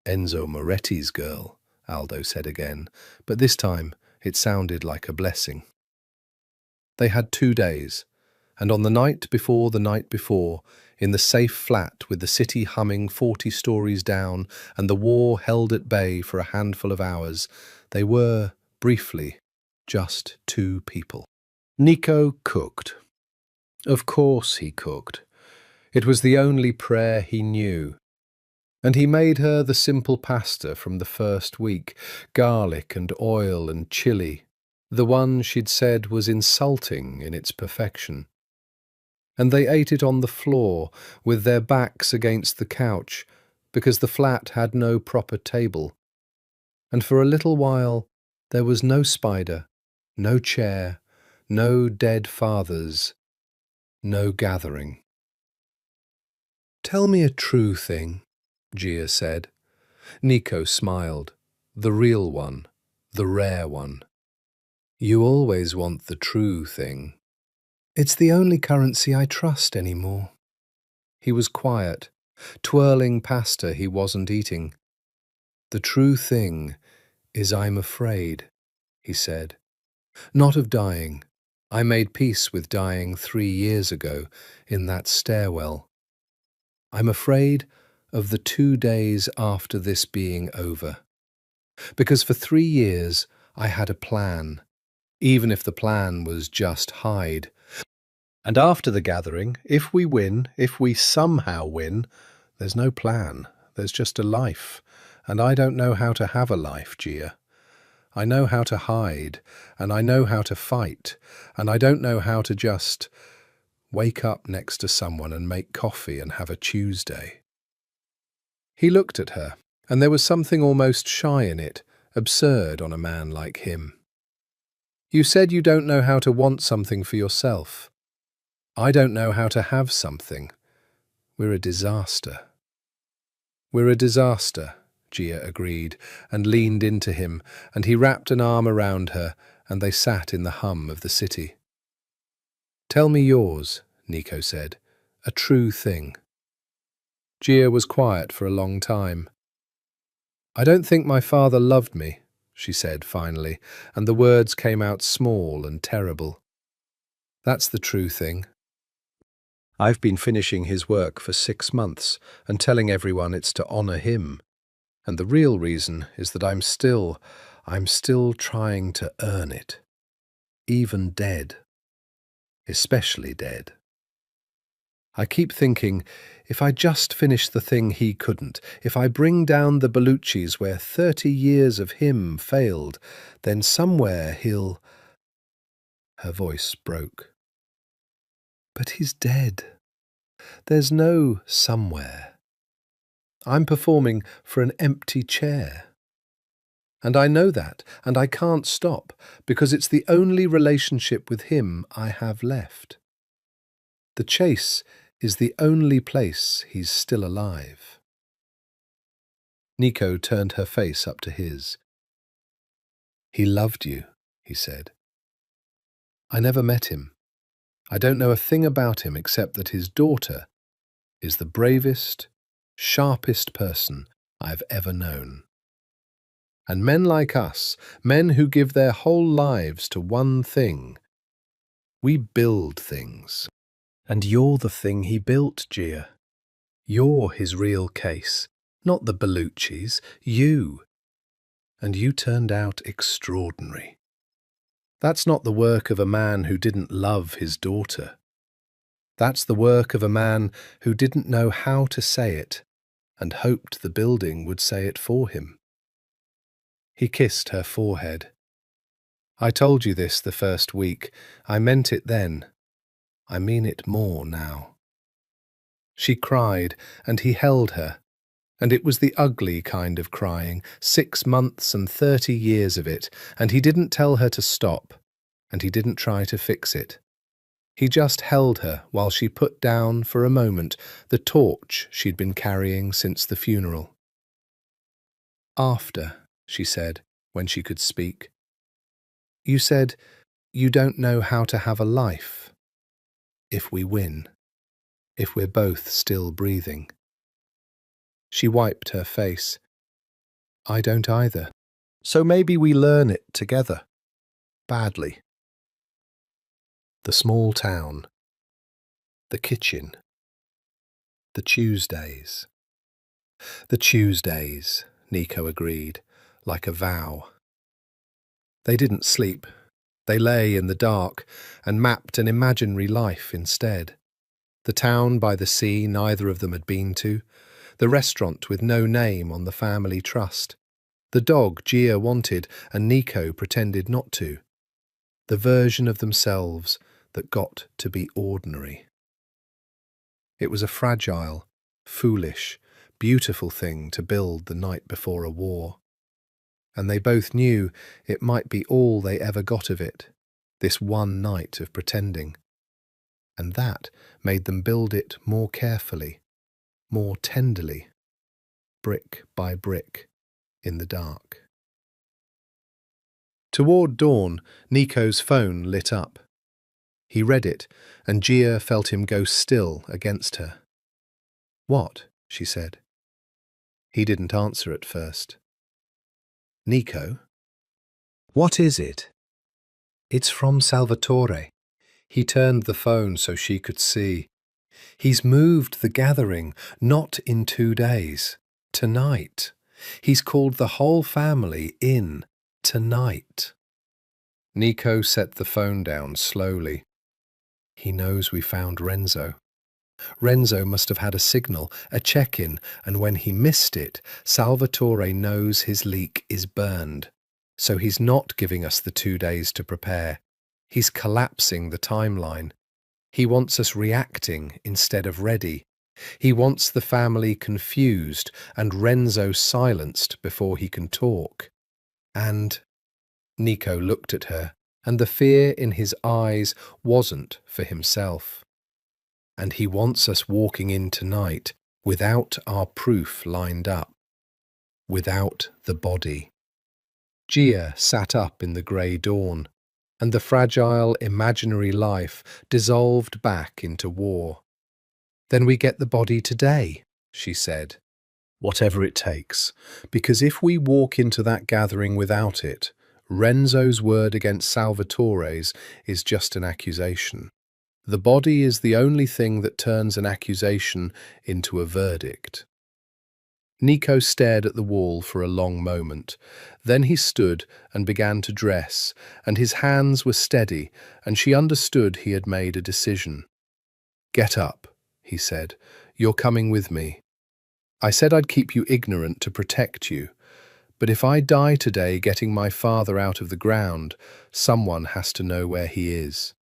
"Enzo Moretti's girl," Aldo said again, but this time it sounded like a blessing. They had 2 days, and on the night before, in the safe flat with the city humming 40 stories down and the war held at bay for a handful of hours, they were, briefly, just 2 people. Nico cooked. Of course he cooked. It was the only prayer he knew. And he made her the simple pasta from the first week, garlic and oil and chili, the one she'd said was insulting in its perfection. And they ate it on the floor, with their backs against the couch, because the flat had no proper table. And for a little while there was no spider, no chair, no dead fathers, no gathering. "Tell me a true thing," Gia said. Nico smiled. "The real one, the rare one." "You always want the true thing." "It's the only currency I trust anymore." He was quiet, twirling pasta he wasn't eating. "The true thing is I'm afraid," he said. "Not of dying. I made peace with dying 3 years ago in that stairwell. I'm afraid of the 2 days after this being over. Because for 3 years I had a plan, even if the plan was just hide. And after the gathering, if we win, if we somehow win, there's no plan. There's just a life. And I don't know how to have a life, Gia. I know how to hide, and I know how to fight, and I don't know how to just wake up next to someone and make coffee and have a Tuesday. He looked at her, and there was something almost shy in it, absurd on a man like him. You said you don't know how to want something for yourself. I don't know how to have something. We're a disaster. We're a disaster, Gia agreed, and leaned into him, and he wrapped an arm around her, and they sat in the hum of the city. Tell me yours, Nico said, a true thing. Gia was quiet for a long time. I don't think my father loved me, she said finally, and the words came out small and terrible. That's the true thing. I've been finishing his work for 6 months and telling everyone it's to honour him. And the real reason is that I'm still trying to earn it. Even dead. Especially dead. I keep thinking, if I just finish the thing he couldn't, if I bring down the Bellucci's where 30 years of him failed, then somewhere he'll... Her voice broke. But he's dead. There's no somewhere. I'm performing for an empty chair. And I know that, and I can't stop, because it's the only relationship with him I have left. The chase is the only place he's still alive. Nico turned her face up to his. He loved you, he said. I never met him. I don't know a thing about him except that his daughter is the bravest, sharpest person I've ever known. And men like us, men who give their whole lives to one thing, we build things. And you're the thing he built, Gia. You're his real case, not the Bellucci's, you. And you turned out extraordinary. That's not the work of a man who didn't love his daughter. That's the work of a man who didn't know how to say it and hoped the building would say it for him. He kissed her forehead. I told you this the first week. I meant it then. I mean it more now. She cried, and he held her, and it was the ugly kind of crying, 6 months and 30 years of it, and he didn't tell her to stop, and he didn't try to fix it. He just held her while she put down for a moment the torch she'd been carrying since the funeral. After, she said, when she could speak. You said, you don't know how to have a life. If we win. If we're both still breathing. She wiped her face. I don't either. So maybe we learn it together. Badly. The small town. The kitchen. The Tuesdays. The Tuesdays, Nico agreed, like a vow. They didn't sleep. They lay in the dark and mapped an imaginary life instead. The town by the sea neither of them had been to, the restaurant with no name on the family trust, the dog Gia wanted and Nico pretended not to, the version of themselves that got to be ordinary. It was a fragile, foolish, beautiful thing to build the night before a war. And they both knew it might be all they ever got of it, this one night of pretending. And that made them build it more carefully, more tenderly, brick by brick, in the dark. Toward dawn, Nico's phone lit up. He read it, and Gia felt him go still against her. What? She said. He didn't answer at first. Nico? What is it? It's from Salvatore. He turned the phone so she could see. He's moved the gathering, not in 2 days. Tonight. He's called the whole family in tonight. Nico set the phone down slowly. He knows we found Renzo. Renzo must have had a signal, a check-in, and when he missed it, Salvatore knows his leak is burned. So he's not giving us the 2 days to prepare. He's collapsing the timeline. He wants us reacting instead of ready. He wants the family confused and Renzo silenced before he can talk. And Nico looked at her, and the fear in his eyes wasn't for himself. And he wants us walking in tonight without our proof lined up, without the body. Gia sat up in the grey dawn, and the fragile, imaginary life dissolved back into war. "Then we get the body today," she said. "Whatever it takes, because if we walk into that gathering without it, Renzo's word against Salvatore's is just an accusation. The body is the only thing that turns an accusation into a verdict." Nico stared at the wall for a long moment. Then he stood and began to dress, and his hands were steady, and she understood he had made a decision. "Get up," he said. "You're coming with me. I said I'd keep you ignorant to protect you, but if I die today getting my father out of the ground, someone has to know where he is."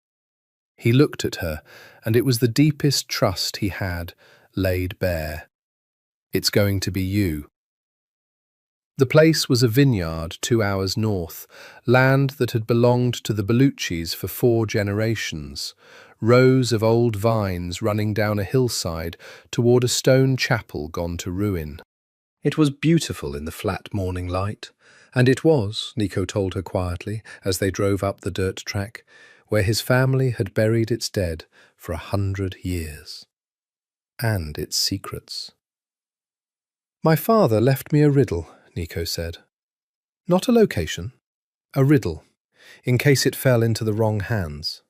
He looked at her, and it was the deepest trust he had, laid bare. "It's going to be you." The place was a vineyard 2 hours north, land that had belonged to the Belluccis for 4 generations, rows of old vines running down a hillside toward a stone chapel gone to ruin. It was beautiful in the flat morning light, and it was, Nico told her quietly as they drove up the dirt track, where his family had buried its dead for 100 years. And its secrets. "My father left me a riddle," Nico said. "Not a location, a riddle, in case it fell into the wrong hands.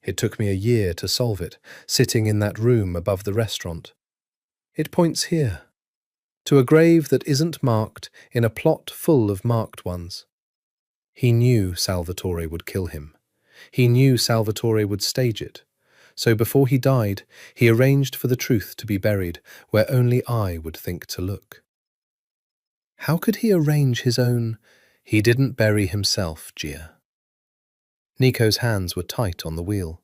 It took me a year to solve it, sitting in that room above the restaurant. It points here, to a grave that isn't marked in a plot full of marked ones. He knew Salvatore would kill him. He knew Salvatore would stage it. So before he died, he arranged for the truth to be buried where only I would think to look." "How could he arrange his own—" "He didn't bury himself, Gia." Nico's hands were tight on the wheel.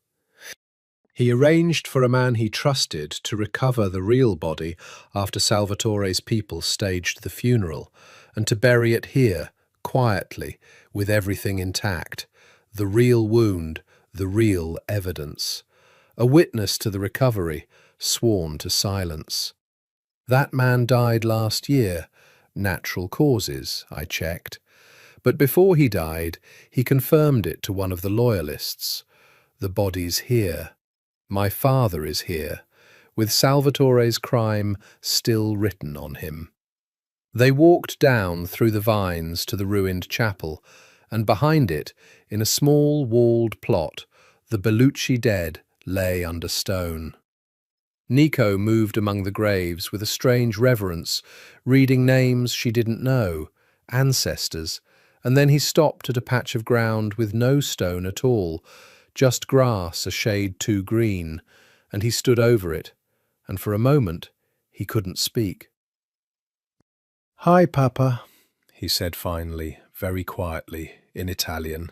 "He arranged for a man he trusted to recover the real body after Salvatore's people staged the funeral, and to bury it here, quietly, with everything intact, the real wound, the real evidence. A witness to the recovery, sworn to silence. That man died last year, natural causes, I checked. But before he died, he confirmed it to one of the loyalists. The body's here. My father is here, with Salvatore's crime still written on him." They walked down through the vines to the ruined chapel, and behind it, in a small walled plot, the Bellucci dead lay under stone. Nico moved among the graves with a strange reverence, reading names she didn't know, ancestors, and then he stopped at a patch of ground with no stone at all, just grass a shade too green, and he stood over it, and for a moment he couldn't speak. "Hi, Papa," he said finally, very quietly, in Italian,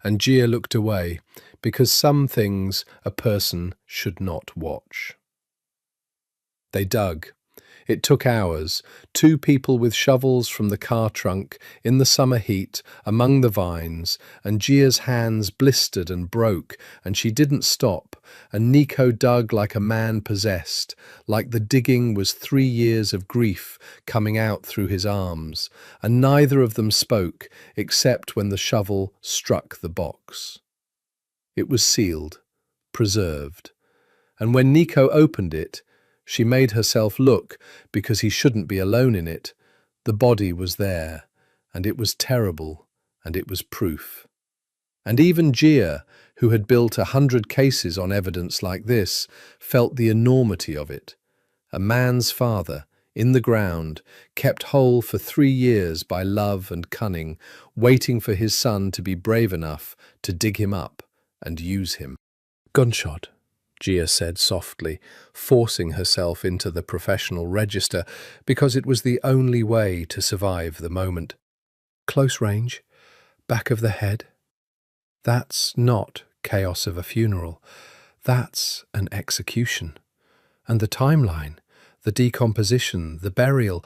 and Gia looked away, because some things a person should not watch. They dug. It took hours, 2 people with shovels from the car trunk, in the summer heat, among the vines, and Gia's hands blistered and broke, and she didn't stop, and Nico dug like a man possessed, like the digging was 3 years of grief coming out through his arms, and neither of them spoke, except when the shovel struck the box. It was sealed, preserved, and when Nico opened it, she made herself look, because he shouldn't be alone in it. The body was there, and it was terrible, and it was proof. And even Gia, who had built 100 cases on evidence like this, felt the enormity of it. A man's father, in the ground, kept whole for 3 years by love and cunning, waiting for his son to be brave enough to dig him up and use him. "Gunshot," Gia said softly, forcing herself into the professional register because it was the only way to survive the moment. "Close range, back of the head." That's not chaos of a funeral. That's an execution. And the timeline, the decomposition, the burial,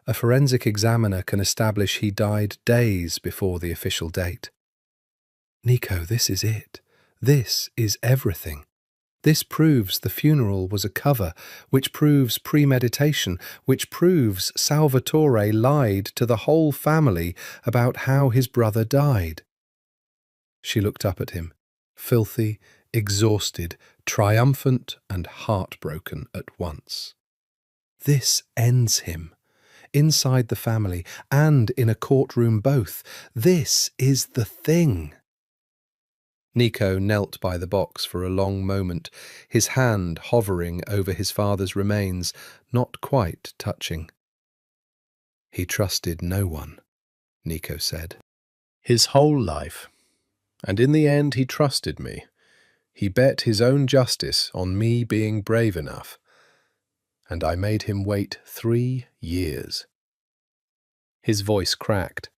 a forensic examiner can establish he died days before the official date. "Nico, this is it. This is everything. This proves the funeral was a cover, which proves premeditation, which proves Salvatore lied to the whole family about how his brother died." She looked up at him, filthy, exhausted, triumphant and heartbroken at once. This ends him, inside the family and in a courtroom both. This is the thing. Nico knelt by the box for a long moment, his hand hovering over his father's remains, not quite touching. "He trusted no one," Nico said. "His whole life. And in the end he trusted me. He bet his own justice on me being brave enough. And I made him wait 3 years. His voice cracked.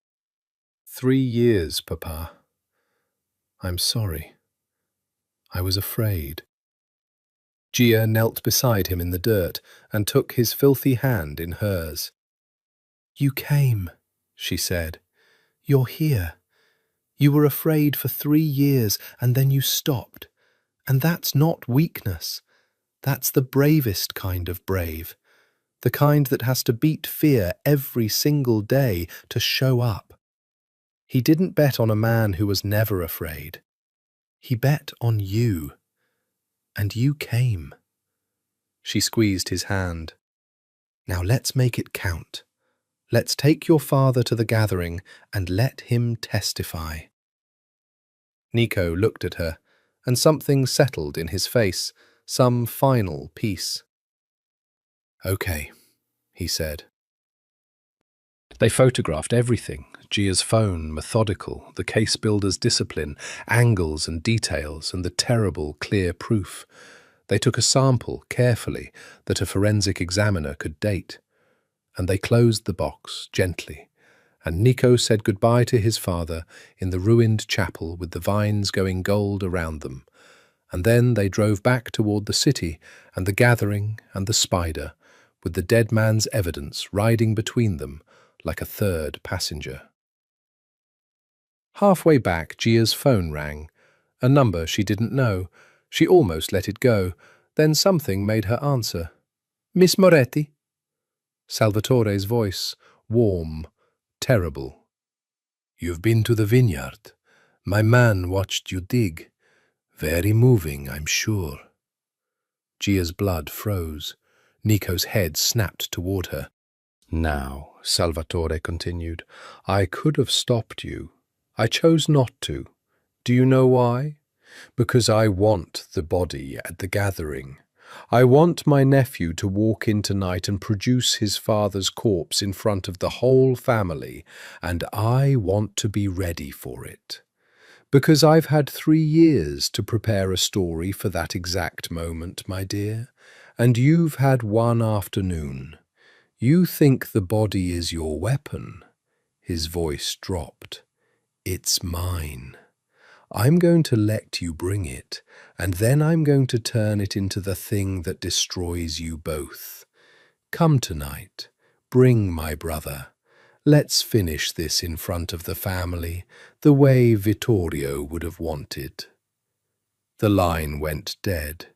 3 years, Papa. I'm sorry. I was afraid." Gia knelt beside him in the dirt and took his filthy hand in hers. "You came," she said. "You're here. You were afraid for 3 years and then you stopped. And that's not weakness. That's the bravest kind of brave. The kind that has to beat fear every single day to show up. He didn't bet on a man who was never afraid. He bet on you. And you came." She squeezed his hand. "Now let's make it count. Let's take your father to the gathering and let him testify." Nico looked at her, and something settled in his face, some final peace. "Okay," he said. They photographed everything, Gia's phone, methodical, the case builder's discipline, angles and details, and the terrible, clear proof. They took a sample, carefully, that a forensic examiner could date. And they closed the box, gently, and Nico said goodbye to his father in the ruined chapel with the vines going gold around them. And then they drove back toward the city and the gathering and the spider, with the dead man's evidence riding between them like a third passenger. Halfway back, Gia's phone rang, a number she didn't know. She almost let it go. Then something made her answer. "Miss Moretti?" Salvatore's voice, warm, terrible. "You've been to the vineyard. My man watched you dig. Very moving, I'm sure." Gia's blood froze. Nico's head snapped toward her. "Now," Salvatore continued, "I could have stopped you. I chose not to. Do you know why? Because I want the body at the gathering. I want my nephew to walk in tonight and produce his father's corpse in front of the whole family, and I want to be ready for it. Because I've had 3 years to prepare a story for that exact moment, my dear, and you've had 1 afternoon. You think the body is your weapon." His voice dropped. "It's mine. I'm going to let you bring it, and then I'm going to turn it into the thing that destroys you both. Come tonight. Bring my brother. Let's finish this in front of the family, the way Vittorio would have wanted." The line went dead.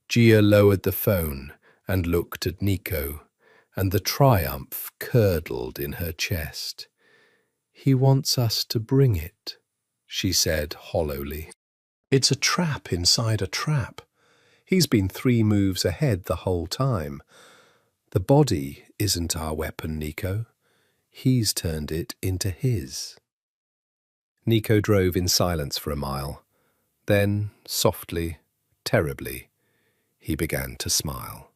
Gia lowered the phone and looked at Nico, and the triumph curdled in her chest. "He wants us to bring it," she said hollowly. "It's a trap inside a trap. He's been 3 moves ahead the whole time. The body isn't our weapon, Nico. He's turned it into his." Nico drove in silence for a mile. Then, softly, terribly, he began to smile.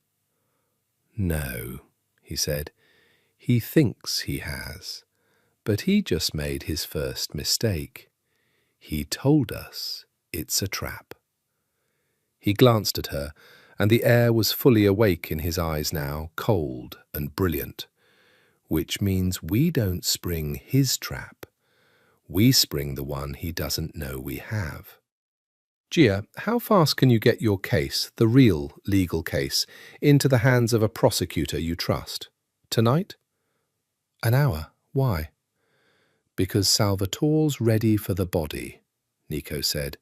"No," he said. He thinks he has, but he just made his first mistake. He told us it's a trap. He glanced at her, and the air was fully awake in his eyes now, cold and brilliant. Which means we don't spring his trap. We spring the one he doesn't know we have. Gia, how fast can you get your case, the real legal case, into the hands of a prosecutor you trust? Tonight? An hour. Why? Because Salvatore's ready for the body, Nico said.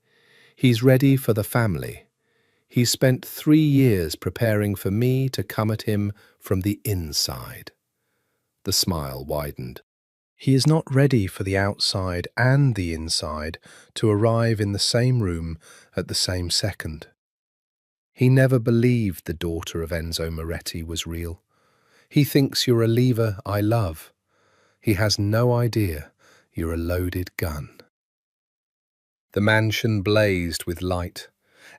He's ready for the family. He's spent 3 years preparing for me to come at him from the inside. The smile widened. He is not ready for the outside and the inside to arrive in the same room at the same second. He never believed the daughter of Enzo Moretti was real. He thinks you're a lever I love. He has no idea you're a loaded gun. The mansion blazed with light.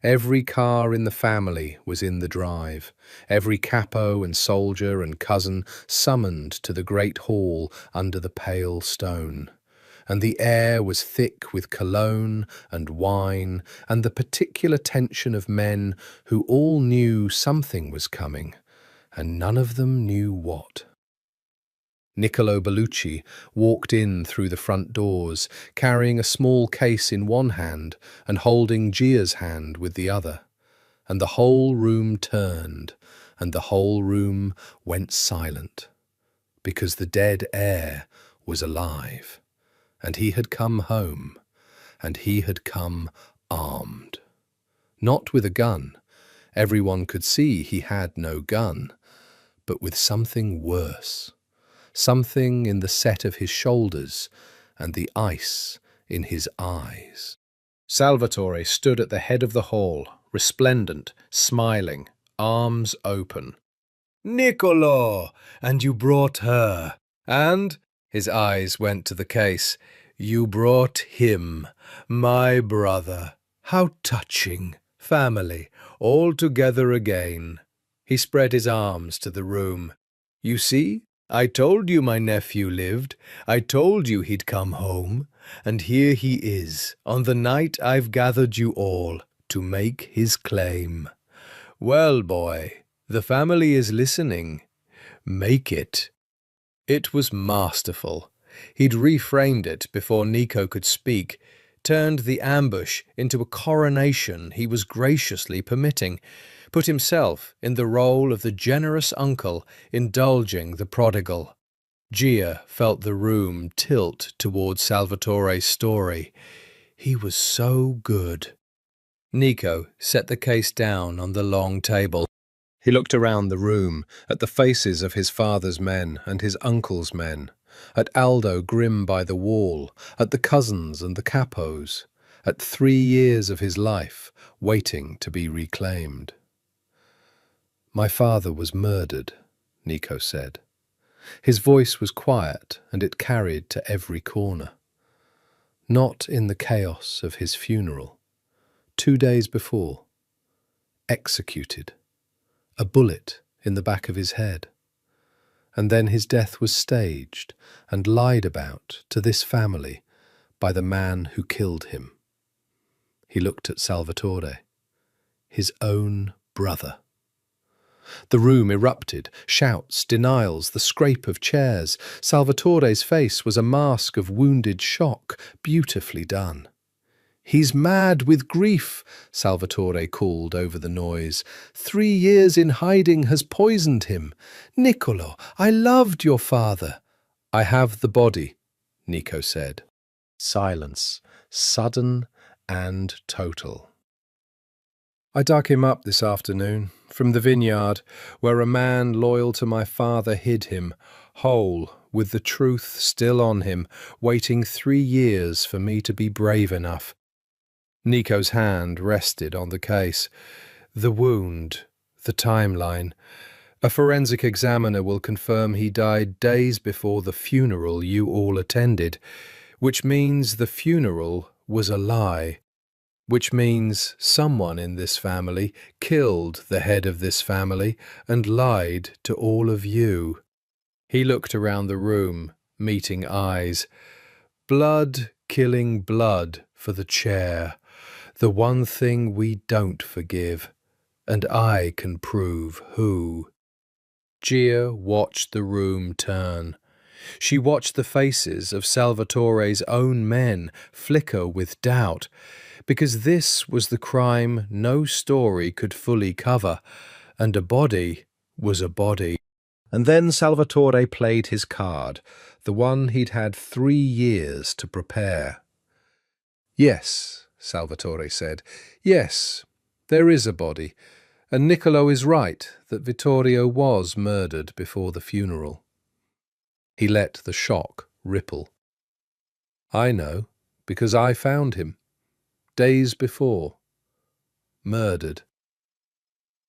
Every car in the family was in the drive, every capo and soldier and cousin summoned to the great hall under the pale stone, and the air was thick with cologne and wine and the particular tension of men who all knew something was coming, and none of them knew what. Niccolo Bellucci walked in through the front doors, carrying a small case in one hand and holding Gia's hand with the other. And the whole room turned, and the whole room went silent, because the dead heir was alive, and he had come home, and he had come armed. Not with a gun. Everyone could see he had no gun, but with something worse. Something in the set of his shoulders and the ice in his eyes. Salvatore stood at the head of the hall, resplendent, smiling, arms open. "Niccolo! And you brought her. And," his eyes went to the case, "you brought him, my brother. How touching. Family, all together again." He spread his arms to the room. "You see? I told you my nephew lived. I told you he'd come home. And here he is, on the night I've gathered you all to make his claim. Well, boy, the family is listening. Make it." It was masterful. He'd reframed it before Nico could speak, turned the ambush into a coronation he was graciously permitting, put himself in the role of the generous uncle indulging the prodigal. Gia felt the room tilt towards Salvatore's story. He was so good. Nico set the case down on the long table. He looked around the room, at the faces of his father's men and his uncle's men, at Aldo grim by the wall, at the cousins and the capos, at 3 years of his life waiting to be reclaimed. "My father was murdered," Nico said. His voice was quiet, and it carried to every corner. Not in the chaos of his funeral. 2 days before. Executed. A bullet in the back of his head. And then his death was staged and lied about to this family by the man who killed him. He looked at Salvatore, his own brother. The room erupted, shouts, denials, the scrape of chairs. Salvatore's face was a mask of wounded shock, beautifully done. "He's mad with grief," Salvatore called over the noise. 3 years in hiding has poisoned him. "Niccolo, I loved your father." "I have the body," Nico said. Silence, sudden and total. "I dug him up this afternoon, from the vineyard, where a man loyal to my father hid him, whole, with the truth still on him, waiting 3 years for me to be brave enough." Nico's hand rested on the case. "The wound, the timeline. A forensic examiner will confirm he died days before the funeral you all attended, which means the funeral was a lie. which means someone in this family killed the head of this family and lied to all of you. He looked around the room, meeting eyes. Blood killing blood for the chair, the one thing we don't forgive, and I can prove who. Gia watched the room turn. She watched the faces of Salvatore's own men flicker with doubt, because this was the crime no story could fully cover, and a body was a body. And then Salvatore played his card, the one he'd had 3 years to prepare. "Yes," Salvatore said, "yes, there is a body, and Niccolo is right that Vittorio was murdered before the funeral." He let the shock ripple. "I know, because I found him, days before, murdered."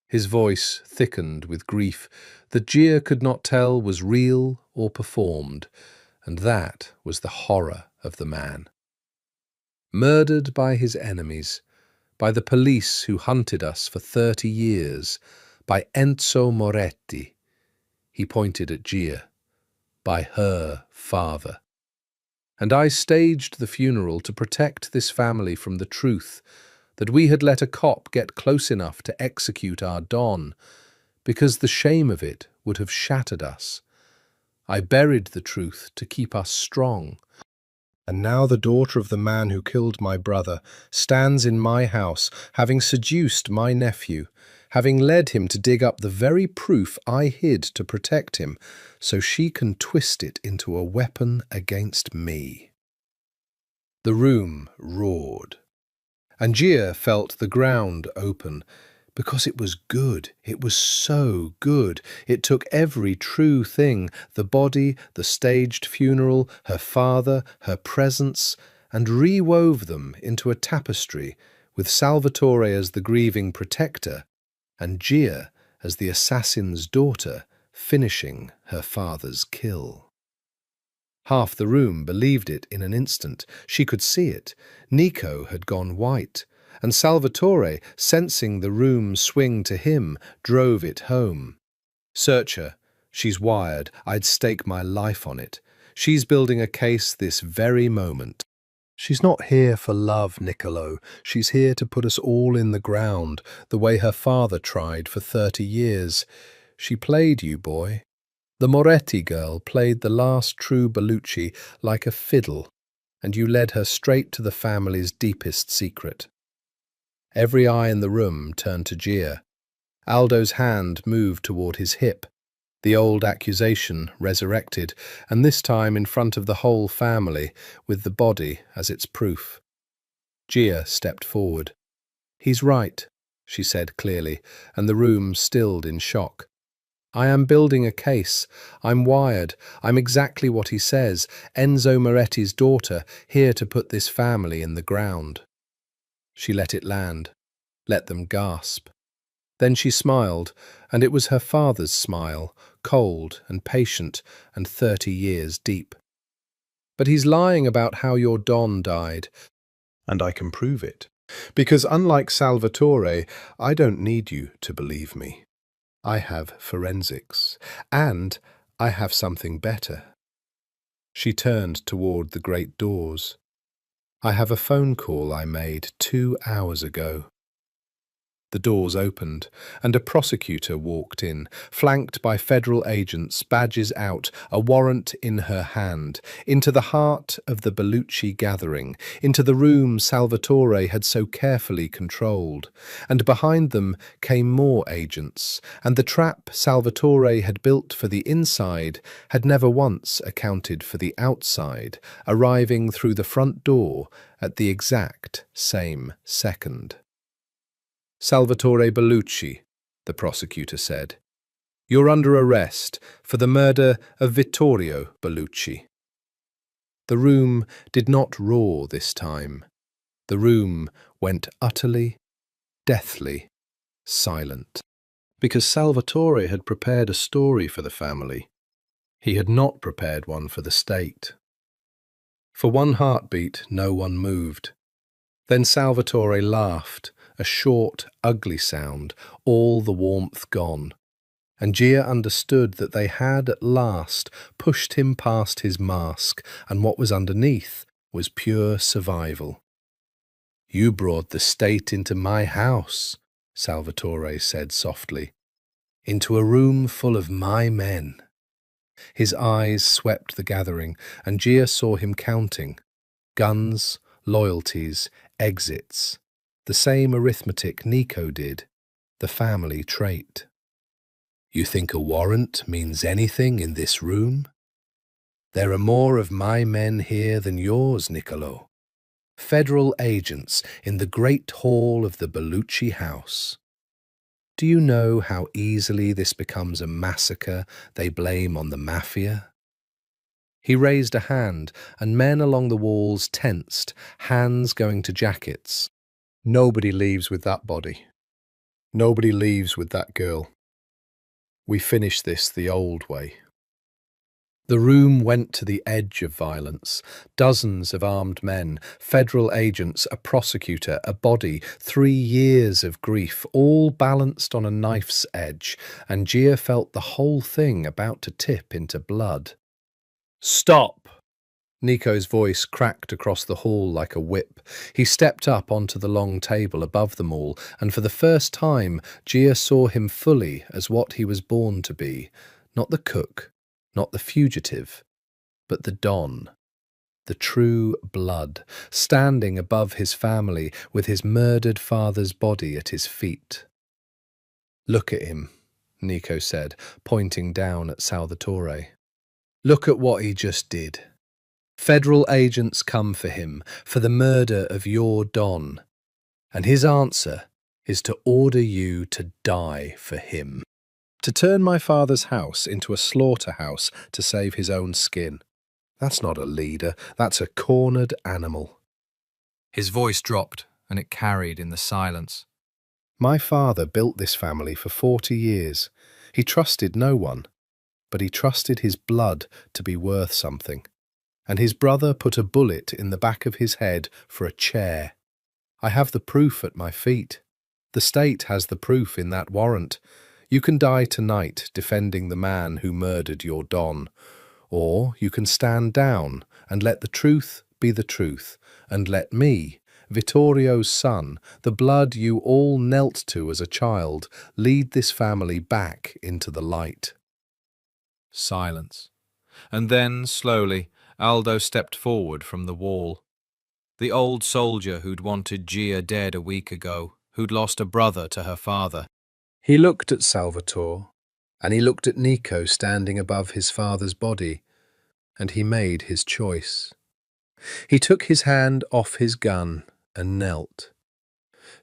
His voice thickened with grief that Gia could not tell was real or performed, and that was the horror of the man. Murdered by his enemies, by the police who hunted us for 30 years, by Enzo Moretti. He pointed at Gia. By her father. And I staged the funeral to protect this family from the truth that we had let a cop get close enough to execute our Don, because the shame of it would have shattered us. I buried the truth to keep us strong. And now the daughter of the man who killed my brother stands in my house, having seduced my nephew, having led him to dig up the very proof I hid to protect him, so she can twist it into a weapon against me. The room roared, and Gia felt the ground open, because it was good. It was so good. It took every true thing, the body, the staged funeral, her father, her presence, and rewove them into a tapestry with Salvatore as the grieving protector and Gia as the assassin's daughter, finishing her father's kill. Half the room believed it in an instant. She could see it. Nico had gone white, and Salvatore, sensing the room swing to him, drove it home. "Search her. She's wired. I'd stake my life on it. She's building a case this very moment. She's not here for love, Niccolo. She's here to put us all in the ground, the way her father tried for 30 years. She played you, boy. The Moretti girl played the last true Bellucci like a fiddle, and you led her straight to the family's deepest secret." Every eye in the room turned to Gia. Aldo's hand moved toward his hip. The old accusation resurrected, and this time in front of the whole family, with the body as its proof. Gia stepped forward. "He's right," she said clearly, and the room stilled in shock. "I am building a case. I'm wired. I'm exactly what he says, Enzo Moretti's daughter, here to put this family in the ground." She let it land, let them gasp. Then she smiled, and it was her father's smile, cold and patient and 30 years deep. "But he's lying about how your Don died, and I can prove it. Because unlike Salvatore, I don't need you to believe me. I have forensics, and I have something better." She turned toward the great doors. "I have a phone call I made 2 hours ago." The doors opened, and a prosecutor walked in, flanked by federal agents, badges out, a warrant in her hand, into the heart of the Bellucci gathering, into the room Salvatore had so carefully controlled. And behind them came more agents, and the trap Salvatore had built for the inside had never once accounted for the outside, arriving through the front door at the exact same second. "Salvatore Bellucci," the prosecutor said. "You're under arrest for the murder of Vittorio Bellucci." The room did not roar this time. The room went utterly, deathly silent. Because Salvatore had prepared a story for the family. He had not prepared one for the state. For one heartbeat, no one moved. Then Salvatore laughed, a short, ugly sound, all the warmth gone. And Gia understood that they had at last pushed him past his mask, and what was underneath was pure survival. "You brought the state into my house," Salvatore said softly, "into a room full of my men." His eyes swept the gathering, and Gia saw him counting. Guns, loyalties, exits. The same arithmetic Nico did, the family trait. "You think a warrant means anything in this room? There are more of my men here than yours, Niccolo. Federal agents in the great hall of the Bellucci house. Do you know how easily this becomes a massacre they blame on the Mafia?" He raised a hand, and men along the walls tensed, hands going to jackets. "Nobody leaves with that body. Nobody leaves with that girl. We finish this the old way." The room went to the edge of violence. Dozens of armed men, federal agents, a prosecutor, a body, 3 years of grief, all balanced on a knife's edge, and Gia felt the whole thing about to tip into blood. "Stop!" Nico's voice cracked across the hall like a whip. He stepped up onto the long table above them all, and for the first time Gia saw him fully as what he was born to be, not the cook, not the fugitive, but the Don, the true blood, standing above his family with his murdered father's body at his feet. "Look at him," Nico said, pointing down at Salvatore. "Look at what he just did. Federal agents come for him, for the murder of your Don, and his answer is to order you to die for him. To turn my father's house into a slaughterhouse to save his own skin. That's not a leader, that's a cornered animal." His voice dropped, and it carried in the silence. "My father built this family for 40 years. He trusted no one, but he trusted his blood to be worth something. And his brother put a bullet in the back of his head for a chair. I have the proof at my feet. The state has the proof in that warrant. You can die tonight defending the man who murdered your Don, or you can stand down and let the truth be the truth, and let me, Vittorio's son, the blood you all knelt to as a child, lead this family back into the light." Silence. And then, slowly, Aldo stepped forward from the wall. The old soldier who'd wanted Gia dead a week ago, who'd lost a brother to her father. He looked at Salvatore, and he looked at Nico standing above his father's body, and he made his choice. He took his hand off his gun and knelt.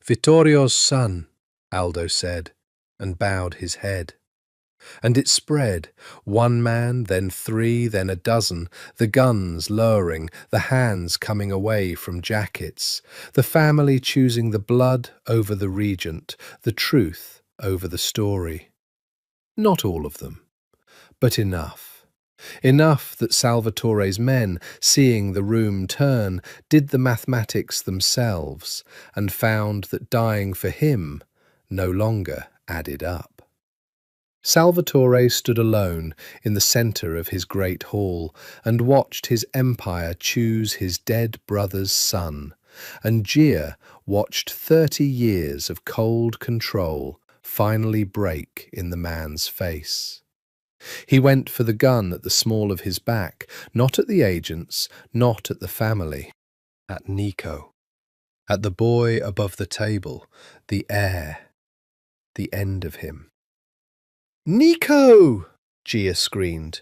"Vittorio's son," Aldo said, and bowed his head. And it spread, 1 man, then 3, then a dozen, the guns lowering, the hands coming away from jackets, the family choosing the blood over the regent, the truth over the story. Not all of them, but enough. Enough that Salvatore's men, seeing the room turn, did the mathematics themselves, and found that dying for him no longer added up. Salvatore stood alone in the centre of his great hall and watched his empire choose his dead brother's son, and Gia watched 30 years of cold control finally break in the man's face. He went for the gun at the small of his back, not at the agents, not at the family, at Nico, at the boy above the table, the heir, the end of him. "Nico!" Gia screamed.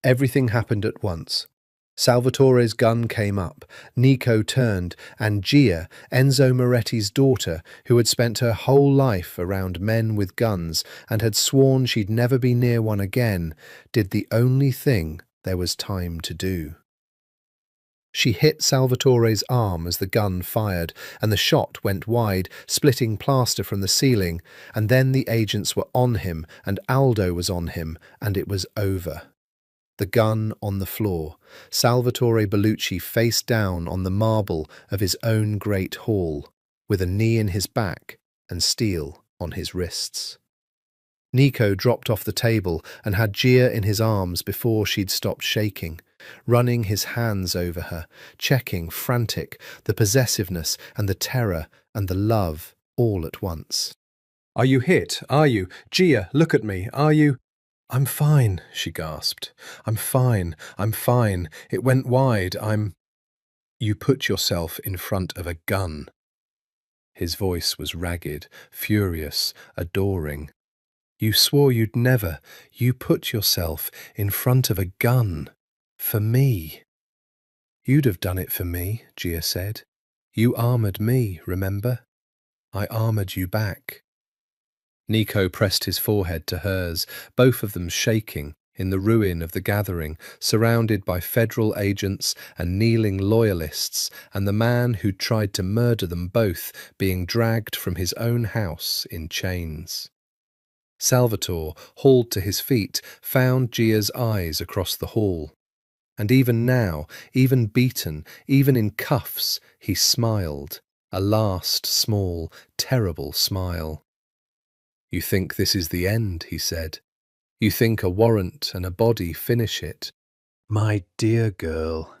Everything happened at once. Salvatore's gun came up, Nico turned, and Gia, Enzo Moretti's daughter, who had spent her whole life around men with guns and had sworn she'd never be near one again, did the only thing there was time to do. She hit Salvatore's arm as the gun fired, and the shot went wide, splitting plaster from the ceiling, and then the agents were on him, and Aldo was on him, and it was over. the gun on the floor, Salvatore Bellucci face down on the marble of his own great hall, with a knee in his back and steel on his wrists. Nico dropped off the table and had Gia in his arms before she'd stopped shaking, running his hands over her, checking, frantic, the possessiveness and the terror and the love all at once. "Are you hit? Are you? Gia, look at me. Are you—" "I'm fine," she gasped. "I'm fine. I'm fine. It went wide. You put yourself in front of a gun." His voice was ragged, furious, adoring. "You swore you'd never. You put yourself in front of a gun. For me." "You'd have done it for me," Gia said. "You armoured me, remember? I armoured you back." Nico pressed his forehead to hers, both of them shaking, in the ruin of the gathering, surrounded by federal agents and kneeling loyalists, and the man who'd tried to murder them both being dragged from his own house in chains. Salvatore, hauled to his feet, found Gia's eyes across the hall. And even now, even beaten, even in cuffs, he smiled, a last small, terrible smile. "You think this is the end," he said. "You think a warrant and a body finish it. My dear girl,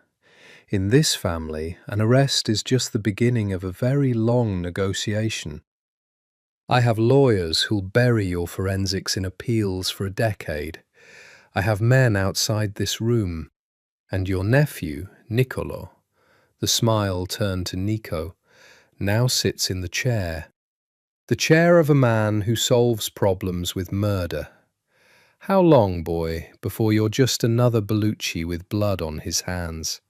in this family, an arrest is just the beginning of a very long negotiation. I have lawyers who'll bury your forensics in appeals for a decade. I have men outside this room. And your nephew, Niccolo," the smile turned to Nico, "now sits in the chair. The chair of a man who solves problems with murder. How long, boy, before you're just another Bellucci with blood on his hands?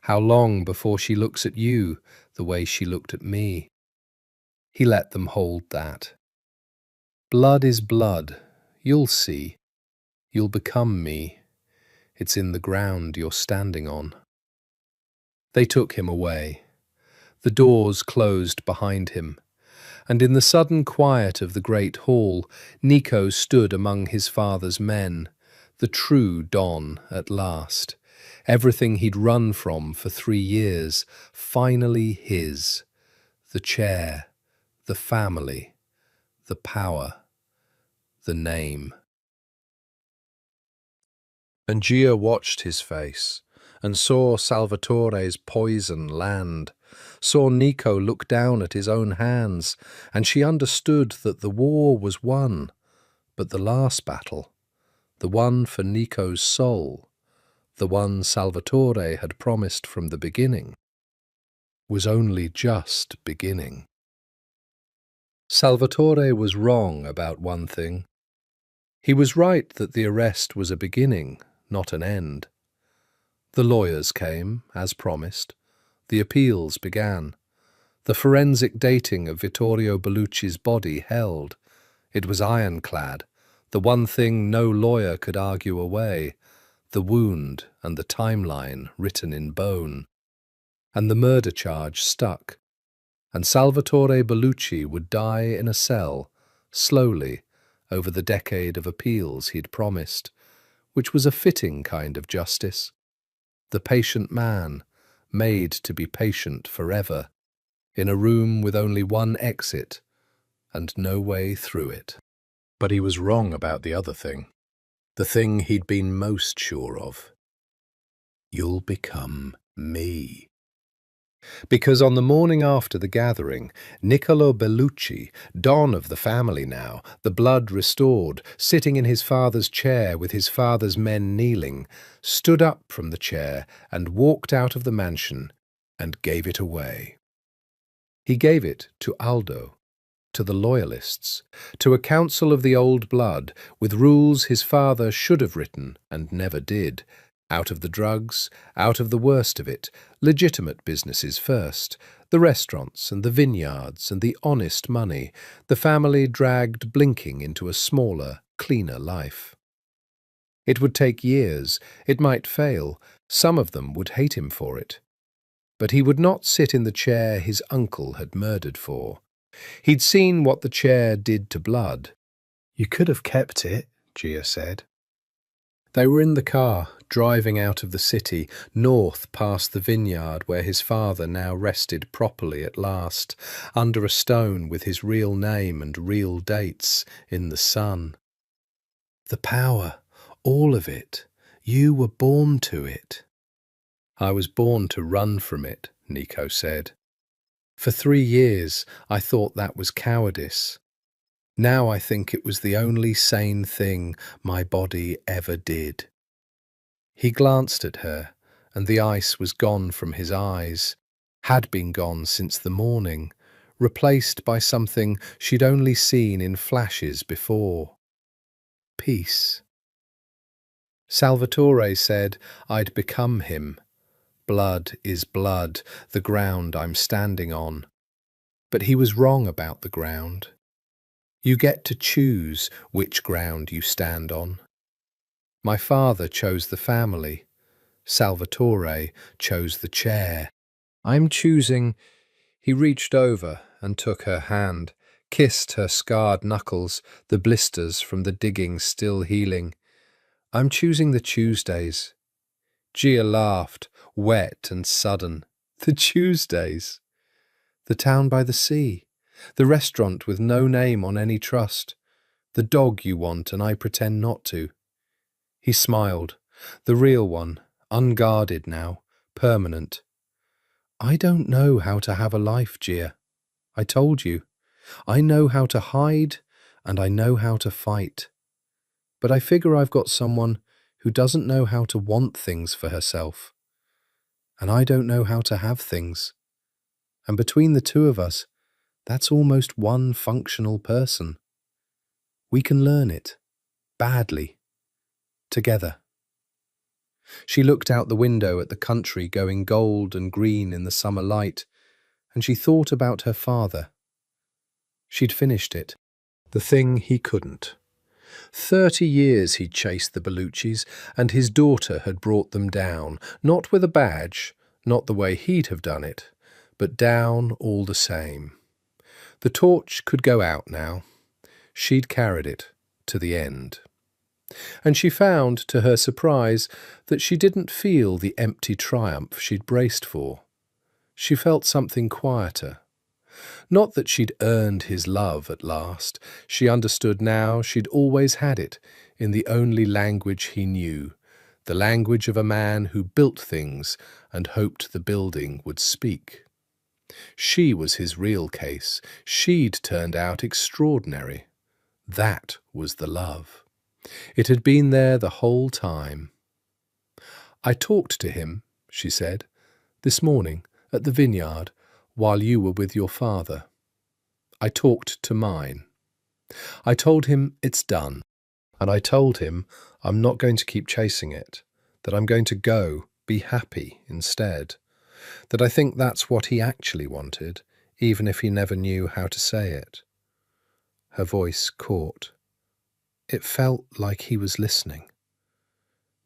How long before she looks at you the way she looked at me?" He let them hold that. "Blood is blood. You'll see. You'll become me. It's in the ground you're standing on." They took him away. The doors closed behind him, and in the sudden quiet of the great hall, Nico stood among his father's men, the true Don at last. Everything he'd run from for 3 years, finally his. The chair, the family, the power, the name. And Gia watched his face, and saw Salvatore's poison land, saw Nico look down at his own hands, and she understood that the war was won, but the last battle, the one for Nico's soul, the one Salvatore had promised from the beginning, was only just beginning. Salvatore was wrong about one thing. He was right that the arrest was a beginning, not an end. The lawyers came, as promised. The appeals began. The forensic dating of Vittorio Bellucci's body held. It was ironclad, the one thing no lawyer could argue away, the wound and the timeline written in bone. And the murder charge stuck. And Salvatore Bellucci would die in a cell, slowly, over the decade of appeals he'd promised, which was a fitting kind of justice. The patient man, made to be patient forever, in a room with only one exit and no way through it. But he was wrong about the other thing, the thing he'd been most sure of. You'll become me. Because on the morning after the gathering, Niccolo Bellucci, Don of the family now, the blood restored, sitting in his father's chair with his father's men kneeling, stood up from the chair and walked out of the mansion and gave it away. He gave it to Aldo, to the loyalists, to a council of the old blood, with rules his father should have written and never did. Out of the drugs, out of the worst of it, legitimate businesses first, the restaurants and the vineyards and the honest money, the family dragged blinking into a smaller, cleaner life. It would take years, it might fail, some of them would hate him for it. But he would not sit in the chair his uncle had murdered for. He'd seen what the chair did to blood. You could have kept it, Gia said. They were in the car, driving out of the city, north past the vineyard where his father now rested properly at last, under a stone with his real name and real dates in the sun. The power, all of it. You were born to it. I was born to run from it, Nico said. For 3 years I thought that was cowardice. Now I think it was the only sane thing my body ever did. He glanced at her, and the ice was gone from his eyes, had been gone since the morning, replaced by something she'd only seen in flashes before. Peace. Salvatore said I'd become him. Blood is blood, the ground I'm standing on. But he was wrong about the ground. You get to choose which ground you stand on. My father chose the family. Salvatore chose the chair. I'm choosing. He reached over and took her hand, kissed her scarred knuckles, the blisters from the digging still healing. I'm choosing the Tuesdays. Gia laughed, wet and sudden. The Tuesdays. The town by the sea. The restaurant with no name on any trust. The dog you want and I pretend not to. He smiled. The real one, unguarded now, permanent. I don't know how to have a life, Gia. I told you. I know how to hide and I know how to fight. But I figure I've got someone who doesn't know how to want things for herself. And I don't know how to have things. And between the two of us, that's almost one functional person. We can learn it, badly, together. She looked out the window at the country going gold and green in the summer light, and she thought about her father. She'd finished it, the thing he couldn't. 30 years he'd chased the Belluccis, and his daughter had brought them down, not with a badge, not the way he'd have done it, but down all the same. The torch could go out now. She'd carried it to the end. And she found, to her surprise, that she didn't feel the empty triumph she'd braced for. She felt something quieter. Not that she'd earned his love at last. She understood now she'd always had it, in the only language he knew, the language of a man who built things and hoped the building would speak. She was his real case. She'd turned out extraordinary. That was the love. It had been there the whole time. I talked to him, she said, this morning at the vineyard while you were with your father. I talked to mine. I told him it's done. And I told him I'm not going to keep chasing it, that I'm going to go, be happy instead. That I think that's what he actually wanted, even if he never knew how to say it. Her voice caught. It felt like he was listening.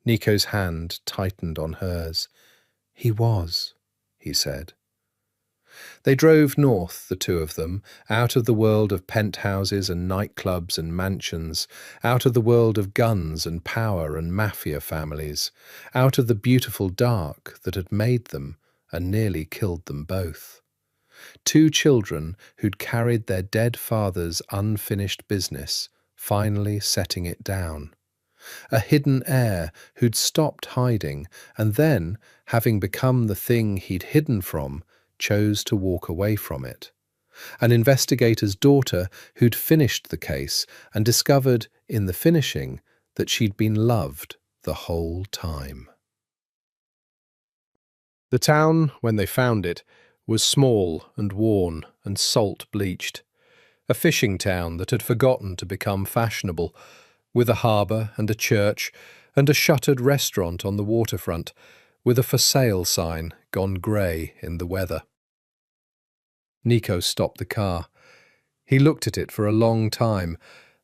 Nico's hand tightened on hers. He was, he said. They drove north, the two of them, out of the world of penthouses and nightclubs and mansions, out of the world of guns and power and mafia families, out of the beautiful dark that had made them and nearly killed them both. 2 children who'd carried their dead father's unfinished business, finally setting it down. A hidden heir who'd stopped hiding and then, having become the thing he'd hidden from, chose to walk away from it. An investigator's daughter who'd finished the case and discovered, in the finishing, that she'd been loved the whole time. The town, when they found it, was small and worn and salt-bleached. A fishing town that had forgotten to become fashionable, with a harbour and a church and a shuttered restaurant on the waterfront, with a for sale sign gone grey in the weather. Nico stopped the car. He looked at it for a long time,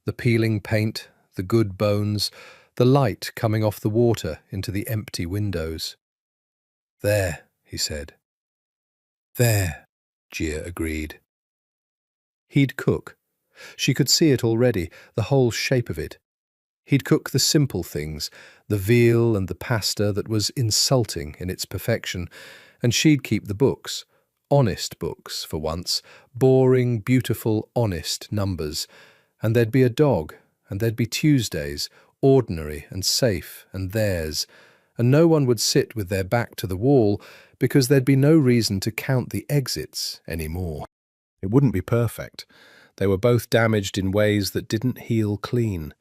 the peeling paint, the good bones, the light coming off the water into the empty windows. There, he said. There, Gia agreed. He'd cook. She could see it already, the whole shape of it. He'd cook the simple things, the veal and the pasta that was insulting in its perfection, and she'd keep the books. Honest books, for once, boring, beautiful, honest numbers. And there'd be a dog, and there'd be Tuesdays, ordinary and safe and theirs, and no one would sit with their back to the wall because there'd be no reason to count the exits anymore. It wouldn't be perfect. They were both damaged in ways that didn't heal clean.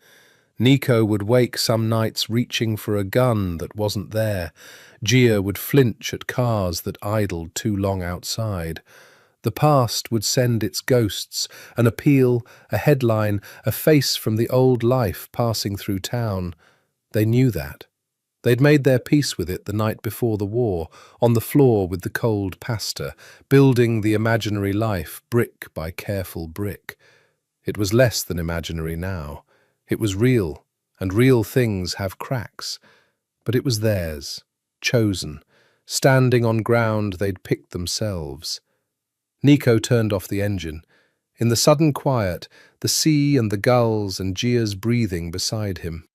Nico would wake some nights reaching for a gun that wasn't there. Gia would flinch at cars that idled too long outside. The past would send its ghosts, an appeal, a headline, a face from the old life passing through town. They knew that. They'd made their peace with it the night before the war, on the floor with the cold pasta, building the imaginary life brick by careful brick. It was less than imaginary now. It was real, and real things have cracks. But it was theirs, chosen, standing on ground they'd picked themselves. Nico turned off the engine. In the sudden quiet, the sea and the gulls and Gia's breathing beside him.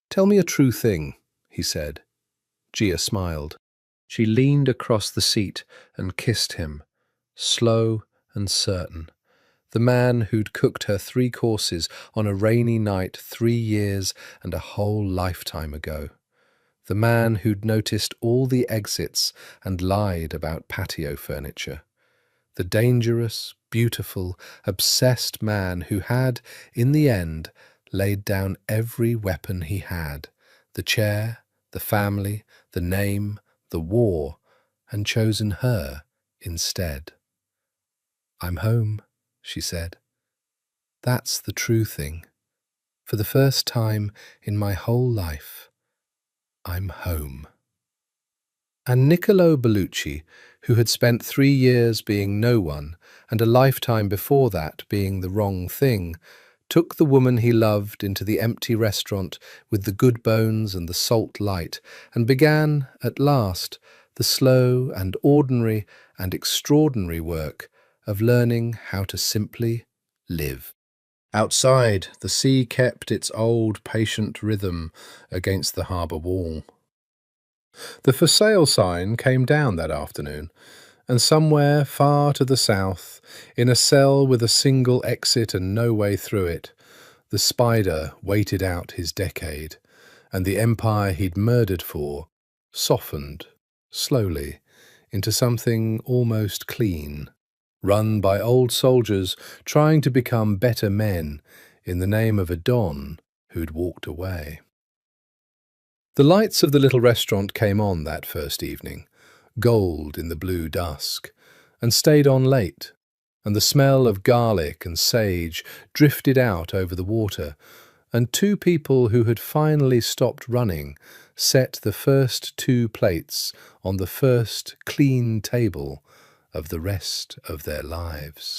"Tell me a true thing," he said. Gia smiled. She leaned across the seat and kissed him, slow and certain. The man who'd cooked her 3 courses on a rainy night 3 years and a whole lifetime ago. The man who'd noticed all the exits and lied about patio furniture. The dangerous, beautiful, obsessed man who had, in the end, laid down every weapon he had, the chair, the family, the name, the war, and chosen her instead. "I'm home," she said. "That's the true thing. For the first time in my whole life, I'm home." And Niccolo Bellucci, who had spent 3 years being no one and a lifetime before that being the wrong thing, took the woman he loved into the empty restaurant with the good bones and the salt light, and began, at last, the slow and ordinary and extraordinary work of learning how to simply live. Outside, the sea kept its old, patient rhythm against the harbour wall. The for sale sign came down that afternoon, and somewhere far to the south, in a cell with a single exit and no way through it, the spider waited out his decade, and the empire he'd murdered for softened, slowly, into something almost clean, run by old soldiers trying to become better men in the name of a Don who'd walked away. The lights of the little restaurant came on that first evening, gold in the blue dusk, and stayed on late, and the smell of garlic and sage drifted out over the water, and 2 people who had finally stopped running set the first 2 plates on the first clean table of the rest of their lives.